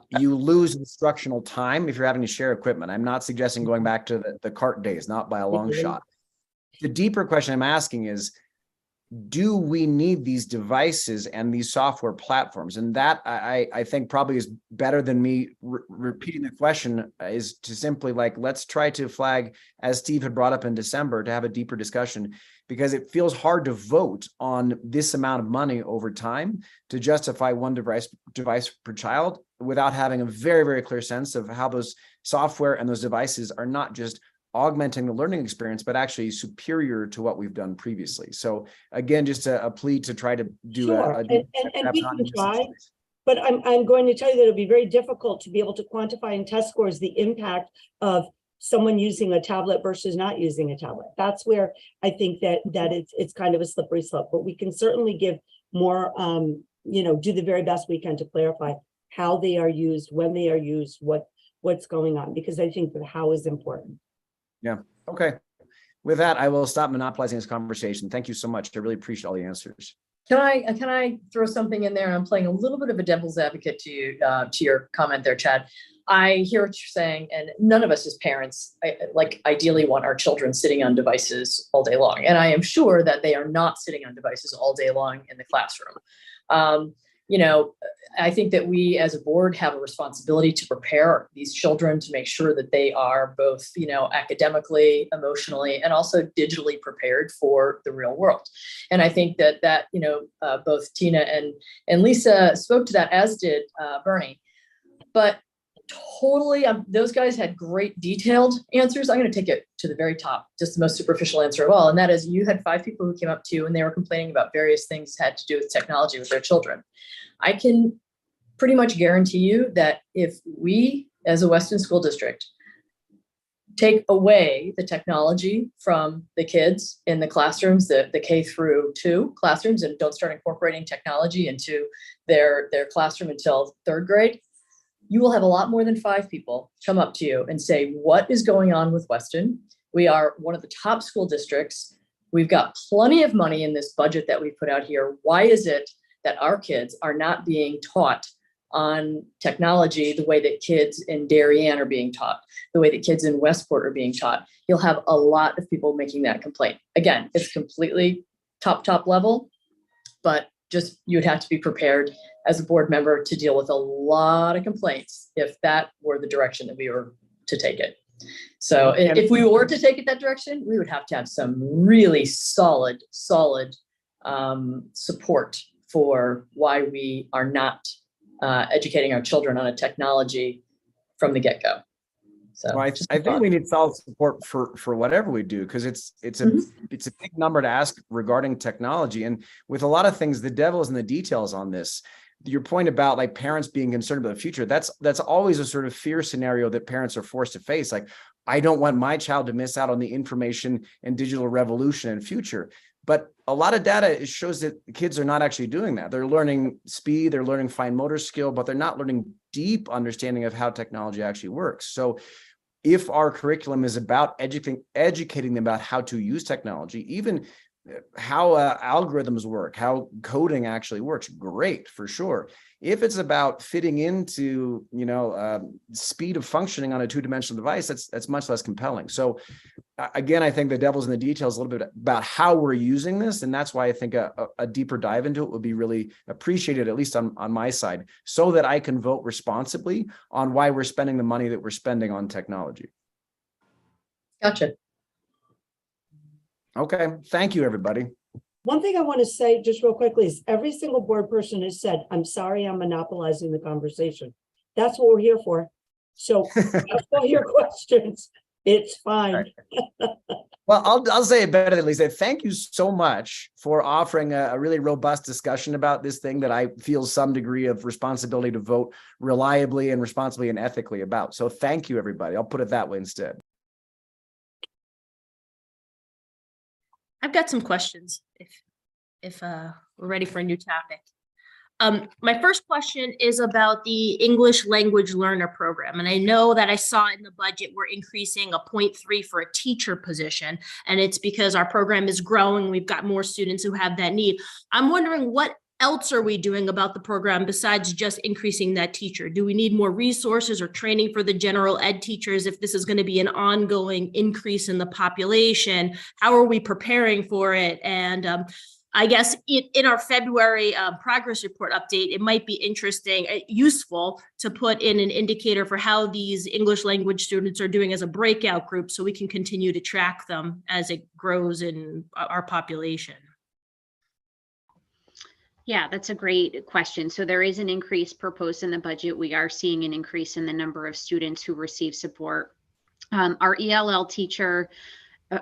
S10: you lose instructional time if you're having to share equipment. I'm not suggesting going back to the cart days, not by a long shot. The deeper question I'm asking is, do we need these devices and these software platforms? And that I think probably is better than me repeating the question, is to simply let's try to flag, as Steve had brought up in December, to have a deeper discussion, because it feels hard to vote on this amount of money over time to justify one device per child without having a very, very clear sense of how those software and those devices are not just augmenting the learning experience, but actually superior to what we've done previously. So again, just a plea to try to do
S8: and we can try, but I'm going to tell you that it'll be very difficult to be able to quantify in test scores the impact of someone using a tablet versus not using a tablet. That's where I think that it's kind of a slippery slope, but we can certainly give more, do the very best we can to clarify how they are used, when they are used, what's going on, because I think that how is important.
S10: Yeah. Okay. With that, I will stop monopolizing this conversation. Thank you so much. I really appreciate all the answers.
S4: Can I throw something in there? I'm playing a little bit of a devil's advocate to you, to your comment there, Chad. I hear what you're saying, and none of us as parents ideally want our children sitting on devices all day long. And I am sure that they are not sitting on devices all day long in the classroom. I think that we as a board have a responsibility to prepare these children to make sure that they are both, academically, emotionally, and also digitally prepared for the real world. And I think that both Tina and Lisa spoke to that, as did Bernie. But totally, those guys had great detailed answers. I'm going to take it to the very top, just the most superficial answer of all. And that is, you had 5 people who came up to you and they were complaining about various things that had to do with technology with their children. I can pretty much guarantee you that if we, as a Weston School District, take away the technology from the kids in the classrooms, the K through 2 classrooms, and don't start incorporating technology into their classroom until 3rd grade, you will have a lot more than 5 people come up to you and say, what is going on with Weston? We are one of the top school districts. We've got plenty of money in this budget that we put out here. Why is it that our kids are not being taught on technology the way that kids in Darien are being taught, the way that kids in Westport are being taught? You'll have a lot of people making that complaint. Again, it's completely top level, but just you'd have to be prepared as a board member to deal with a lot of complaints if that were the direction that we were to take it. So if we were to take it that direction, we would have to have some really solid support for why we are not educating our children on a technology from the get-go. So
S10: well, I think we need solid support for whatever we do, because it's a big number to ask regarding technology. And with a lot of things, the devil is in the details on this. Your point about parents being concerned about the future, that's always a sort of fear scenario that parents are forced to face. I don't want my child to miss out on the information and digital revolution and future. But a lot of data shows that kids are not actually doing that. They're learning speed, they're learning fine motor skill, but they're not learning deep understanding of how technology actually works. So if our curriculum is about educating them about how to use technology, even how algorithms work, how coding actually works, great, for sure. If it's about fitting into, speed of functioning on a two-dimensional device, that's much less compelling. So again, I think the devil's in the details a little bit about how we're using this. And that's why I think a deeper dive into it would be really appreciated, at least on my side, so that I can vote responsibly on why we're spending the money that we're spending on technology.
S4: Gotcha.
S10: Okay, thank you, everybody.
S8: One thing I want to say just real quickly is every single board person has said, I'm sorry, I'm monopolizing the conversation. That's what we're here for. So ask all your questions. It's fine.
S10: Well, I'll say it better than Lisa. Thank you so much for offering a really robust discussion about this thing that I feel some degree of responsibility to vote reliably and responsibly and ethically about. So thank you, everybody. I'll put it that way instead.
S13: I've got some questions if we're ready for a new topic. My first question is about the English language learner program. And I know that I saw in the budget, we're increasing a 0.3 for a teacher position. And it's because our program is growing. We've got more students who have that need. I'm wondering, what else are we doing about the program besides just increasing that teacher? Do we need more resources or training for the general ed teachers if this is going to be an ongoing increase in the population? How are we preparing for it? And I guess in our February progress report update, it might be interesting, useful to put in an indicator for how these English language students are doing as a breakout group, so we can continue to track them as it grows in our population.
S6: Yeah, that's a great question. So there is an increase proposed in the budget. We are seeing an increase in the number of students who receive support. Our ELL teacher,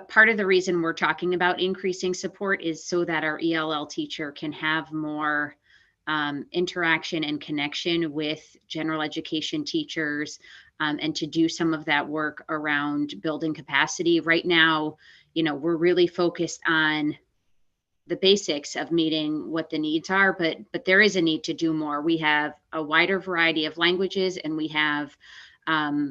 S6: part of the reason we're talking about increasing support is so that our ELL teacher can have more interaction and connection with general education teachers, and to do some of that work around building capacity. Right now, we're really focused on the basics of meeting what the needs are, but there is a need to do more. We have a wider variety of languages, and we have a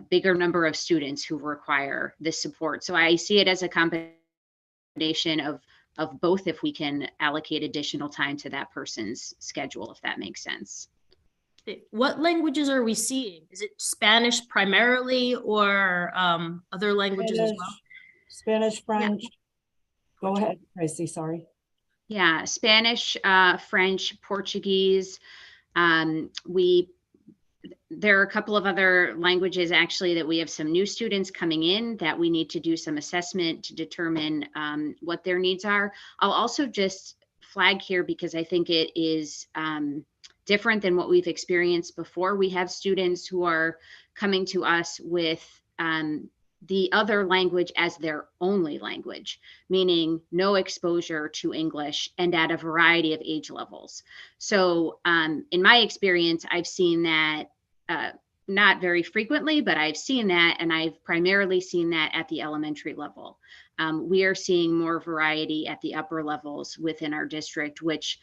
S6: bigger number of students who require this support. So I see it as a combination of both, if we can allocate additional time to that person's schedule, if that makes sense.
S13: What languages are we seeing? Is it Spanish primarily, or other languages as well?
S8: Spanish, French.
S6: Yeah.
S8: Go ahead, Tracy, sorry.
S6: Yeah, Spanish, French, Portuguese. There are a couple of other languages actually that we have some new students coming in that we need to do some assessment to determine what their needs are. I'll also just flag here, because I think it is different than what we've experienced before. We have students who are coming to us with the other language as their only language, meaning no exposure to English and at a variety of age levels. So in my experience, I've seen that not very frequently, but I've seen that, and I've primarily seen that at the elementary level. We are seeing more variety at the upper levels within our district, which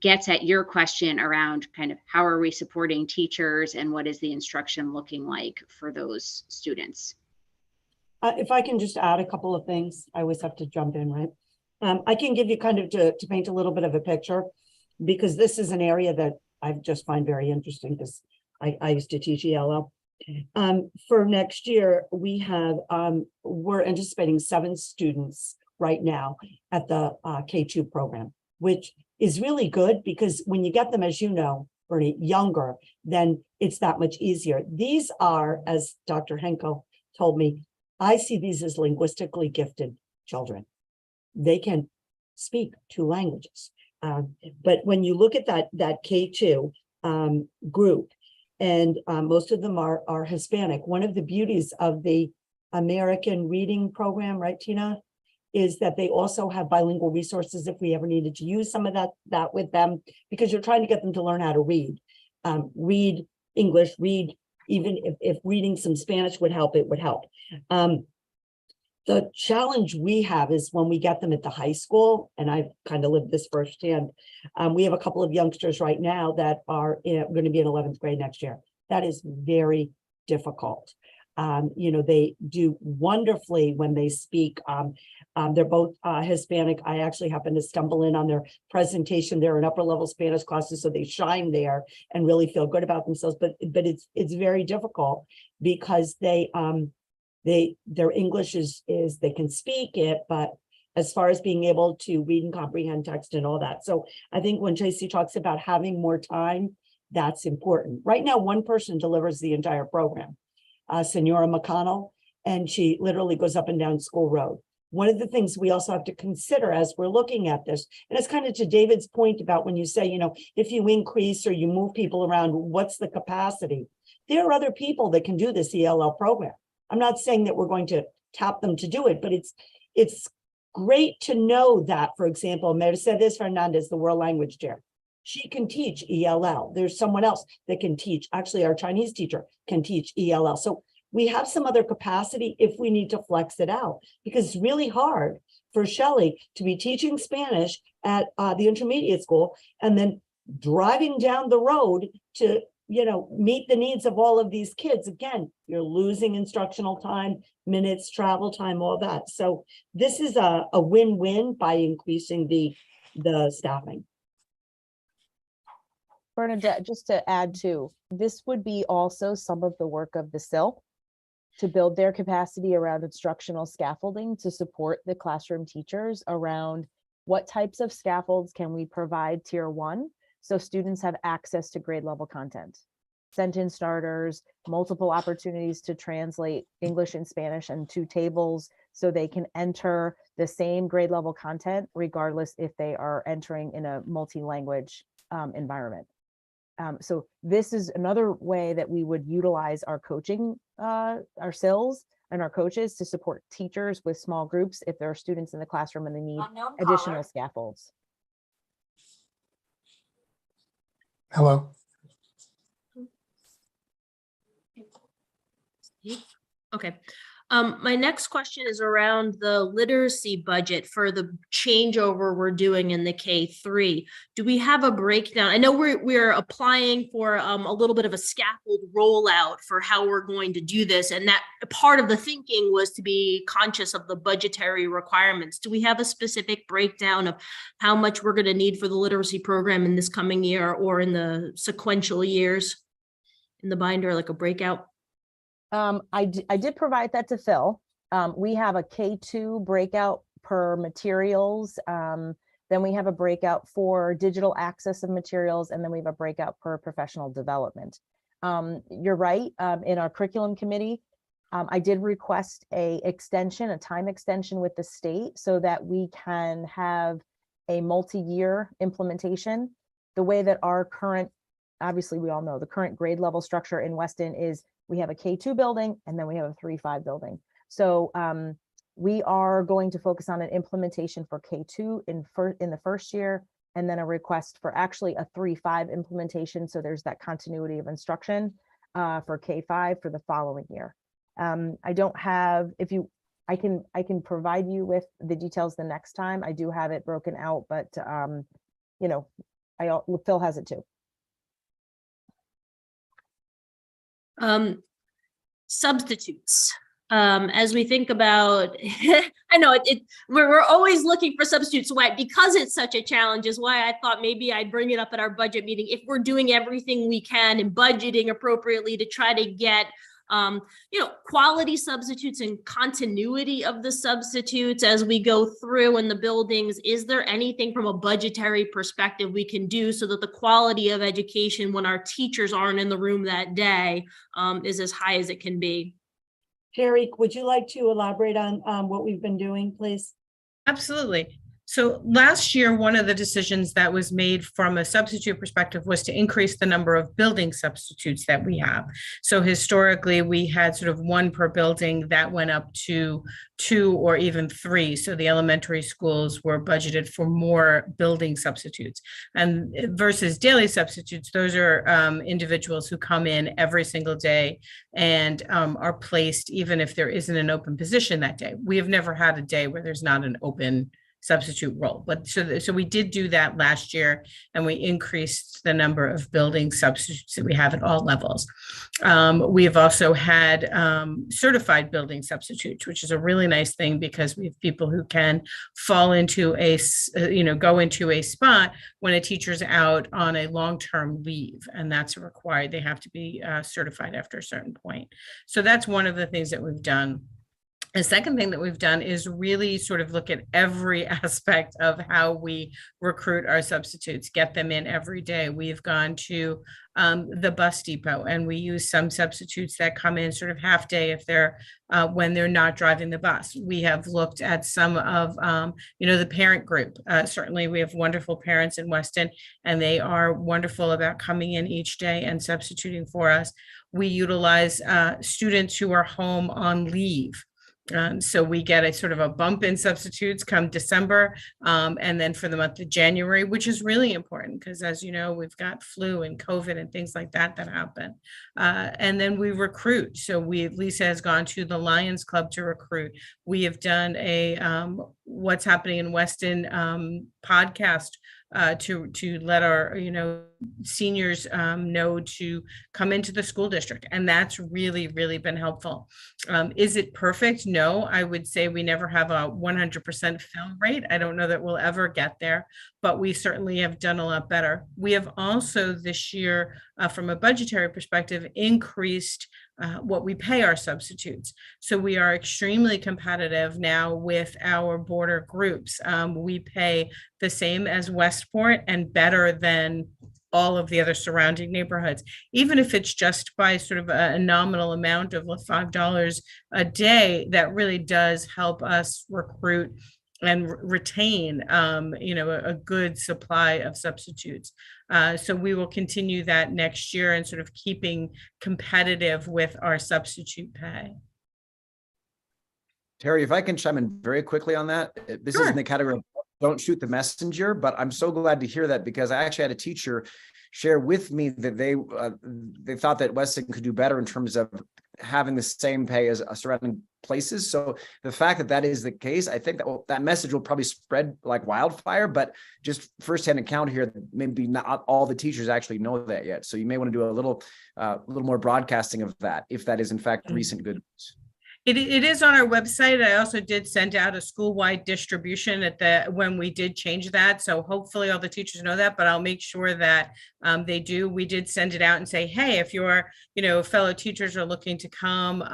S6: gets at your question around kind of how are we supporting teachers and what is the instruction looking like for those students.
S8: If I can just add a couple of things, I always have to jump in, right? I can give you kind of to paint a little bit of a picture, because this is an area that I just find very interesting, because I used to teach ELL. For next year, we're anticipating 7 students right now at the K2 program, which is really good, because when you get them, as you know, Bernie, younger, then it's that much easier. These are, as Dr. Henkel told me, I see these as linguistically gifted children. They can speak 2 languages. But when you look at that K2 group, and most of them are Hispanic, one of the beauties of the American Reading Program, right, Tina, is that they also have bilingual resources if we ever needed to use some of that with them, because you're trying to get them to learn how to read. Read English, read, even if reading some Spanish would help, it would help. The challenge we have is when we get them at the high school, and I've kind of lived this firsthand. We have a couple of youngsters right now that are going to be in 11th grade next year. That is very difficult. They do wonderfully when they speak. They're both Hispanic. I actually happened to stumble in on their presentation. They're in upper level Spanish classes, so they shine there and really feel good about themselves. But it's very difficult because their English is they can speak it, but as far as being able to read and comprehend text and all that. So I think when Tracy talks about having more time, that's important. Right now, one person delivers the entire program, Senora McConnell, and she literally goes up and down School Road. One of the things we also have to consider as we're looking at this, and it's kind of to David's point about when you say, if you increase or you move people around, what's the capacity? There are other people that can do this ELL program. I'm not saying that we're going to tap them to do it, but it's great to know that, for example, Mercedes Fernandez, the world language chair, she can teach ELL. There's someone else that can teach. Actually, our Chinese teacher can teach ELL. So we have some other capacity if we need to flex it out, because it's really hard for Shelley to be teaching Spanish at the intermediate school and then driving down the road to meet the needs of all of these kids. Again, you're losing instructional time, minutes, travel time, all that. So this is a win-win by increasing the staffing.
S5: Bernadette, just to add to, this would be also some of the work of the SIL to build their capacity around instructional scaffolding to support the classroom teachers around what types of scaffolds can we provide tier 1 so students have access to grade level content, sentence starters, multiple opportunities to translate English and Spanish into tables so they can enter the same grade level content regardless if they are entering in a multi-language environment. So this is another way that we would utilize our coaching, our SILs and our coaches to support teachers with small groups if there are students in the classroom and they need additional scaffolds.
S1: Hello.
S13: Okay. My next question is around the literacy budget for the changeover we're doing in the K-3. Do we have a breakdown? I know we're applying for a little bit of a scaffold rollout for how we're going to do this, and that part of the thinking was to be conscious of the budgetary requirements. Do we have a specific breakdown of how much we're going to need for the literacy program in this coming year or in the sequential years in the binder, like a breakout?
S5: I did provide that to Phil. We have a K2 breakout per materials. Then we have a breakout for digital access of materials, and then we have a breakout per professional development. You're right, in our curriculum committee, I did request a time extension with the state so that we can have a multi-year implementation. The way that our current, obviously we all know the current grade level structure in Weston is we have a K2 building and then we have a 3-5 building. So we are going to focus on an implementation for K2 in the first year, and then a request for actually a 3-5 implementation. So there's that continuity of instruction for K5 for the following year. I don't have, I can provide you with the details the next time. I do have it broken out, but Phil has it too.
S13: Substitutes. As we think about, I know we're always looking for substitutes. Why? Because it's such a challenge is why I thought maybe I'd bring it up at our budget meeting. If we're doing everything we can and budgeting appropriately to try to get quality substitutes and continuity of the substitutes as we go through in the buildings, is there anything from a budgetary perspective we can do so that the quality of education when our teachers aren't in the room that day is as high as it can be?
S8: Jerry, would you like to elaborate on what we've been doing, please?
S14: Absolutely. So last year, one of the decisions that was made from a substitute perspective was to increase the number of building substitutes that we have. So historically, we had sort of one per building that went up to 2 or even 3. So the elementary schools were budgeted for more building substitutes, and versus daily substitutes, those are individuals who come in every single day and are placed even if there isn't an open position that day. We have never had a day where there's not an open substitute role. But so we did do that last year, and we increased the number of building substitutes that we have at all levels. We have also had certified building substitutes, which is a really nice thing because we have people who can fall into go into a spot when a teacher's out on a long-term leave, and that's required. They have to be certified after a certain point. So that's one of the things that we've done. The second thing that we've done is really sort of look at every aspect of how we recruit our substitutes, get them in every day. We've gone to the bus depot, and we use some substitutes that come in sort of half day if they're when they're not driving the bus. We have looked at some of the parent group. Certainly we have wonderful parents in Weston, and they are wonderful about coming in each day and substituting for us. We utilize students who are home on leave. So we get a sort of a bump in substitutes come December, and then for the month of January, which is really important because, as you know, we've got flu and COVID and things like that happen. And then we recruit. So Lisa has gone to the Lions Club to recruit. We have done a What's Happening in Weston podcast to let our seniors know to come into the school district, and that's really been helpful. Is it perfect? No, I would say we never have a 100% fill rate. I don't know that we'll ever get there, but we certainly have done a lot better. We have also this year, from a budgetary perspective, increased what we pay our substitutes. So we are extremely competitive now with our border groups. We pay the same as Westport and better than all of the other surrounding neighborhoods, even if it's just by sort of a nominal amount of $5 a day. That really does help us recruit and retain a good supply of substitutes. So we will continue that next year and sort of keeping competitive with our substitute pay.
S10: Terry, if I can chime in very quickly on that. This is in the category of don't shoot the messenger, but I'm so glad to hear that because I actually had a teacher share with me that they thought that Weston could do better in terms of having the same pay as surrounding places. So the fact that that is the case, I think that message will probably spread like wildfire, but just firsthand account here, maybe not all the teachers actually know that yet. So you may want to do a little more broadcasting of that, if that is in fact recent good news.
S14: It is on our website. I also did send out a school-wide distribution when we did change that. So hopefully all the teachers know that, but I'll make sure that they do. We did send it out and say, hey, if your fellow teachers are looking to come,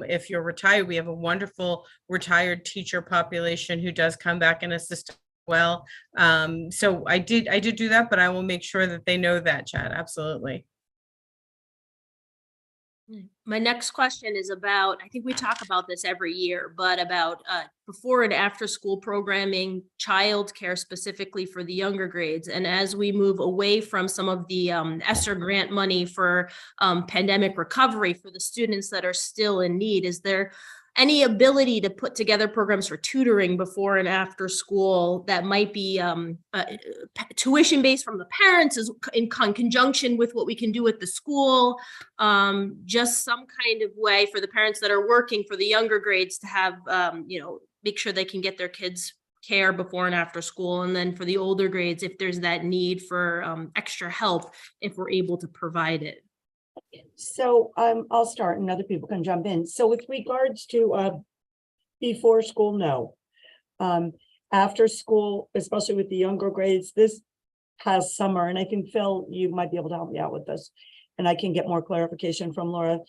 S14: if you're retired, we have a wonderful retired teacher population who does come back and assist well. So I did do that, but I will make sure that they know that, Chad. Absolutely.
S13: My next question is about, I think we talk about this every year, but about before and after school programming, childcare specifically for the younger grades. And as we move away from some of the ESSER grant money for pandemic recovery for the students that are still in need, is there any ability to put together programs for tutoring before and after school that might be tuition based from the parents in conjunction with what we can do at the school? Just some kind of way for the parents that are working for the younger grades to have, make sure they can get their kids care before and after school. And then for the older grades, if there's that need for extra help, if we're able to provide it.
S8: So I'll start and other people can jump in. So with regards to before school, no. After school, especially with the younger grades, this past summer, and I think Phil, you might be able to help me out with this, and I can get more clarification from Laura.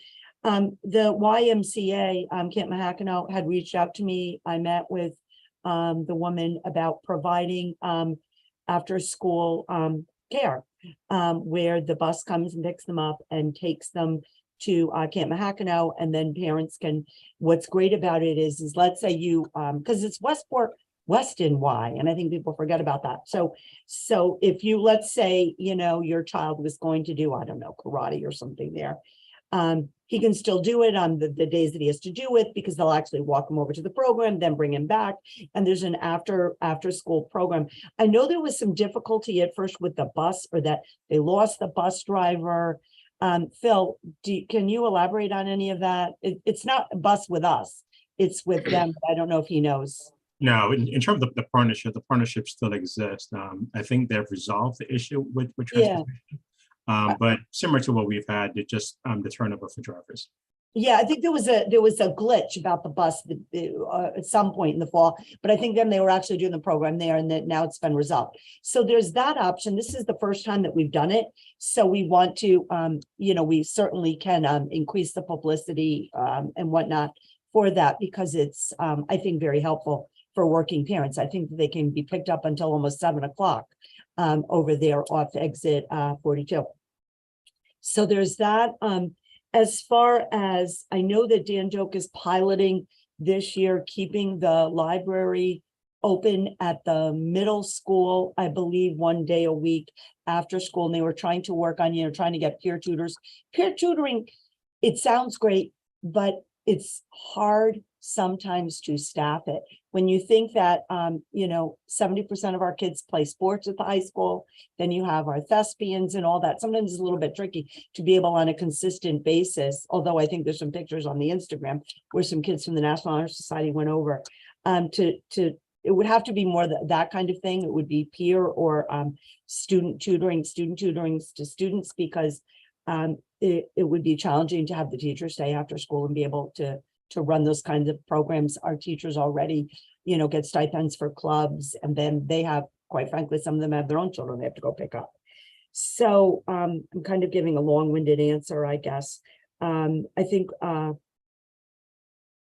S8: The YMCA, Camp Mahakano, had reached out to me. I met with the woman about providing after school care. Where the bus comes and picks them up and takes them to Camp Mahakano, and then parents can, what's great about it is let's say you, because it's Weston Y, and I think people forget about that. So if you, let's say, your child was going to do, I don't know, karate or something there, he can still do it on the days that he has to do it, because they'll actually walk him over to the program, then bring him back. And there's an after school program. I know there was some difficulty at first with the bus, or that they lost the bus driver. Phil, can you elaborate on any of that? It's not a bus with us, it's with them. I don't know if he knows.
S7: No, in terms of the partnership still exists. I think they've resolved the issue with
S8: Yeah.
S7: transportation. But similar to what we've had, it's just the turnover for drivers.
S8: Yeah, I think there was a glitch about the bus at some point in the fall, but I think then they were actually doing the program there, and that now it's been resolved. So there's that option. This is the first time that we've done it. So we want to, we certainly can increase the publicity and whatnot for that, because it's, I think, very helpful for working parents. I think that they can be picked up until almost 7 o'clock over there off exit 42. So there's that. As far as I know that Dan Joke is piloting this year, keeping the library open at the middle school, I believe 1 day a week after school. And they were trying to work on, trying to get peer tutors. Peer tutoring, it sounds great, but it's hard sometimes to staff it. When you think that, 70% of our kids play sports at the high school, then you have our thespians and all that. Sometimes it's a little bit tricky to be able on a consistent basis, although I think there's some pictures on the Instagram where some kids from the National Honor Society went over it would have to be more that kind of thing. It would be peer or student tutoring to students, because it would be challenging to have the teachers stay after school and be able to run those kinds of programs. Our teachers already, get stipends for clubs, and then they have, quite frankly, some of them have their own children they have to go pick up. So I'm kind of giving a long-winded answer, I guess. I think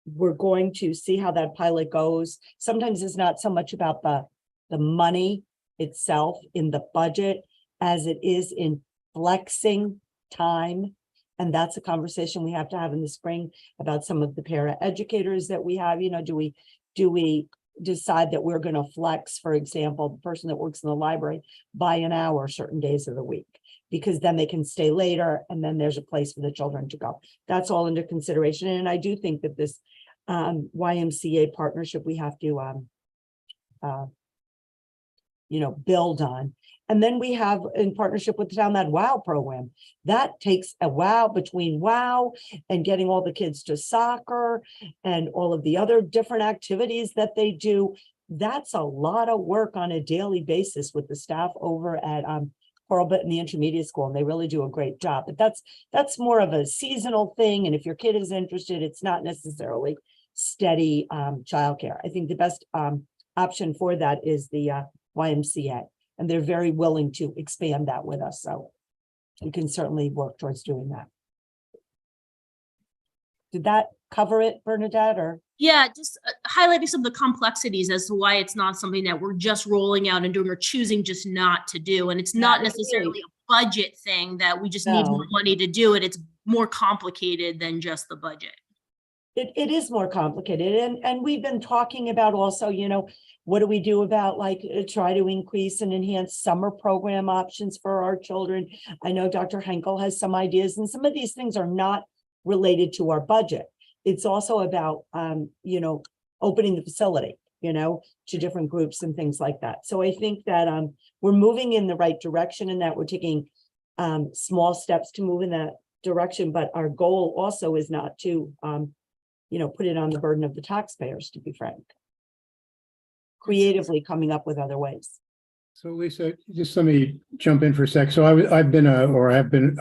S8: we're going to see how that pilot goes. Sometimes it's not so much about the money itself in the budget as it is in flexing time. And that's a conversation we have to have in the spring about some of the para educators that we have. Do we decide that we're going to flex, for example, the person that works in the library by an hour certain days of the week, because then they can stay later and then there's a place for the children to go. That's all under consideration. And I do think that this YMCA partnership we have to build on. And then we have, in partnership with the town, that WOW program. That takes a WOW between WOW and getting all the kids to soccer and all of the other different activities that they do. That's a lot of work on a daily basis with the staff over at Corbett and the intermediate school, and they really do a great job. But that's more of a seasonal thing. And if your kid is interested, it's not necessarily steady childcare. I think the best option for that is the YMCA. And they're very willing to expand that with us. So we can certainly work towards doing that. Did that cover it, Bernadette, or?
S13: Yeah, just highlighting some of the complexities as to why it's not something that we're just rolling out and doing or choosing just not to do. And it's not necessarily a budget thing that we just need more money to do it. It's more complicated than just the budget.
S8: It is more complicated. And we've been talking about also, what do we do about try to increase and enhance summer program options for our children? I know Dr. Henkel has some ideas, and some of these things are not related to our budget. It's also about, opening the facility, to different groups and things like that. So I think that we're moving in the right direction, and that we're taking small steps to move in that direction. But our goal also is not to, put it on the burden of the taxpayers, to be frank. Creatively coming up with other ways.
S1: So Lisa, just let me jump in for a sec. So I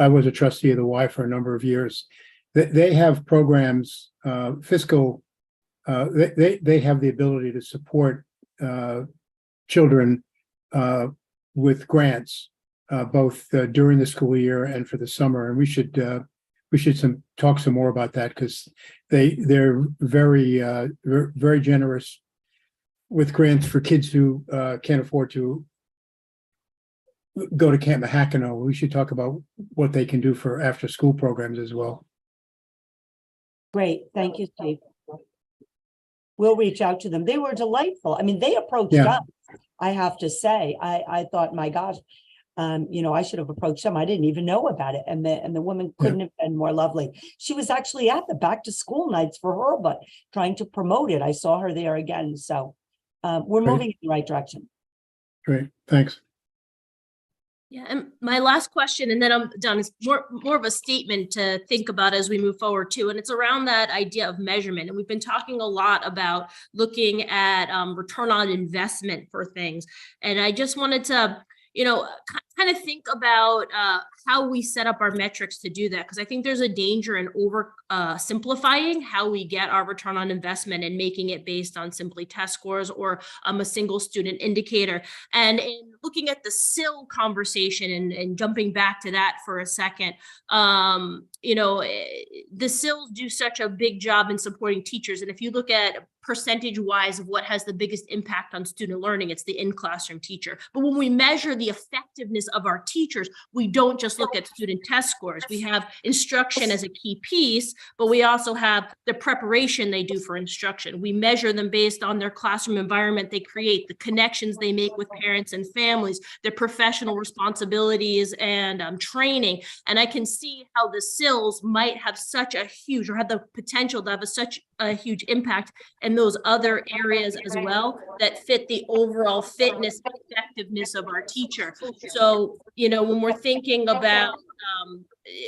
S1: was a trustee of the Y for a number of years. They have programs, fiscal, they have the ability to support children with grants, both during the school year and for the summer. And we should talk some more about that, because they're very generous with grants for kids who can't afford to go to Camp Mahakano. We should talk about what they can do for after school programs as well.
S8: Great. Thank you, Steve. We'll reach out to them. They were delightful. I mean, they approached us, I have to say. I thought, my gosh, I should have approached them. I didn't even know about it. And the woman couldn't have been more lovely. She was actually at the back to school nights for her, but trying to promote it. I saw her there again. So we're moving in the right direction.
S1: Great, thanks.
S13: Yeah, and my last question, and then I'm done, is more of a statement to think about as we move forward too. And it's around that idea of measurement. And we've been talking a lot about looking at return on investment for things. And I just wanted to, kind of think about how we set up our metrics to do that. Because I think there's a danger in over simplifying how we get our return on investment and making it based on simply test scores or a single student indicator. And in looking at the SIL conversation and jumping back to that for a second, the SILs do such a big job in supporting teachers. And if you look at percentage wise of what has the biggest impact on student learning, it's the in-classroom teacher. But when we measure the effectiveness of our teachers, we don't just look at student test scores. We have instruction as a key piece, but we also have the preparation they do for instruction. We measure them based on their classroom environment they create, the connections they make with parents and families, their professional responsibilities and training. And I can see how the SILs might have such a huge, or have the potential to have such a huge impact in those other areas as well that fit the overall fitness and effectiveness of our teacher. So, when we're thinking about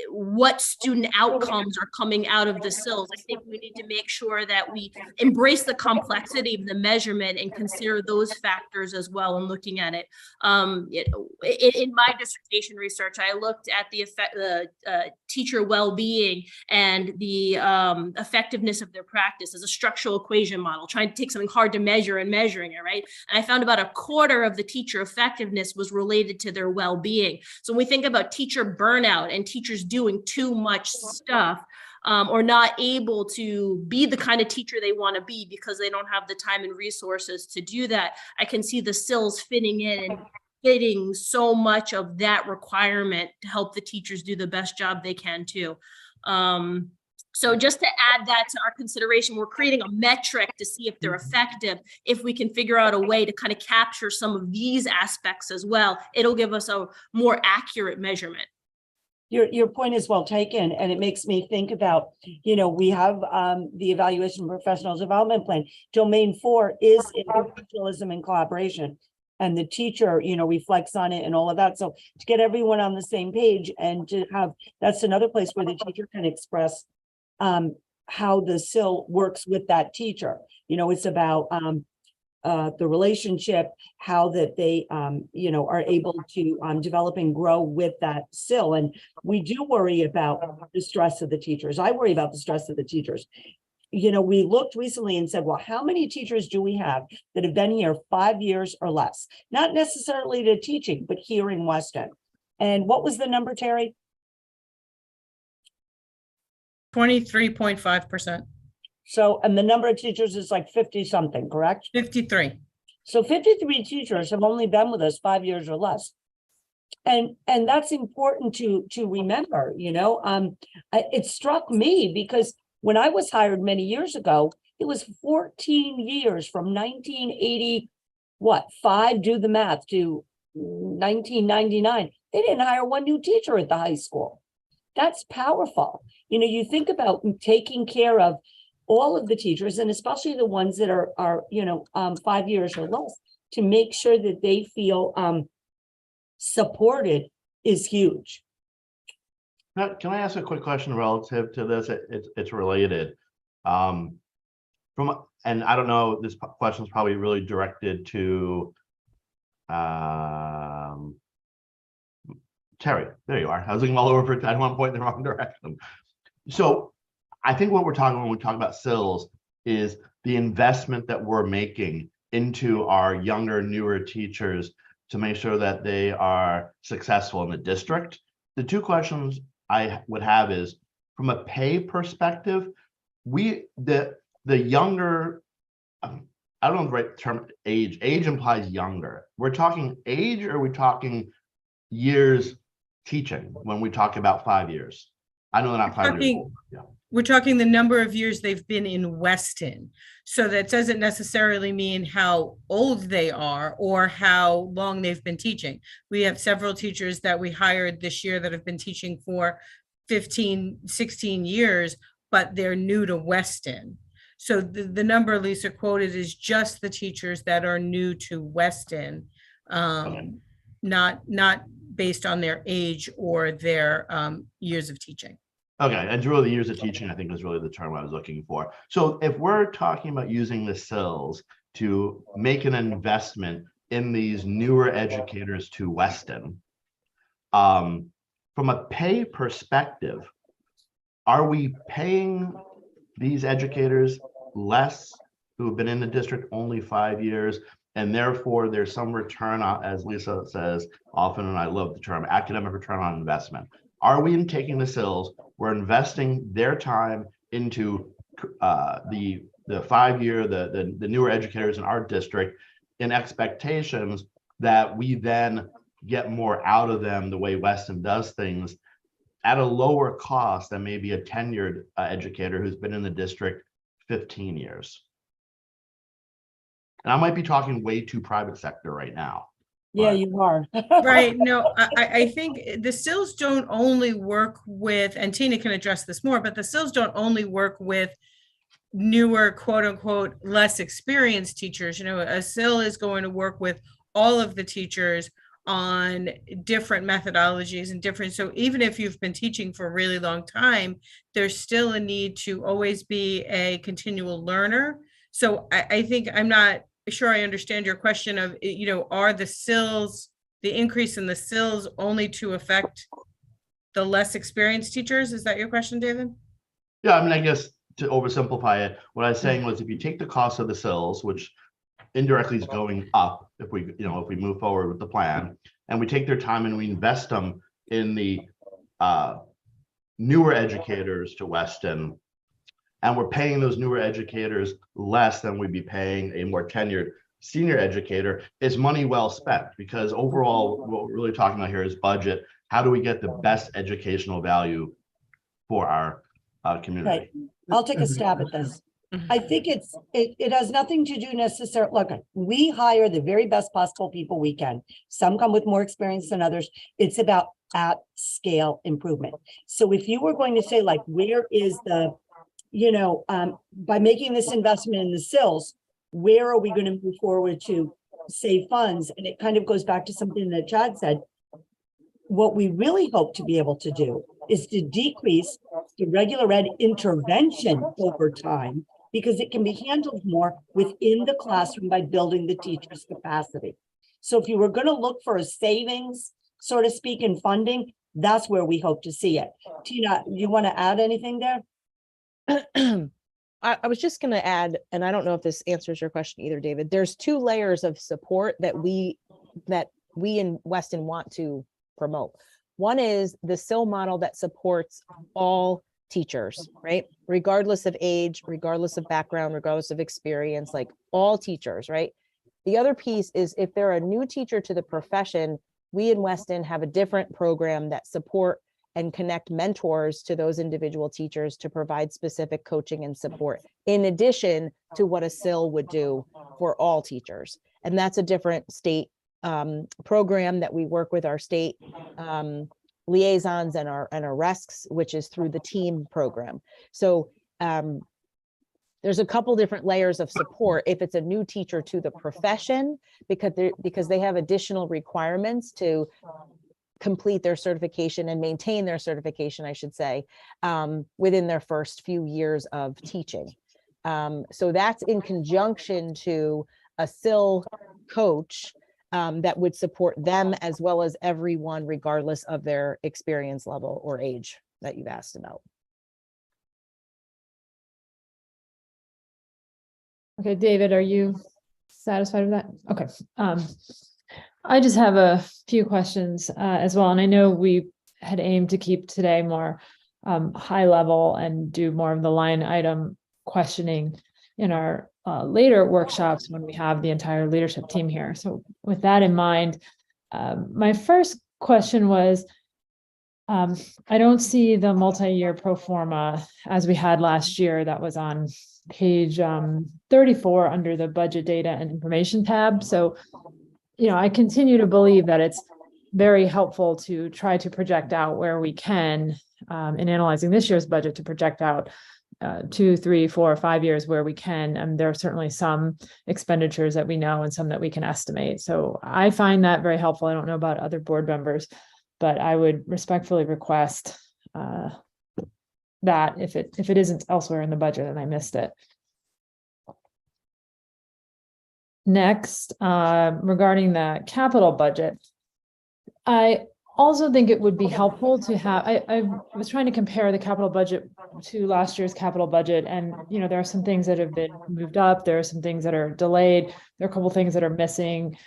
S13: what student outcomes are coming out of the SILs, I think we need to make sure that we embrace the complexity of the measurement and consider those factors as well in looking at it. In my dissertation research, I looked at the teacher well-being and the effectiveness of their practice as a structural equation model, trying to take something hard to measure and measuring it, right? And I found about a quarter of the teacher effectiveness was related to their well-being. So when we think about teacher burnout and teachers doing too much stuff, or not able to be the kind of teacher they want to be because they don't have the time and resources to do that, I can see the SILs fitting in and fitting so much of that requirement to help the teachers do the best job they can too. So just to add that to our consideration, we're creating a metric to see if they're effective. If we can figure out a way to kind of capture some of these aspects as well, it'll give us a more accurate measurement.
S8: Your point is well taken, and it makes me think about, we have the evaluation professional development plan. Domain 4 is individualism and collaboration, and the teacher, reflects on it and all of that. So to get everyone on the same page and to have, that's another place where the teacher can express how the SIL works with that teacher. It's about the relationship, how that they, are able to develop and grow with that SIL. And we do worry about the stress of the teachers. I worry about the stress of the teachers. We looked recently and said, well, how many teachers do we have that have been here 5 years or less? Not necessarily to teaching, but here in Weston. And what was the number, Terry?
S14: 23.5%.
S8: So, and the number of teachers is like 50 something, correct?
S14: 53.
S8: So 53 teachers have only been with us 5 years or less. And that's important to remember, it struck me because when I was hired many years ago, it was 14 years from 1985, do the math, to 1999. They didn't hire one new teacher at the high school. That's powerful. You think about taking care of all of the teachers, and especially the ones that are 5 years or less, to make sure that they feel supported is huge.
S11: Now, can I ask a quick question relative to this? It's related. And I don't know, this question is probably really directed to Terry. There you are. I was looking all over for I don't want to point in the wrong direction. So I think what we're talking when we talk about SILs is the investment that we're making into our younger, newer teachers to make sure that they are successful in the district. The two questions I would have is, from a pay perspective, the younger, I don't know the right term, age implies younger. We're talking age, or are we talking years teaching when we talk about 5 years? I know they're not 5 years old. Yeah.
S14: We're talking the number of years they've been in Weston. So that doesn't necessarily mean how old they are or how long they've been teaching. We have several teachers that we hired this year that have been teaching for 15, 16 years, but they're new to Weston. So the number Lisa quoted is just the teachers that are new to Weston, not based on their age or their years of teaching.
S11: Okay, and really the years of teaching, I think, is really the term I was looking for. So if we're talking about using the SILs to make an investment in these newer educators to Weston, from a pay perspective, are we paying these educators less who have been in the district only 5 years, and therefore there's some return on, as Lisa says often, and I love the term, academic return on investment? Are we taking the SILs, we're investing their time into the 5 year, the newer educators in our district, in expectations that we then get more out of them the way Weston does things at a lower cost than maybe a tenured educator who's been in the district 15 years. And I might be talking way too private sector right now.
S8: Yeah, you are.
S14: Right. No, I think the SILs don't only work with, and Tina can address this more, but the SILs don't only work with newer, quote unquote, less experienced teachers. You know, a SIL is going to work with all of the teachers on different methodologies and different. So even if you've been teaching for a really long time, there's still a need to always be a continual learner. So I think I'm not sure I understand your question of, you know, are the SILs, the increase in the SILs only to affect the less experienced teachers? Is that your question, David?
S11: Yeah, I mean, I guess to oversimplify it, what I was saying was if you take the cost of the SILs, which indirectly is going up if we, you know, if we move forward with the plan, and we take their time and we invest them in the newer educators to Weston, and we're paying those newer educators less than we'd be paying a more tenured senior educator, is money well spent, because overall what we're really talking about here is budget. How do we get the best educational value for our community?
S8: Right. I'll take a stab at this. I think it has nothing to do necessarily. Look, we hire the very best possible people we can. Some come with more experience than others. It's about at scale improvement. So if you were going to say, like, where is the, you know, by making this investment in the SILs, where are we going to move forward to save funds? And it kind of goes back to something that Chad said. What we really hope to be able to do is to decrease the regular ed intervention over time, because it can be handled more within the classroom by building the teacher's capacity. So if you were going to look for a savings, so to speak, in funding, that's where we hope to see it. Tina, you want to add anything there?
S5: I was just going to add, and I don't know if this answers your question either, David. There's 2 layers of support that we in Weston want to promote. One is the SIL model that supports all teachers, right? Regardless of age, regardless of background, regardless of experience, like all teachers, right? The other piece is if they're a new teacher to the profession, we in Weston have a different program that support and connect mentors to those individual teachers to provide specific coaching and support, in addition to what a SIL would do for all teachers. And that's a different state program that we work with our state liaisons and our RESCs, which is through the TEAM program. So there's a couple different layers of support if it's a new teacher to the profession, because they have additional requirements to complete their certification and maintain their certification, I should say, within their first few years of teaching. So that's in conjunction to a SIL coach that would support them as well as everyone, regardless of their experience level or age that you've asked about.
S15: Okay, David, are you satisfied with that? Okay. I just have a few questions as well. And I know we had aimed to keep today more high level and do more of the line item questioning in our later workshops when we have the entire leadership team here. So with that in mind, my first question was, I don't see the multi-year pro forma as we had last year that was on page 34 under the budget data and information tab. So, you know, I continue to believe that it's very helpful to try to project out where we can in analyzing this year's budget to project out 2, 3, 4, 5 years where we can. And there are certainly some expenditures that we know and some that we can estimate. So I find that very helpful. I don't know about other board members, but I would respectfully request that if it isn't elsewhere in the budget and I missed it. Next, regarding the capital budget, I also think it would be helpful to have, I was trying to compare the capital budget to last year's capital budget. And, there are some things that have been moved up. There are some things that are delayed. There are a couple of things that are missing: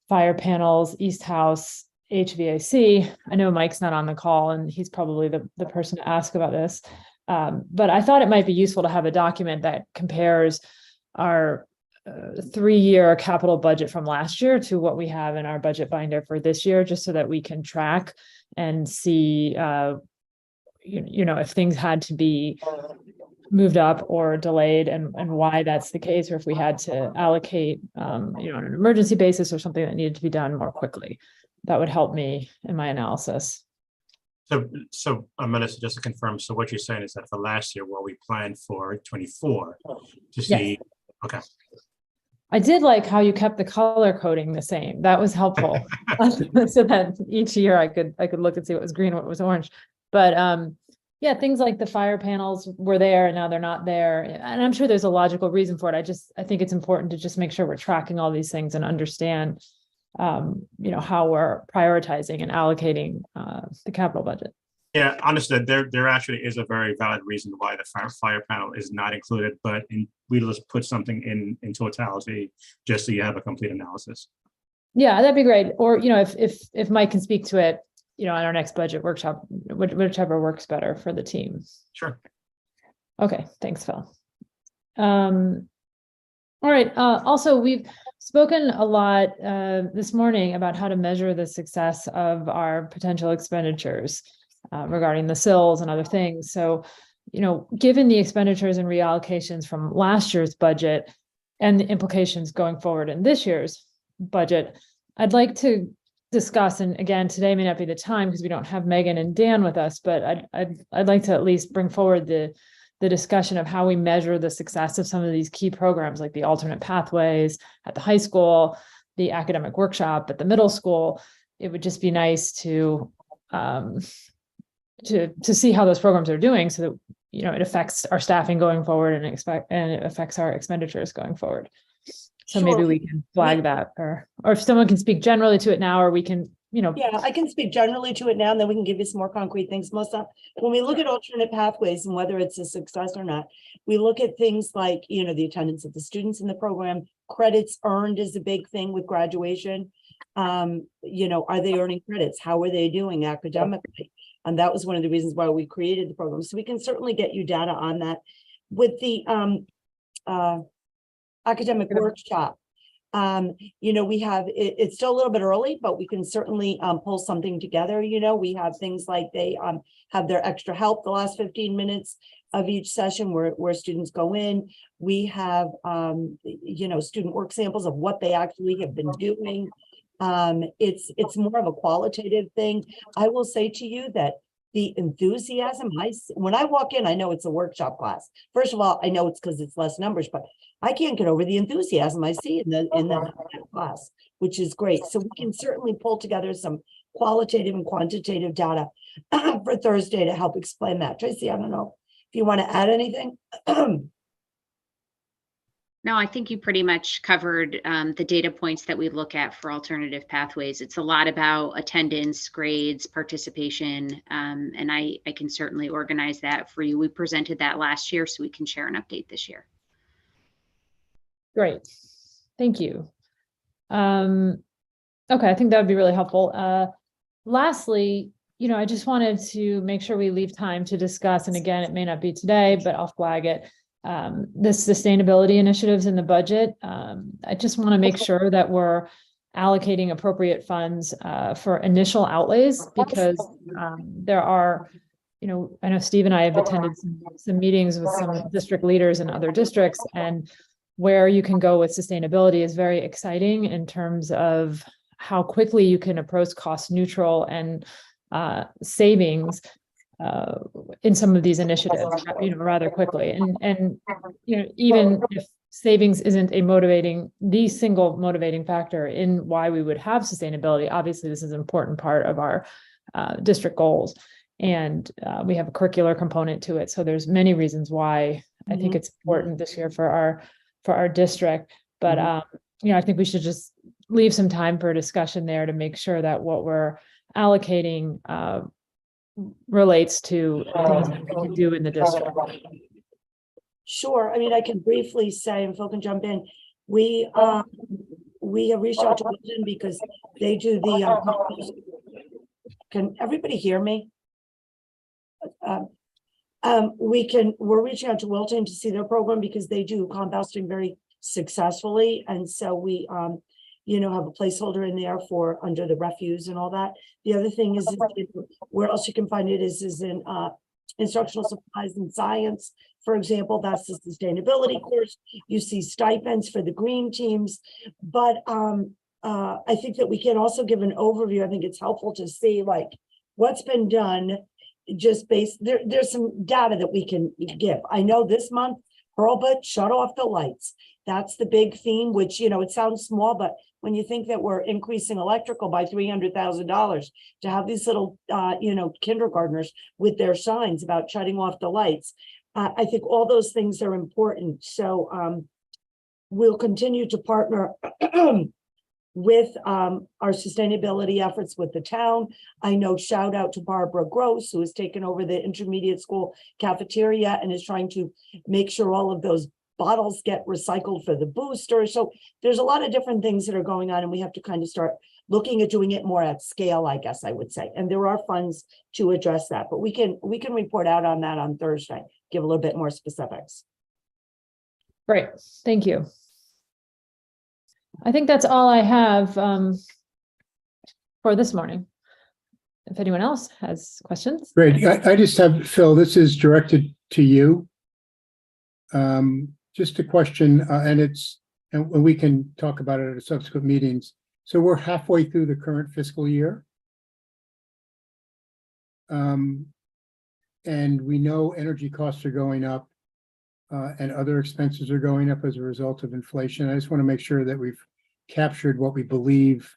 S15: fire panels, East House, HVAC. I know Mike's not on the call and he's probably the person to ask about this. But I thought it might be useful to have a document that compares our 3-year capital budget from last year to what we have in our budget binder for this year, just so that we can track and see, if things had to be moved up or delayed and why that's the case, or if we had to allocate, on an emergency basis or something that needed to be done more quickly. That would help me in my analysis.
S7: So Melissa, just to confirm, so what you're saying is that for last year, what we planned for 24 to see,
S15: Yes.
S7: Okay.
S15: I did like how you kept the color coding the same. That was helpful. So that each year I could look and see what was green, what was orange. But yeah, things like the fire panels were there and now they're not there. And I'm sure there's a logical reason for it. I think it's important to just make sure we're tracking all these things and understand how we're prioritizing and allocating the capital budget.
S7: Yeah, understood. There actually is a very valid reason why the fire panel is not included, but we just put something in totality just so you have a complete analysis.
S15: Yeah, that'd be great. Or, if Mike can speak to it, on our next budget workshop, whichever works better for the team.
S7: Sure.
S15: Okay, thanks, Phil. All right. Also, we've spoken a lot this morning about how to measure the success of our potential expenditures regarding the sills and other things. So, given the expenditures and reallocations from last year's budget and the implications going forward in this year's budget, I'd like to discuss, and again, today may not be the time because we don't have Megan and Dan with us, but I'd like to at least bring forward the discussion of how we measure the success of some of these key programs, like the alternate pathways at the high school, the academic workshop at the middle school. It would just be nice to see how those programs are doing, so that it affects our staffing going forward and it affects our expenditures going forward. So
S8: Sure.
S15: maybe we can flag that, or if someone can speak generally to it now, or we can,
S8: Yeah, I can speak generally to it now, and then we can give you some more concrete things. Melissa, when we look at alternate pathways and whether it's a success or not, we look at things like, the attendance of the students in the program, credits earned is a big thing with graduation. Are they earning credits? How are they doing academically? And that was one of the reasons why we created the program. So we can certainly get you data on that. With the academic workshop, we have, it's still a little bit early, but we can certainly pull something together. We have things like they have their extra help the last 15 minutes of each session where students go in. We have, student work samples of what they actually have been doing. It's more of a qualitative thing. I will say to you that the enthusiasm when I walk in, I know it's a workshop class. First of all, I know it's because it's less numbers, but I can't get over the enthusiasm I see in the class, which is great. So we can certainly pull together some qualitative and quantitative data for Thursday to help explain that. Tracy, I don't know if you want to add anything.
S6: No, I think you pretty much covered the data points that we look at for alternative pathways. It's a lot about attendance, grades, participation, and I can certainly organize that for you. We presented that last year, so we can share an update this year.
S15: Great, thank you. Okay, I think that would be really helpful. Lastly, I just wanted to make sure we leave time to discuss, and again, it may not be today, but I'll flag it. The sustainability initiatives in the budget. I just want to make sure that we're allocating appropriate funds for initial outlays, because there are, I know Steve and I have attended some meetings with some district leaders in other districts, and where you can go with sustainability is very exciting in terms of how quickly you can approach cost neutral and savings in some of these initiatives, rather quickly. And even if savings isn't the single motivating factor in why we would have sustainability, obviously this is an important part of our district goals. And we have a curricular component to it. So there's many reasons why I think it's important this year for our district. But I think we should just leave some time for a discussion there to make sure that what we're allocating relates to things that we can do in the district.
S8: Sure. I mean, I can briefly say, and Phil can jump in. We have reached out to Wilton because they do the. Can everybody hear me? We're reaching out to Wilton to see their program because they do composting very successfully, and so we have a placeholder in there for under the refuse and all that. The other thing is where else you can find it is in instructional supplies and science. For example, that's the sustainability course. You see stipends for the green teams, but I think that we can also give an overview. I think it's helpful to see like what's been done just based there's some data that we can give. I know this month Hurlbut shut off the lights. That's the big theme, which it sounds small, but when you think that we're increasing electrical by $300,000 to have these little kindergartners with their signs about shutting off the lights, I think all those things are important. So we'll continue to partner with our sustainability efforts with the town. I know, shout out to Barbara Gross, who has taken over the intermediate school cafeteria and is trying to make sure all of those bottles get recycled for the booster. So there's a lot of different things that are going on, and we have to kind of start looking at doing it more at scale, I guess I would say. And there are funds to address that, but we can report out on that on Thursday, give a little bit more specifics.
S15: Great, thank you. I think that's all I have for this morning. If anyone else has questions.
S1: Great. I just have, Phil, this is directed to you. Just a question, and we can talk about it at subsequent meetings. So we're halfway through the current fiscal year. And we know energy costs are going up and other expenses are going up as a result of inflation. I just want to make sure that we've captured what we believe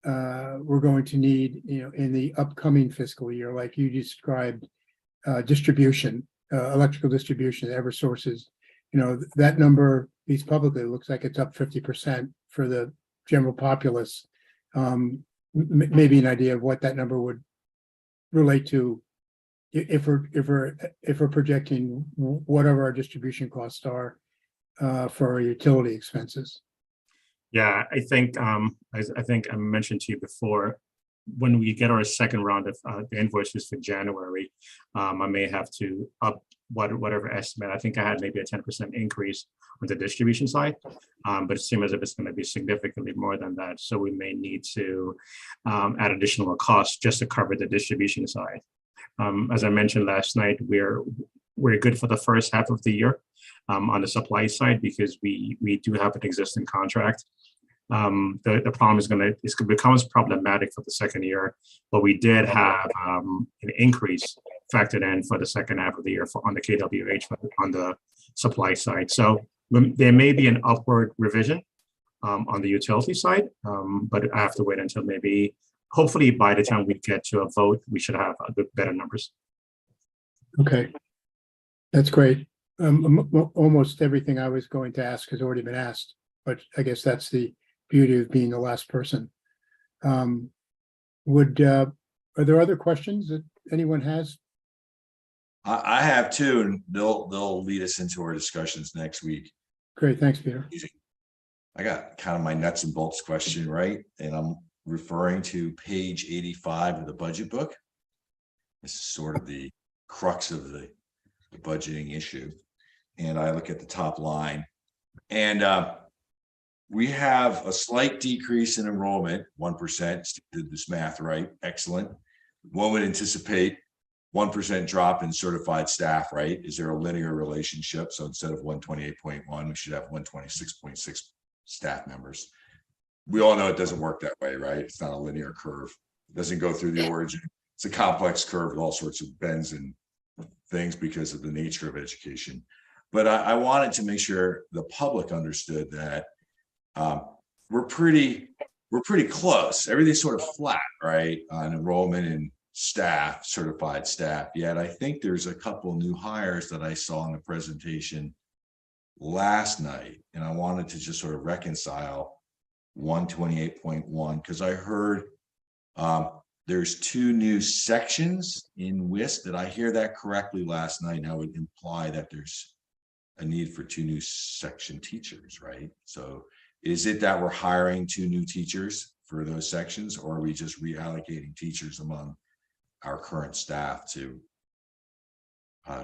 S1: we're going to need, in the upcoming fiscal year, like you described, distribution, electrical distribution, Eversources. That number, at least publicly, looks like it's up 50% for the general populace. Maybe an idea of what that number would relate to if we're projecting whatever our distribution costs are for our utility expenses.
S7: Yeah, I think I mentioned to you before, when we get our second round of the invoices for January, I may have to up whatever estimate. I think I had maybe a 10% increase on the distribution side, but it seems as if it's going to be significantly more than that. So we may need to add additional costs just to cover the distribution side. As I mentioned last night, we're good for the first half of the year on the supply side because we do have an existing contract. The problem is it becomes problematic for the second year, but we did have an increase factored in for the second half of the year on the KWH on the supply side. So there may be an upward revision on the utility side, but I have to wait until hopefully by the time we get to a vote, we should have better numbers.
S1: Okay, that's great. Almost everything I was going to ask has already been asked, but I guess that's the beauty of being the last person. Are there other questions that anyone has?
S9: I have two, and they'll lead us into our discussions next week.
S1: Great, thanks, Peter.
S9: I got kind of my nuts and bolts question, right? And I'm referring to page 85 of the budget book. This is sort of the crux of the budgeting issue. And I look at the top line, and we have a slight decrease in enrollment, 1%. Did this math right? Excellent. One would anticipate 1% drop in certified staff, right? Is there a linear relationship? So instead of 128.1, we should have 126.6 staff members. We all know it doesn't work that way, right? It's not a linear curve. It doesn't go through the origin it's a complex curve with all sorts of bends and things because of the nature of education. But I wanted to make sure the public understood that we're pretty close. Everything's sort of flat, right, on enrollment and staff, certified staff. Yet I think there's a couple new hires that I saw in the presentation last night, and I wanted to just sort of reconcile 128.1 because I heard there's 2 new sections in WIS. Did I hear that correctly last night? And I would imply that there's a need for 2 new section teachers, right? So is it that we're hiring 2 new teachers for those sections, or are we just reallocating teachers among our current staff to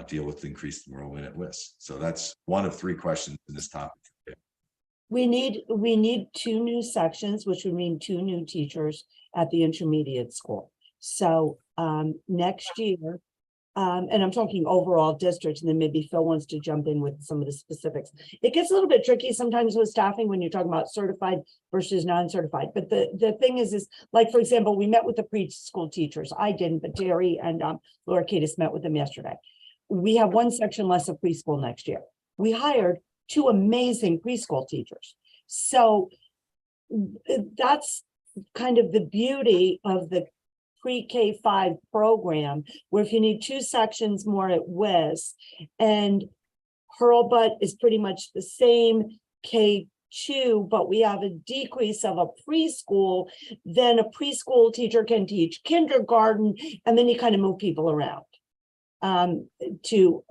S9: deal with increased enrollment at WIS? So that's one of 3 questions in this topic.
S8: We need 2 new sections, which would mean 2 new teachers at the intermediate school. So next year, and I'm talking overall districts, and then maybe Phil wants to jump in with some of the specifics. It gets a little bit tricky sometimes with staffing when you're talking about certified versus non-certified. But the thing is like, for example, we met with the preschool teachers. I didn't, but Terry and Laura Katis met with them yesterday. We have 1 section less of preschool next year. We hired 2 amazing preschool teachers. So that's kind of the beauty of the pre-K-5 program, where if you need 2 sections more at WIS, and Hurlbut is pretty much the same K2, but we have a decrease of a preschool, then a preschool teacher can teach kindergarten, and then you kind of move people around to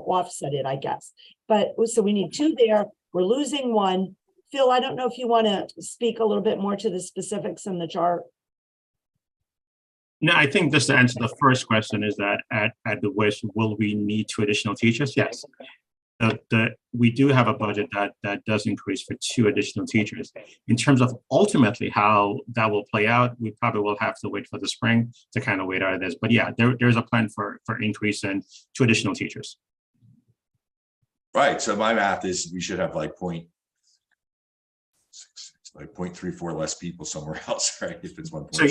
S8: offset it, I guess. But so we need 2 there. We're losing 1. Phil, I don't know if you want to speak a little bit more to the specifics in the chart.
S7: No, I think just to answer the first question is that at the WIS, will we need 2 additional teachers? Yes. We do have a budget that does increase for 2 additional teachers. In terms of ultimately how that will play out, we probably will have to wait for the spring to kind of wait out of this. But yeah, there's a plan for increase in 2 additional teachers.
S9: Right. So my math is we should have like 0.34 less people somewhere else, right? If it's 1.6.
S7: So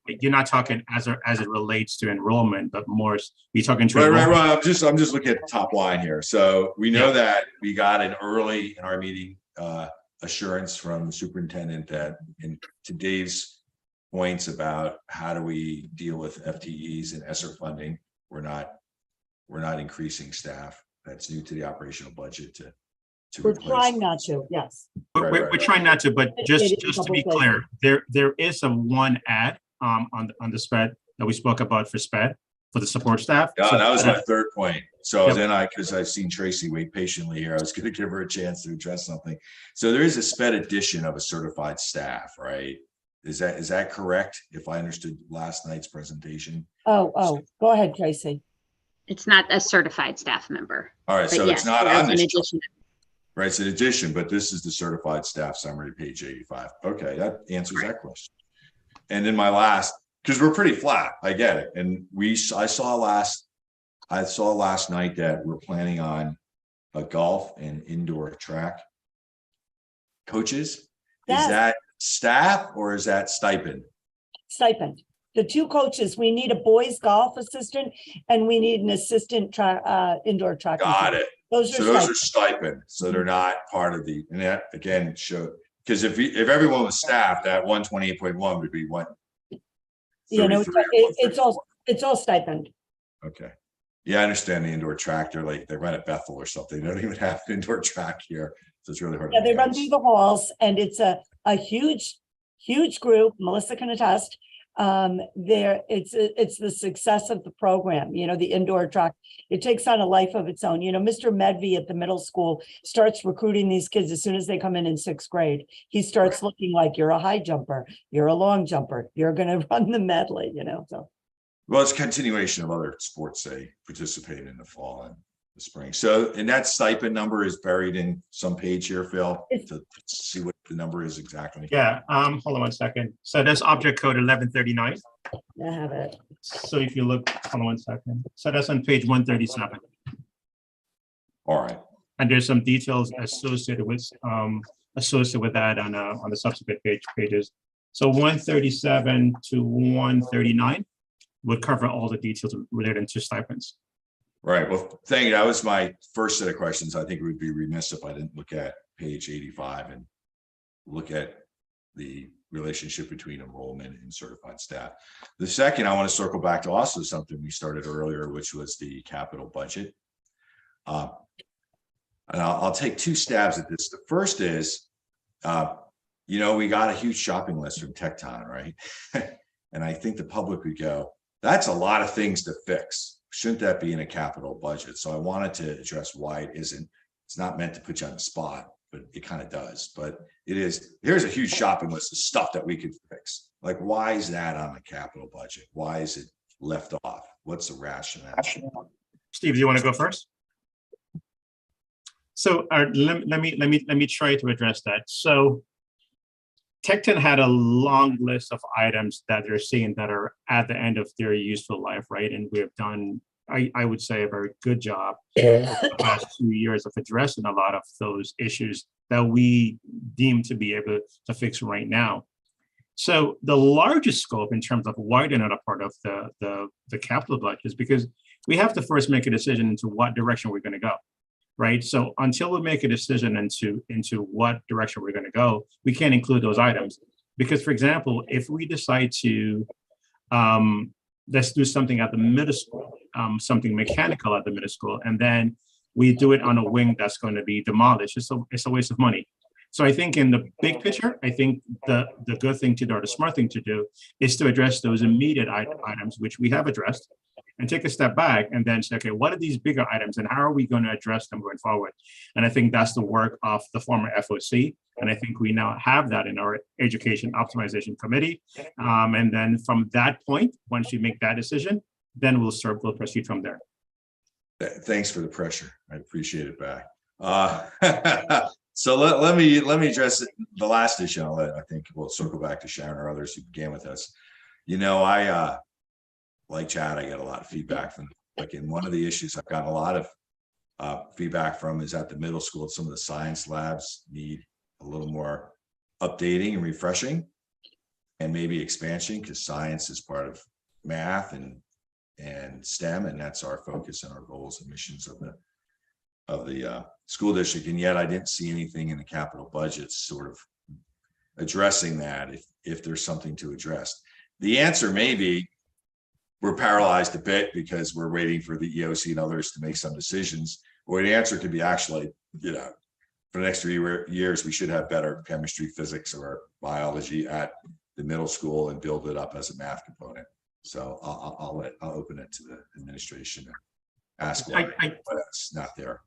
S7: you're not talking as it relates to enrollment, but more you're talking to
S9: right. I'm just looking at the top line here. So we know that we got an early in our meeting assurance from the superintendent that, and to Dave's points about how do we deal with FTEs and ESSER funding, we're not increasing staff. That's new to the operational budget to
S8: we're trying not to, yes.
S7: We're trying not to, but just to be clear, there is a 1 ad on the SPED that we spoke about for SPED for the support staff.
S9: Yeah, so that was my 3rd point. So then because I've seen Tracy wait patiently here, I was going to give her a chance to address something. So there is a SPED addition of a certified staff, right? Is that correct? If I understood last night's presentation.
S8: Oh, go ahead, Tracy.
S6: It's not a certified staff member.
S9: All right,
S6: but
S9: so
S6: yes,
S9: it's not on this.
S6: addition.
S9: Right, it's an addition, but this is the certified staff summary, page 85. Okay, that answers that question. And then my last, because we're pretty flat, I get it. And I saw last night that we're planning on a golf and indoor track coaches. Yes. Is that staff or is that stipend?
S8: Stipend. The 2 coaches, we need a boys golf assistant and we need an assistant indoor track.
S9: Got it.
S8: Those
S9: are stipend. So they're not part of the, and that again show, because if everyone was staffed, that 128.1 would be what?
S8: It's all stipend.
S9: Okay. Yeah, I understand the indoor track. They run at Bethel or something. They don't even have an indoor track here. So it's really hard.
S8: Yeah, they run through the halls and it's a huge group. Melissa can attest. It's the success of the program, the indoor track. It takes on a life of its own. Mr. Medvey at the middle school starts recruiting these kids as soon as they come in 6th grade. He starts looking like you're a high jumper, you're a long jumper, you're going to run the medley, so.
S9: Well, it's a continuation of other sports they participate in the fall and the spring. So, and that stipend number is buried in some page here, Phil, to see what the number is exactly.
S7: Yeah, hold on 1 second. So that's object code 1139.
S8: I have it.
S7: So if you look, hold on 1 second. So that's on page 137.
S9: All right.
S7: And there's some details associated with that on the subsequent pages. So 137 to 139 would cover all the details related to stipends.
S9: Right. Well, thank you. That was my first set of questions. I think it would be remiss if I didn't look at page 85 and look at the relationship between enrollment and certified staff. The second, I want to circle back to also something we started earlier, which was the capital budget. And I'll take two stabs at this. The first is, you know, we got a huge shopping list from Tecton, right? And I think the public would go, that's a lot of things to fix. Shouldn't that be in a capital budget? So I wanted to address why it isn't. It's not meant to put you on the spot, but it kind of does. But it is, here's a huge shopping list of stuff that we could fix. Like, why is that on the capital budget? Why is it left off? What's the rationale?
S7: Steve, do you want to go first? So let me try to address that. So Tecton had a long list of items that they're seeing that are at the end of their useful life, right? And we have done, I would say, a very good job the past 2 years of addressing a lot of those issues that we deem to be able to fix right now. So the largest scope in terms of why they're not a part of the capital budget is because we have to first make a decision into what direction we're going to go. Right. So until we make a decision into what direction we're going to go, we can't include those items. Because, for example, if we decide to let's do something at the middle school, something mechanical at the middle school, and then we do it on a wing that's going to be demolished, it's a waste of money. So I think in the big picture, I think the good thing to do, or the smart thing to do, is to address those immediate items, which we have addressed, and take a step back and then say, okay, what are these bigger items and how are we going to address them going forward? And I think that's the work of the former FOC. And I think we now have that in our Education Optimization Committee. And then from that point, once you make that decision, then we'll proceed from there.
S9: Thanks for the pressure. I appreciate it back. So let me address the last issue. I think we'll circle back to Sharon or others who began with us. You know, I like Chad, I get a lot of feedback from, like, in one of the issues I've gotten a lot of feedback from is at the middle school. Some of the science labs need a little more updating and refreshing, and maybe expansion, because science is part of math and STEM, and that's our focus and our goals and missions of the school district. And yet I didn't see anything in the capital budgets sort of addressing that if there's something to address. The answer may be we're paralyzed a bit because we're waiting for the EOC and others to make some decisions, or the answer could be actually, you know, for the next 3 years, we should have better chemistry, physics, or biology at the middle school and build it up as a math component. So I'll open it to the administration and ask why that's not there.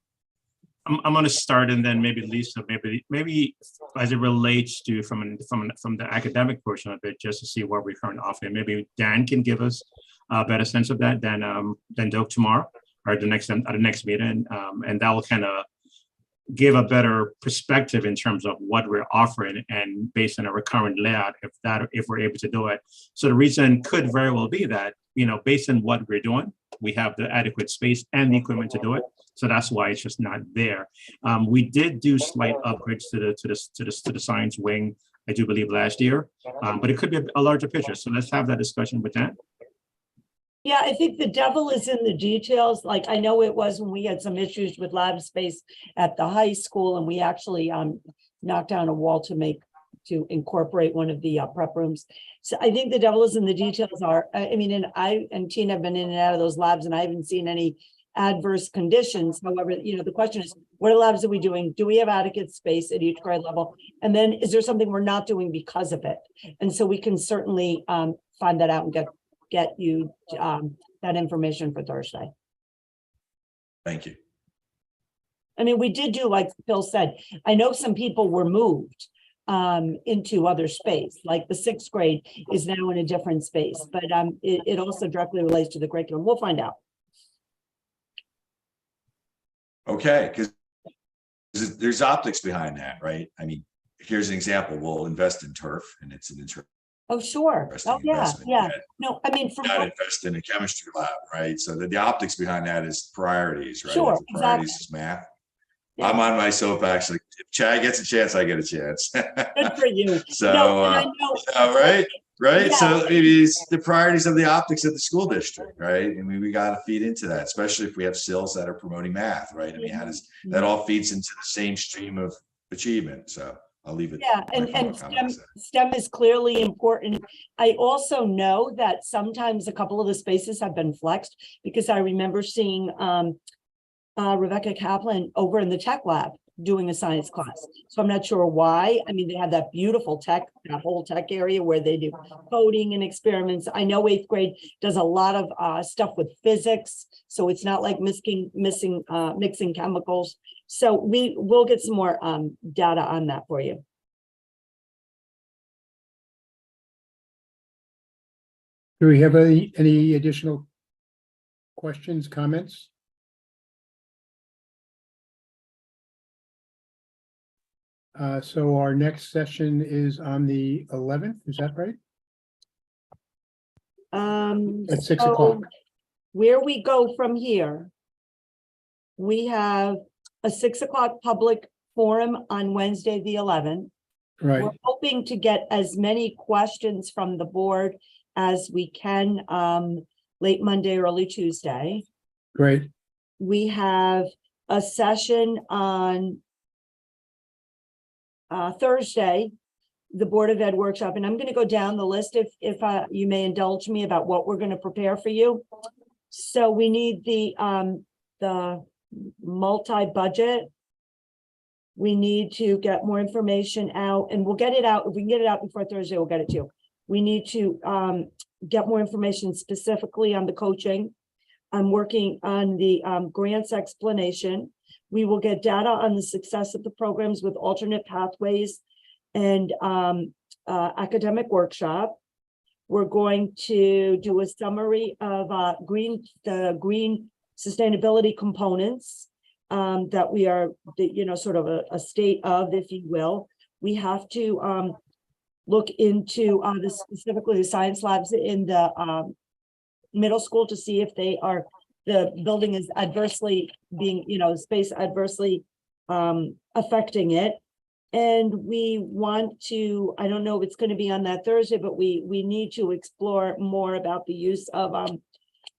S7: I'm going to start, and then maybe Lisa, maybe as it relates to from the academic portion of it, just to see what we're currently offering. Maybe Dan can give us a better sense of that than Doug tomorrow or at the next meeting, and that will kind of give a better perspective in terms of what we're offering and based on a recurrent layout, if we're able to do it. So the reason could very well be that, you know, based on what we're doing, we have the adequate space and the equipment to do it. So that's why it's just not there. We did do slight upgrades to the science wing, I do believe, last year, but it could be a larger picture. So let's have that discussion with Dan.
S8: Yeah, I think the devil is in the details. Like, I know it was when we had some issues with lab space at the high school, and we actually knocked down a wall to incorporate one of the prep rooms. So I think the devil is in the details. I mean, and I and Tina have been in and out of those labs, and I haven't seen any adverse conditions. However, you know, the question is, what labs are we doing? Do we have adequate space at each grade level? And then is there something we're not doing because of it? And so we can certainly find that out and get you that information for Thursday.
S9: Thank you.
S8: I mean, we did do, like Phil said, I know some people were moved into other space, like the 6th grade is now in a different space, but it also directly relates to the curriculum. We'll find out.
S9: Okay, because there's optics behind that, right? I mean, here's an example. We'll invest in turf, and it's an
S8: oh, sure. Oh, yeah, yeah. No, I mean,
S9: not invest in a chemistry lab, right? So the optics behind that is priorities, right?
S8: Sure,
S9: priorities
S8: exactly.
S9: is math. I'm on my soapbox. Like, if Chad gets a chance, I get a chance.
S8: Good for you.
S9: So,
S8: No, and I know-
S9: right.
S8: Yeah.
S9: So maybe it's the priorities of the optics of the school district, right? I mean, we got to feed into that, especially if we have SILs that are promoting math, right? I mean, how does that all feeds into the same stream of achievement? So I'll leave it.
S8: Yeah,
S9: my
S8: and
S9: final comments there.
S8: STEM is clearly important. I also know that sometimes a couple of the spaces have been flexed, because I remember seeing Rebecca Kaplan over in the tech lab doing a science class. So I'm not sure why. I mean, they have that beautiful tech, that whole tech area where they do coding and experiments. I know 8th grade does a lot of stuff with physics, so it's not like mixing chemicals. So we'll get some more data on that for you.
S1: Do we have any additional questions, comments? So our next session is on the 11th, is that right? At 6 o'clock.
S8: Where we go from here, we have a 6 o'clock public forum on Wednesday, the 11th.
S1: Right,
S8: We're hoping to get as many questions from the board as we can late Monday, early Tuesday.
S1: great.
S8: We have a session on Thursday, the Board of Ed workshop, and I'm going to go down the list if you may indulge me about what we're going to prepare for you. So we need the multi-budget. We need to get more information out, and we'll get it out. If we can get it out before Thursday, we'll get it too. We need to get more information specifically on the coaching. I'm working on the grants explanation. We will get data on the success of the programs with alternate pathways and academic workshop. We're going to do a summary of the green sustainability components that we are, sort of a state of, if you will. We have to look into specifically the science labs in the middle school to see if the building is adversely being, space adversely affecting it. And we want to, I don't know if it's going to be on that Thursday, but we need to explore more about the use of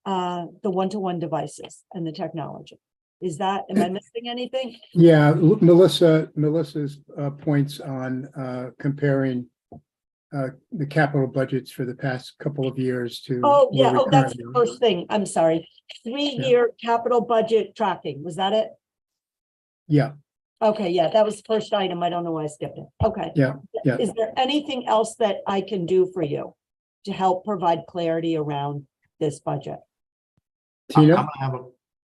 S8: the one-to-one devices and the technology. Am I missing anything?
S1: Yeah, Melissa's points on comparing the capital budgets for the past couple of years to.
S8: Oh, yeah.
S1: where we
S8: Oh, that's
S1: currently
S8: the
S1: are.
S8: first thing. I'm sorry. 3-year capital budget tracking. Was that it?
S1: Yeah,
S8: Okay, yeah, that was the first item. I don't know why I skipped it. Okay.
S1: yeah.
S8: Is there anything else that I can do for you to help provide clarity around this budget?
S1: Tina?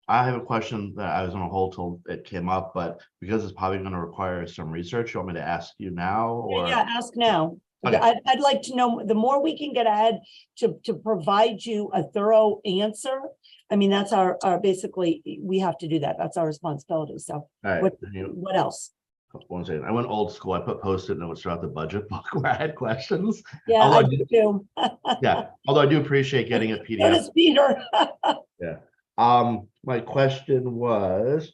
S11: I have a question that I was gonna hold till it came up, but because it's probably gonna require some research, you want me to ask you now or?
S8: Yeah, ask now.
S11: Okay.
S8: I'd like to know, the more we can get ahead to provide you a thorough answer. I mean, that's our basically, we have to do that. That's our responsibility. So
S11: All right,
S8: what else?
S11: one second. I went old school. I put Post-it notes throughout the budget book where I had questions.
S8: Yeah,
S11: Although
S8: I do too.
S11: Yeah, although I do appreciate getting a
S8: So
S11: PDF.
S8: does Peter.
S11: Yeah. My question was,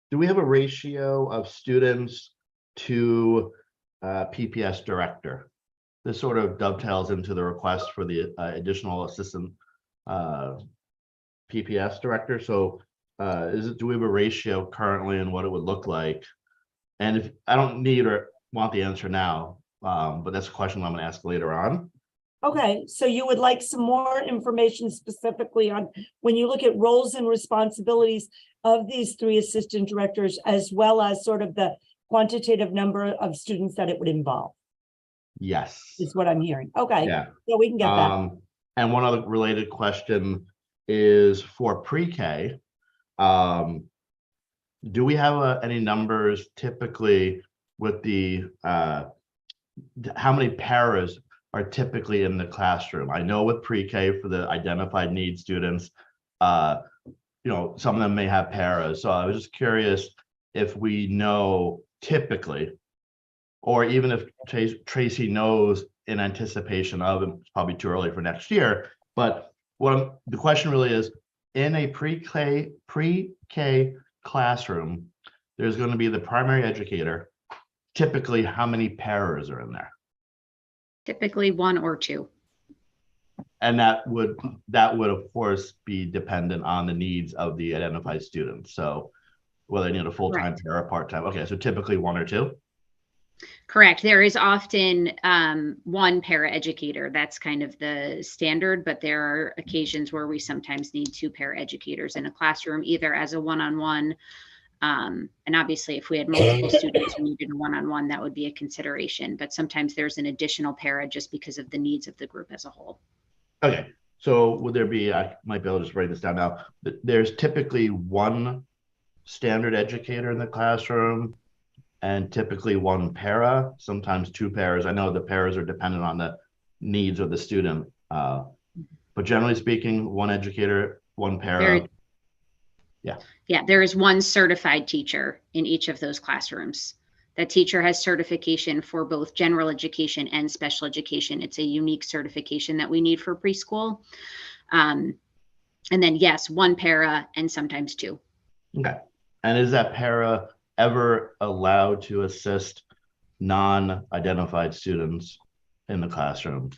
S11: do we have a ratio of students to PPS director? This sort of dovetails into the request for the additional assistant PPS director. So do we have a ratio currently and what it would look like? And if I don't need or want the answer now, but that's a question I'm going to ask later on.
S8: Okay, so you would like some more information specifically on when you look at roles and responsibilities of these 3 assistant directors, as well as sort of the quantitative number of students that it would involve,
S11: Yes.
S8: is what I'm hearing. Okay,
S11: Yeah.
S8: so we can get that.
S11: And one other related question is for pre-K. Do we have any numbers typically with the how many paras are typically in the classroom? I know with pre-K for the identified need students, some of them may have paras. So I was just curious if we know typically, or even if Tracy knows in anticipation of, and it's probably too early for next year, but the question really is, in a pre-K classroom, there's going to be the primary educator. Typically, how many paras are in there?
S6: Typically 1 or 2.
S11: And that would of course be dependent on the needs of the identified students. So whether they need a full-time para, part-time. Okay, so typically 1 or 2.
S6: Correct. There is often 1 paraeducator. That's kind of the standard, but there are occasions where we sometimes need 2 paraeducators in a classroom, either as a one-on-one. And obviously, if we had multiple students who needed a one-on-one, that would be a consideration. But sometimes there's an additional para just because of the needs of the group as a whole.
S11: Okay, so would there be, I might be able to just write this down now, there's typically 1 standard educator in the classroom and typically 1 para, sometimes 2 paras. I know the paras are dependent on the needs of the student, but generally speaking, 1 educator, 1 para.
S6: Yeah, there is 1 certified teacher in each of those classrooms. That teacher has certification for both general education and special education. It's a unique certification that we need for preschool. And then yes, 1 para and sometimes 2.
S11: Okay, and is that para ever allowed to assist non-identified students in the classroom?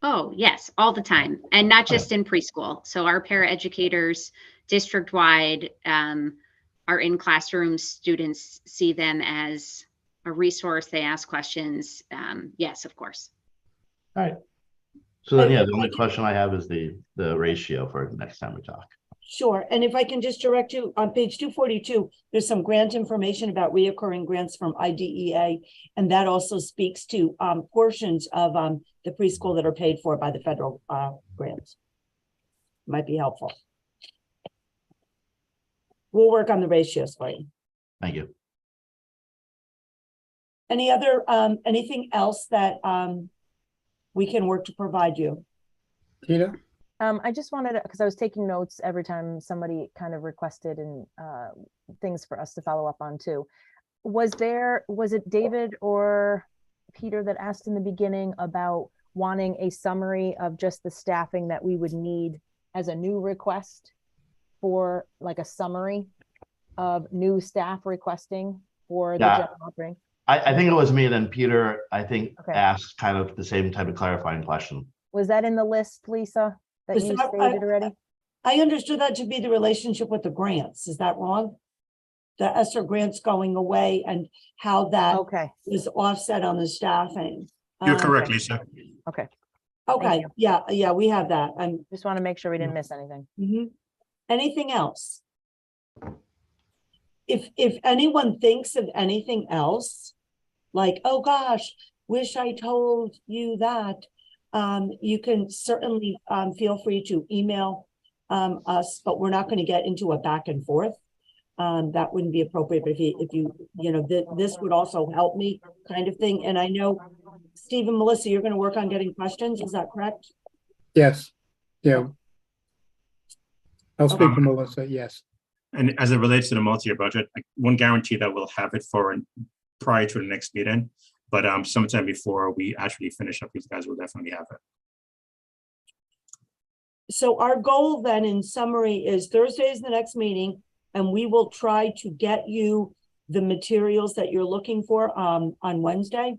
S6: Oh, yes, all the time. And not just in preschool. So our paraeducators district-wide are in classrooms. Students see them as a resource. They ask questions. Yes, of course.
S11: All right. So then, yeah, the only question I have is the ratio for next time we talk.
S8: Sure. And if I can just direct you on page 242, there's some grant information about reoccurring grants from IDEA. And that also speaks to portions of the preschool that are paid for by the federal grants. Might be helpful. We'll work on the ratios for you.
S11: Thank you.
S8: Any other, anything else that we can work to provide you?
S1: Tina?
S5: I just wanted to, because I was taking notes every time somebody kind of requested and things for us to follow up on too. Was it David or Peter that asked in the beginning about wanting a summary of just the staffing that we would need as a new request for like a summary of new staff requesting for the general operating?
S11: I think it was me, then Peter, I think,
S5: Okay.
S11: asked kind of the same type of clarifying question.
S5: Was that in the list, Lisa, that you stated already?
S8: I understood that to be the relationship with the grants. Is that wrong? The ESSER grants going away and how that is offset on the staffing.
S7: You're correct, Lisa.
S5: Okay.
S8: Okay, yeah, we have that. I'm
S5: just want to make sure we didn't miss anything.
S8: Anything else? If anyone thinks of anything else, like, oh gosh, wish I told you that, you can certainly feel free to email us, but we're not going to get into a back and forth. That wouldn't be appropriate. But if you this would also help me, kind of thing. And I know, Steve and Melissa, you're going to work on getting questions. Is that correct?
S1: Yes. Yeah. I'll speak to Melissa. Yes.
S7: And as it relates to the multi-year budget, I won't guarantee that we'll have it for prior to the next meeting, but sometime before we actually finish up, these guys will definitely have it.
S8: So our goal then, in summary, is Thursday is the next meeting, and we will try to get you the materials that you're looking for on Wednesday.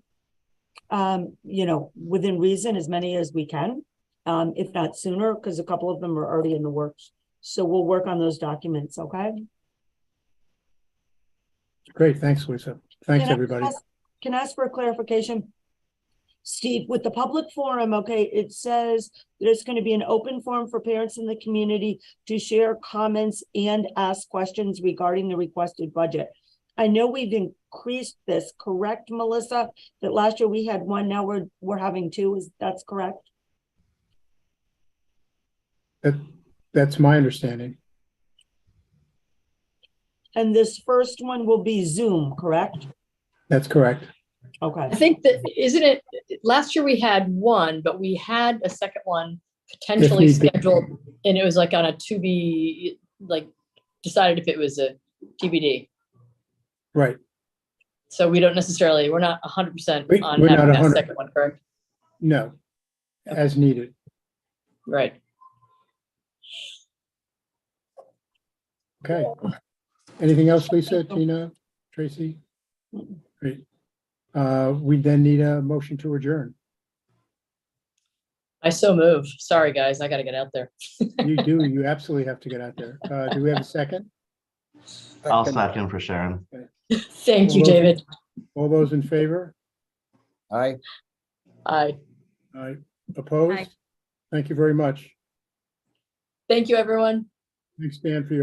S8: Within reason, as many as we can, if not sooner, because a couple of them are already in the works. So we'll work on those documents, okay?
S1: Great, thanks, Lisa. Thanks, everybody.
S8: Can I ask for a clarification? Steve, with the public forum, okay, it says there's going to be an open forum for parents in the community to share comments and ask questions regarding the requested budget. I know we've increased this, correct, Melissa? That last year we had 1, now we're having 2. That's correct?
S1: That's my understanding.
S8: And this first one will be Zoom, correct?
S1: That's correct.
S8: Okay.
S4: I think that, isn't it, last year we had 1, but we had a second one potentially scheduled, and it was like on a to be, like, decided if it was a TBD.
S1: Right.
S4: So we don't necessarily, we're not 100% on
S1: we're
S4: having
S1: not
S4: that
S1: 100.
S4: second one, correct?
S1: No, as needed.
S4: Right.
S1: Okay. Anything else, Lisa, Tina, Tracy? Great. We then need a motion to adjourn.
S4: I so move. Sorry, guys, I gotta get out there.
S1: You absolutely have to get out there. Do we have a second?
S11: I'll second for Sharon.
S4: Thank you,
S1: All those-
S4: David.
S1: All those in favor?
S10: Aye.
S4: Aye.
S1: Aye. Opposed?
S13: Aye.
S1: Thank you very much.
S4: Thank you, everyone.
S1: Thanks, Dan, for your